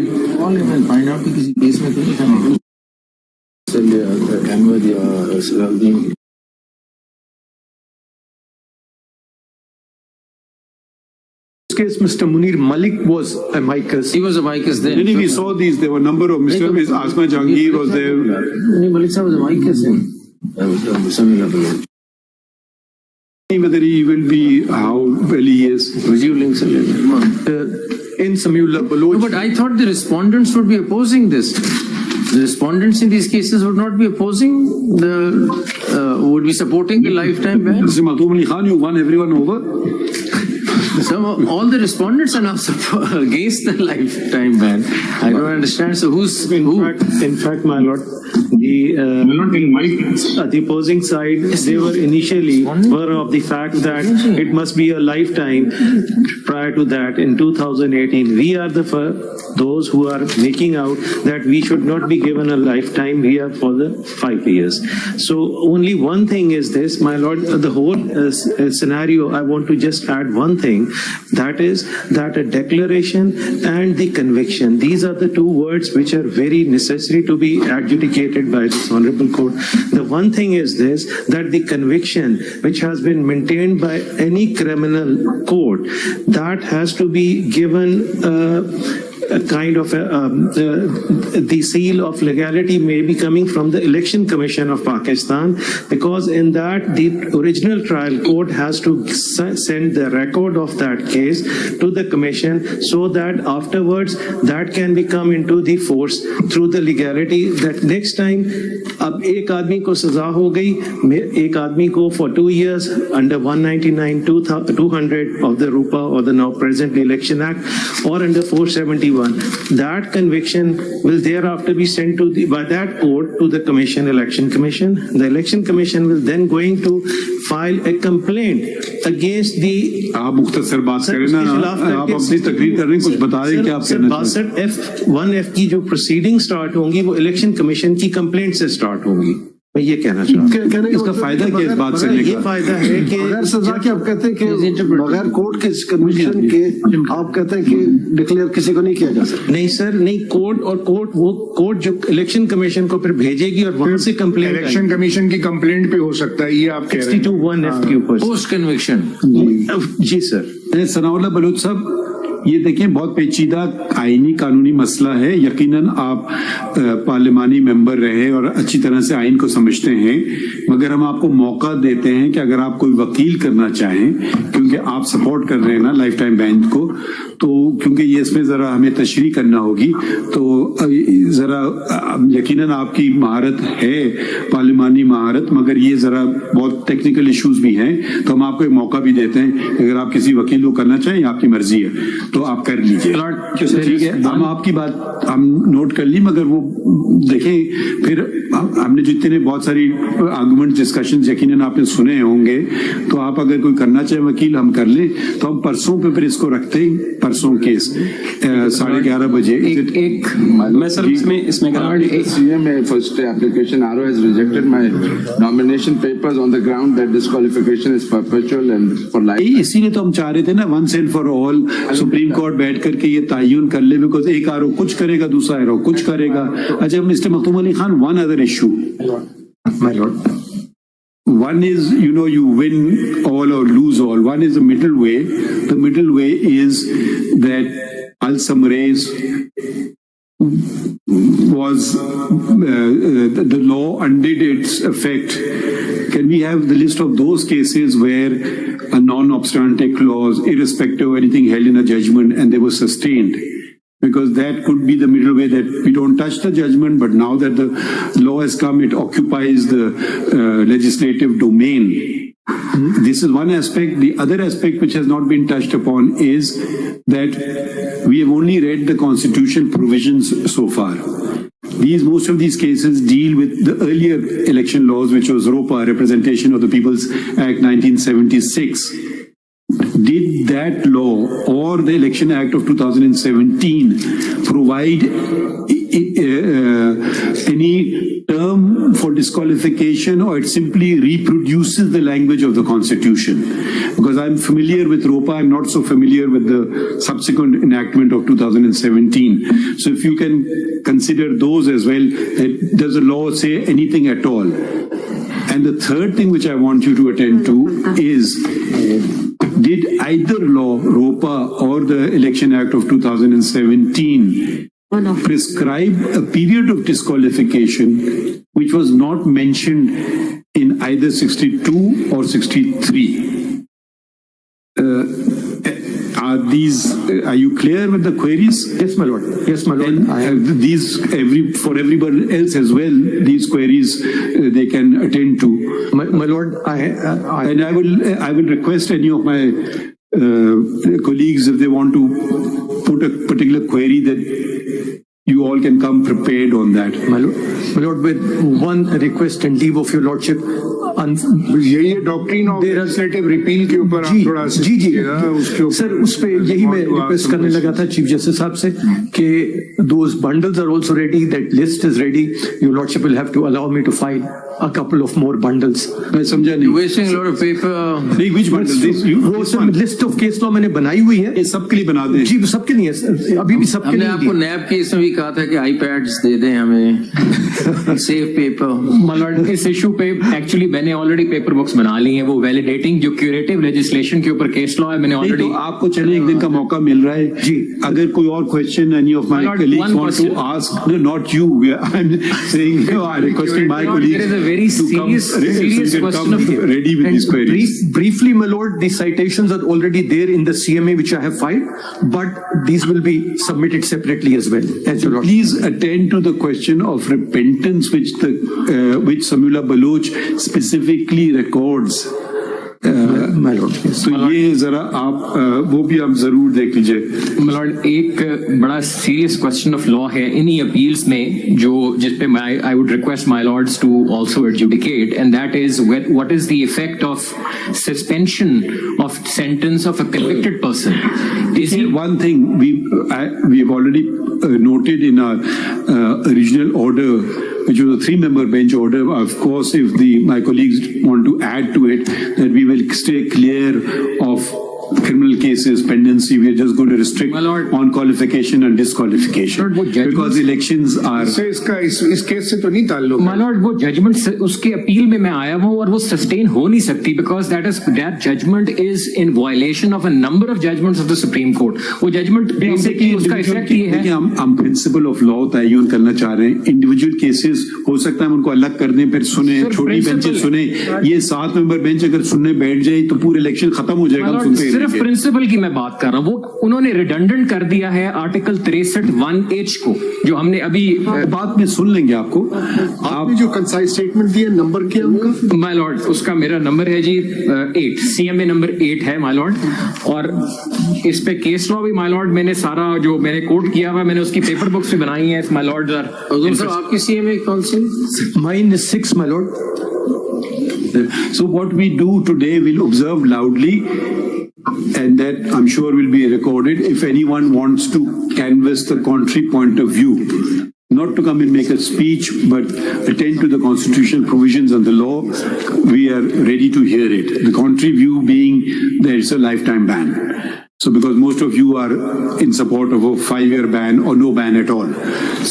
किसी केस में case, Mr. Munir Malik was a amicus. He was a amicus then. We saw these. There were a number of Mr. Asma Jahangir was there. Malik Sahib was a amicus then. Whether he will be, how well he is. In Samula Baloch. No, but I thought the respondents would be opposing this. The respondents in these cases would not be opposing would be supporting the lifetime ban. Mr. Maqdoom Ali Khan, you won everyone over. All the respondents are now against the lifetime ban. I don't understand. So who's who? In fact, my lord, the opposing side, they were initially aware of the fact that it must be a lifetime. Prior to that, in 2018, we are those who are making out that we should not be given a lifetime here for the 5 years. So only one thing is this, my lord, the whole scenario, I want to just add one thing, that is that a declaration and the conviction, these are the two words which are very necessary to be adjudicated by this honorable court. The one thing is this, that the conviction which has been maintained by any criminal court, that has to be given a kind of the seal of legality may be coming from the Election Commission of Pakistan, because in that the original trial court has to send the record of that case to the commission, so that afterwards that can become into the force through the legality, that next time अब एक आदमी को सजा हो गई, एक आदमी को for 2 years under 199 200 of the RUPA or the now present Election Act, or under 471 one. That conviction will thereafter be sent to by that court to the commission, election commission. The election commission will then going to file a complaint against the. आप मुख्तसर बात करें ना, आप अपनी तकरीर कर रहे हैं, कुछ बता दें क्या आप कहना चाहते हैं? 62F1F की जो प्रोसीडिंग स्टार्ट होंगी वो इलेक्शन कमीशन की कंप्लेंट से स्टार्ट होंगी। मैं ये कहना चाहता हूँ। इसका फायदा क्या इस बात से? ये फायदा है कि बगैर सजा के आप कहते हैं कि बगैर कोर्ट के कमीशन के आप कहते हैं कि डिक्लेयर किसी को नहीं किया जा सकता। नहीं सर, नहीं, कोर्ट जो इलेक्शन कमीशन को फिर भेजेगी और वहां से कंप्लेंट इलेक्शन कमीशन की कंप्लेंट पे हो सकता है, ये आप कह रहे हैं 62(1)(f) के ऊपर पोस्ट कन्विक्शन। जी सर। सनाउल्लाह बलूच साहब, ये देखिए बहुत पेचीदा आईनी कानूनी मसला है। यकीनन आप पार्लिमानी मेंबर रहे और अच्छी तरह से आइन को समझते हैं, मगर हम आपको मौका देते हैं कि अगर आप कोई वकील करना चाहें, क्योंकि आप सपोर्ट कर रहे हैं ना लाइफ टाइम बैन को, तो क्योंकि ये इसमें जरा हमें तशरीह करना होगी, तो जरा यकीनन आपकी महारत है, पार्लिमानी महारत, मगर ये जरा बहुत टेक्निकल इश्यूज भी हैं, तो हम आपको एक मौका भी देते हैं। अगर आप किसी वकील को करना चाहें, आपकी मर्जी है, तो आप कर लीजिए। ठीक है, हम आपकी बात हम नोट कर ली, मगर वो देखें फिर हमने जितने बहुत सारी आर्गुमेंट डिस्कशन यकीनन आपने सुने होंगे, तो आप अगर कोई करना चाहे वकील, हम कर लें, तो हम परसों पे फिर इसको रखते हैं, परसों केस 11:30 बजे। मैं सर इसमें CMA first application RO has rejected my nomination papers on the ground that disqualification is perpetual and for life. इसीलिए तो हम चाह रहे थे ना, once and for all supreme court बैठ करके ये तयन कर ले, बिकॉज एक आरो कुछ करेगा, दूसरा आरो कुछ करेगा। अच्छा mister Makhdoom Ali Khan, one other issue My lord. One is, you win all or lose all. One is the middle way. The middle way is that Al-Samrez was, the law undid its effect. Can we have the list of those cases where a non-obstante clause, irrespective of anything held in a judgment, and they were sustained? Because that could be the middle way, that we don't touch the judgment, but now that the law has come, it occupies the legislative domain. This is one aspect. The other aspect which has not been touched upon is that we have only read the constitutional provisions so far. Most of these cases deal with the earlier election laws, which was ROPA, Representation of the People's Act 1976. Did that law or the Election Act of 2017 provide any term for disqualification, or it simply reproduces the language of the Constitution? Because I'm familiar with ROPA, I'm not so familiar with the subsequent enactment of 2017. So if you can consider those as well, does the law say anything at all? And the third thing which I want you to attend to is, did either law, ROPA or the Election Act of 2017, prescribe a period of disqualification which was not mentioned in either 62 or 63? Are you clear with the queries? Yes, my lord. Yes, my lord. And for everybody else as well, these queries they can attend to. My lord, and I will request any of my colleagues, if they want to put a particular query, that you all can come prepared on that. My lord, with one request and leave of your lordship. ये doctrine of legislative repeal के ऊपर आप थोड़ा जी sir, उस पे यही मैं request करने लगा था चीफ जस्टिस साहब से कि those bundles are also ready, that list is ready. Your lordship will have to allow me to file a couple of more bundles. मैं समझा नहीं, wasting a lot of paper. नहीं, which bundle? वो sir list of case law मैंने बनाई हुई है, ये सबके लिए बना दें। जी सबके नहीं है, अभी भी सबके हमने नहीं आपको नैब केस में भी कहा था कि आईपैड्स दे दें हमें, सेव पेपर। मलॉर्ड, इस इशू पे एक्चुअली मैंने ऑलरेडी पेपर बुक्स बना ली हैं, वो वैलिडेटिंग जो क्यूरेटिव लेजिस्लेशन के ऊपर केस लॉ है, मैंने ऑलरेडी। तो आपको चले एक दिन का मौका मिल रहा है जी, अगर कोई और question any of my colleagues want to ask, not you, I am saying, I am requesting my colleagues very serious question of ready with these queries. Briefly, my lord, the citations are already there in the CMA which I have filed, but these will be submitted separately as well. Please attend to the question of repentance, which Samula Baloch specifically records तो ये जरा आप वो भी आप जरूर देख लीजिए। मिलॉर्ड, एक बड़ा सीरियस क्वेश्चन ऑफ लॉ है इन्हीं अपील्स में जो जिस पे I would request my lords to also adjudicate, and that is what is the effect of suspension of sentence of a convicted person. Is it one thing we've already noted in our original order, which was a 3-member bench order. Of course, if my colleagues want to add to it, that we will stay clear of criminal cases, pendency. We are just going to restrict on qualification and disqualification because elections are. इसका इस case से तो नहीं ताल्लुक। My lord, वो judgement उसके appeal में मैं आया हूँ और वो सस्टेन हो नहीं सकती because that judgment is in violation of a number of judgments of the Supreme Court. वो जजमेंट बेसिकली उसका इफेक्ट ये है। हम प्रिंसिपल ऑफ लॉ तयन करना चाह रहे हैं। इंडिविजुअल केसेस हो सकता है हम उनको अलग कर दें, फिर सुने, छोटी बेंचेस सुने। ये 7-member बेंच अगर सुनने बैठ जाए तो पूरे इलेक्शन खत्म हो जाएगा। सिर्फ प्रिंसिपल की मैं बात कर रहा हूँ, वो उन्होंने रिडंडेंट कर दिया है आर्टिकल 63(1)(h) को, जो हमने अभी बात में सुन लेंगे। आपने जो कंसाइज स्टेटमेंट दिया नंबर क्या उनका? माय लॉर्ड, उसका मेरा नंबर है जी 8, CMA नंबर 8 है माय लॉर्ड। और इस पे केस लॉ भी माय लॉर्ड मैंने सारा जो मैंने कोट किया हुआ मैंने उसकी पेपर बुक्स भी बनाई है माय लॉर्ड। आपकी CMA कौन सी? Mine is 6, my lord. So what we do today, we'll observe loudly, and that I'm sure will be recorded. If anyone wants to canvass the contrary point of view, not to come and make a speech, but attend to the constitutional provisions and the law, we are ready to hear it. The contrary view being there is a lifetime ban. So because most of you are in support of a 5-year ban or no ban at all.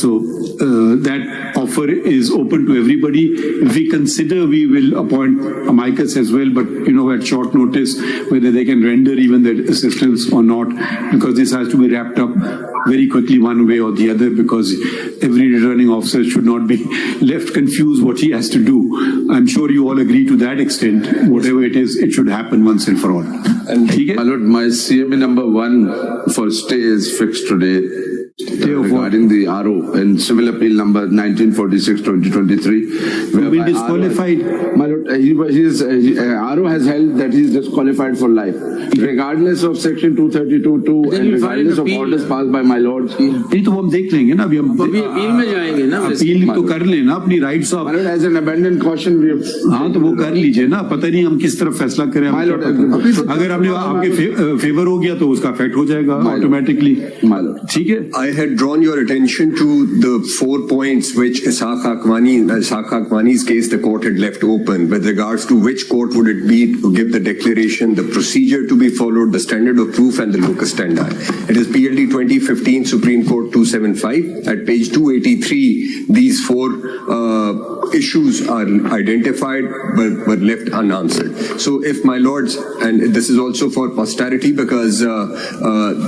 So that offer is open to everybody. If we consider, we will appoint amicus as well, but at short notice whether they can render even their assistance or not, because this has to be wrapped up very quickly one way or the other, because every returning officer should not be left confused what he has to do. I'm sure you all agree to that extent. Whatever it is, it should happen once and for all. And my lord, my CMA number 1 for stay is fixed today. Regarding the RO in civil appeal number 1946/2023, been disqualified. My lord, RO has held that he is disqualified for life, regardless of section 232(2) and regardless of orders passed by my lord. ये तो हम देख लेंगे ना, अभी हम appeal में जाएंगे ना, अपील तो कर लेना अपनी rights of. As an abandoned caution, we have. हाँ तो वो कर लीजिए ना, पता नहीं हम किस तरफ फैसला करें। अगर हमने आपके फेवर हो गया तो उसका इफेक्ट हो जाएगा ऑटोमेटिकली। ठीक है। I had drawn your attention to the 4 points which Ishaq Akwani's case the court had left open with regards to which court would it be to give the declaration, the procedure to be followed, the standard of proof and the locus standi. It is PLD 2015 Supreme Court 275 at page 283. These 4 issues are identified but were left unanswered. So if my lords, and this is also for posterity because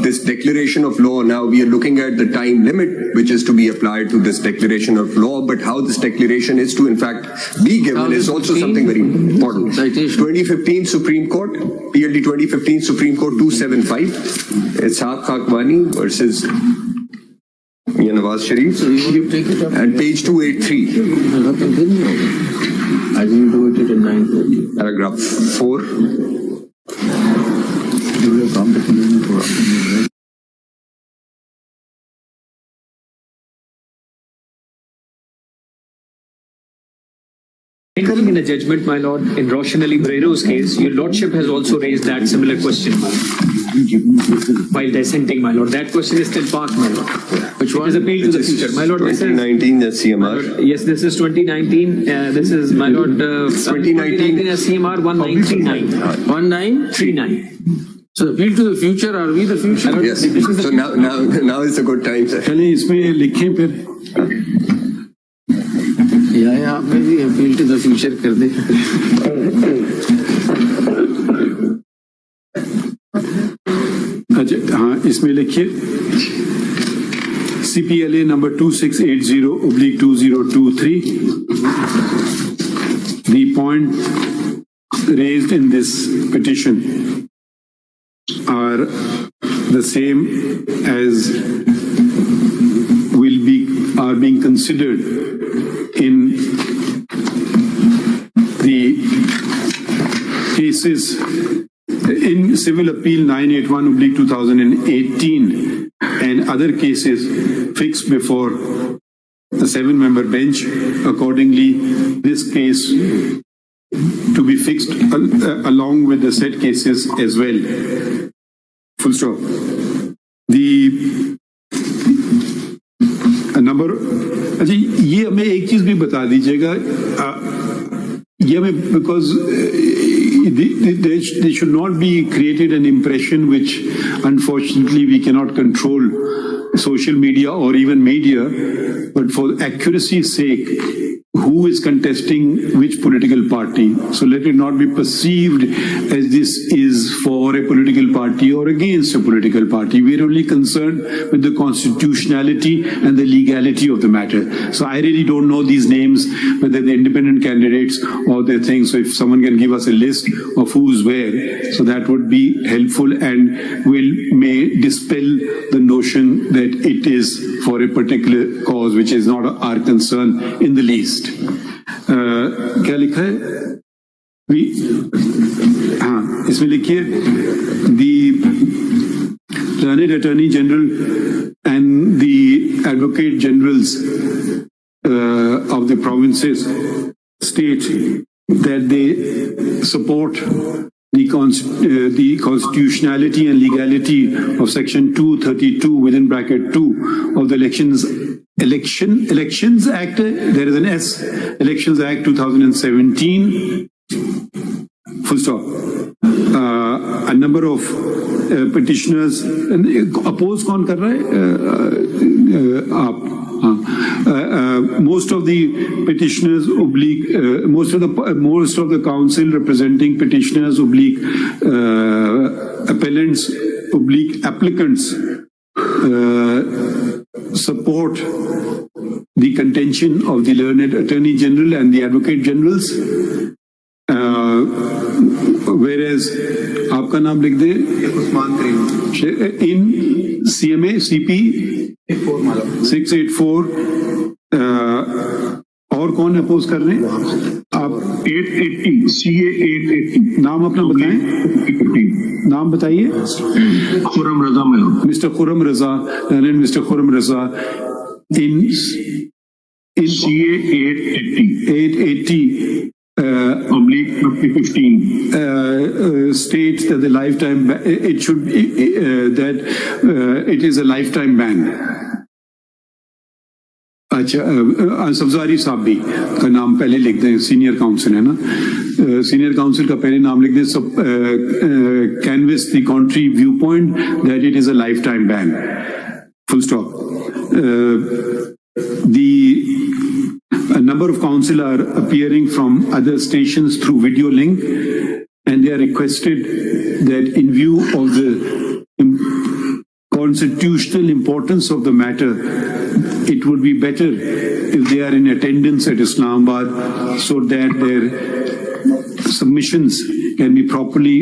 this declaration of law, now we are looking at the time limit which is to be applied to this declaration of law, but how this declaration is to in fact be given is also something very important. 2015 Supreme Court, PLD 2015 Supreme Court 275, Ishaq Akwani versus Nawaz Sharif, and page 283. I didn't do it at 9:30. Paragraph 4. In a judgment, my lord, in Roshan Ali Brero's case, your lordship has also raised that similar question while dissenting, my lord. That question is still parked, my lord. Which one? Is appeal to the future, my lord. 2019 as CMR. Yes, this is 2019. This is my lord. 2019 as CMR 1939. 1939. So appeal to the future. Are we the future? Yes. So now is a good time, sir. चलिए इसमें लिखें फिर। या आपने भी appeal to the future कर दे। अच्छा हाँ, इसमें लिखिए CPLA number 2680/2023. The point raised in this petition are the same as are being considered in the cases in Civil Appeal 981/2018 and other cases fixed before the 7-member bench. Accordingly, this case to be fixed along with the said cases as well. Full stop. The number. अच्छा, ये हमें एक चीज भी बता दीजिएगा, ये हमें because there should not be created an impression which unfortunately we cannot control, social media or even media, but for accuracy's sake, who is contesting which political party. So let it not be perceived as this is for a political party or against a political party. We are only concerned with the constitutionality and the legality of the matter. So I really don't know these names, whether they're independent candidates or their things. So if someone can give us a list of who's where, so that would be helpful and may dispel the notion that it is for a particular cause, which is not our concern in the least. क्या लिखा है? हाँ, इसमें लिखिए the learned Attorney General and the Advocate Generals of the provinces state that they support the constitutionality and legality of Section 232 within bracket 2 of the Elections Act. There is an S. Elections Act 2017. Full stop. A number of petitioners. Oppose कौन कर रहा है? आप. Most of the petitioners most of the council representing petitioners appellants applicants support the contention of the learned Attorney General and the Advocate Generals, whereas आपका नाम लिख दे in CMA CP 684 और कौन अपोज कर रहे हैं? आप 880 CA 880 नाम अपना बताएं, नाम बताइए। Khurram Raza mister Khurram Raza, mister Khurram Raza in CA 880 oblique 2015 states that the lifetime it should that it is a lifetime ban. अच्छा, सब्जारी साहब भी का नाम पहले लिख दें, सीनियर काउंसिल है ना, सीनियर काउंसिल का पहले नाम लिख दें, canvass the contrary viewpoint that it is a life time ban. Full stop. A number of council are appearing from other stations through video link, and they are requested that in view of the constitutional importance of the matter, it would be better if they are in attendance at Islamabad so that their submissions can be properly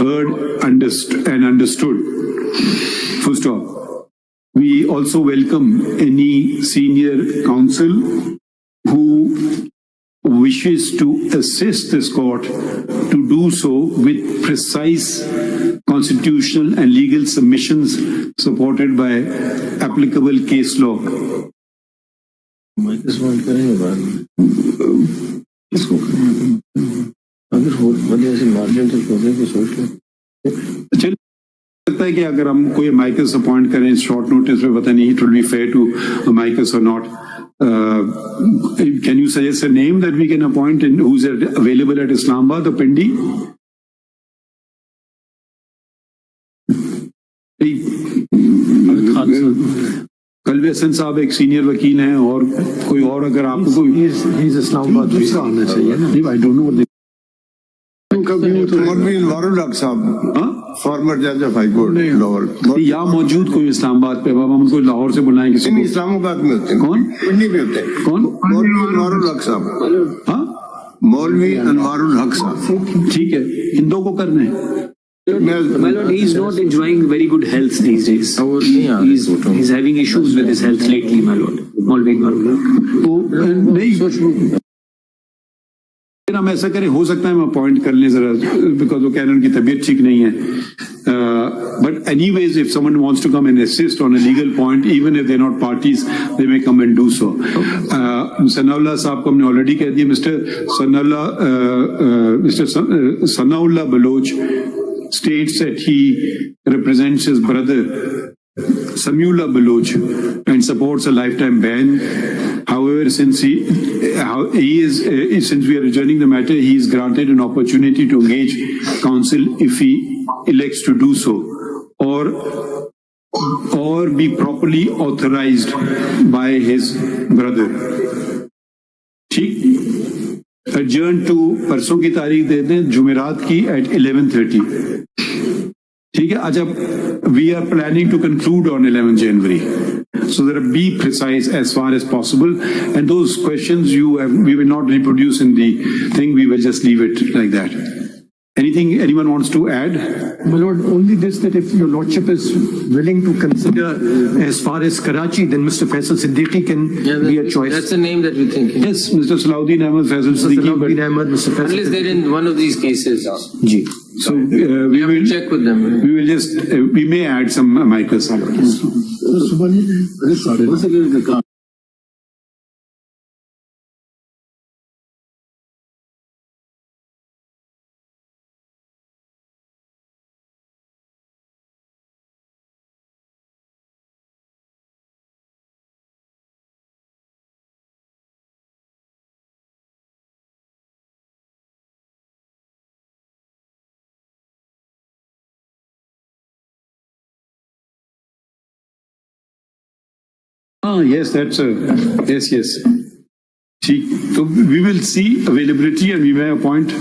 heard and understood. Full stop. We also welcome any senior counsel who wishes to assist this court to do so with precise constitutional and legal submissions supported by applicable case law. लगता है कि अगर हम कोई amicus appoint करें short notice पे, पता नहीं it will be fair to amicus और not. Can you suggest a name that we can appoint and who's available at Islamabad or Pindi? कलवे हसन साहब एक सीनियर वकील हैं, और कोई और अगर आपको इस्लामाबाद दूसरा आना चाहिए ना. आई डोंट नो फॉर्मर जज ऑफ हाई कोर्ट लाहौर यहाँ मौजूद कोई इस्लामाबाद पे, अब हम उनको लाहौर से बुलाएं किसी को? इस्लामाबाद में होते हैं. कौन? पिंडी में होते हैं. कौन? मौलवी अनवारुल हक साहब. हाँ, मौलवी अनवारुल हक साहब. ठीक है, इन दो को करना है. My lord, he is not enjoying very good health these days. He's having issues with his health lately, my lord. Maulvi Anwarul. तो नहीं, हम ऐसा करें, हो सकता है हम अपॉइंट कर लें जरा, बिकॉज वो कह रहे हैं उनकी तबीयत ठीक नहीं है. But anyways, if someone wants to come and assist on a legal point, even if they're not parties, they may come and do so. Sanaullah साहब को हमने already कह दिया. Mr. Sanaullah Baloch states that he represents his brother Samiullah Baloch and supports a lifetime ban. However, since since we are adjourning the matter, he is granted an opportunity to engage counsel if he elects to do so, or be properly authorized by his brother. ठीक, adjourn to परसों की तारीख दे दें, जुमेरात की at 11:30. ठीक है. अच्छा, we are planning to conclude on 11 January. So that be precise as far as possible, and those questions we will not reproduce in the thing. We will just leave it like that. Anything anyone wants to add? My lord, only this, that if your lordship is willing to consider as far as Karachi, then Mr. Faisal Siddiqui can be a choice. That's the name that we're thinking. Yes, Mr. Salahuddin Ahmed, Faisal Siddiqui. Salahuddin Ahmed, Mr. Faisal. Unless they're in one of these cases. Ji. So we have will to check with them. We will just we may add some micros. Yes, that's yes. See, so we will see availability and we may appoint,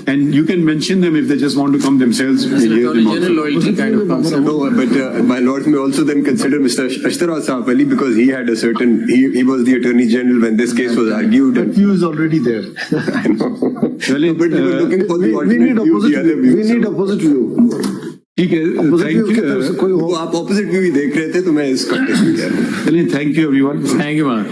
and you can mention them if they just want to come themselves. It's an Attorney General loyalty kind of concept. No, but my lord may also then consider Mr. Ashtara Saab Ali, because he had a certain, he was the Attorney General when this case was argued. That view is already there. I know. But we were looking for the We need alternate view, the other view. we need opposite view. ठीक है, Opposite view की तरफ से thank कोई वो हो. आप opposite view ही देख रहे थे तो मैं इस कंटेक्स्ट में कह रहा हूँ. चलिए, thank you everyone. Thank you, man.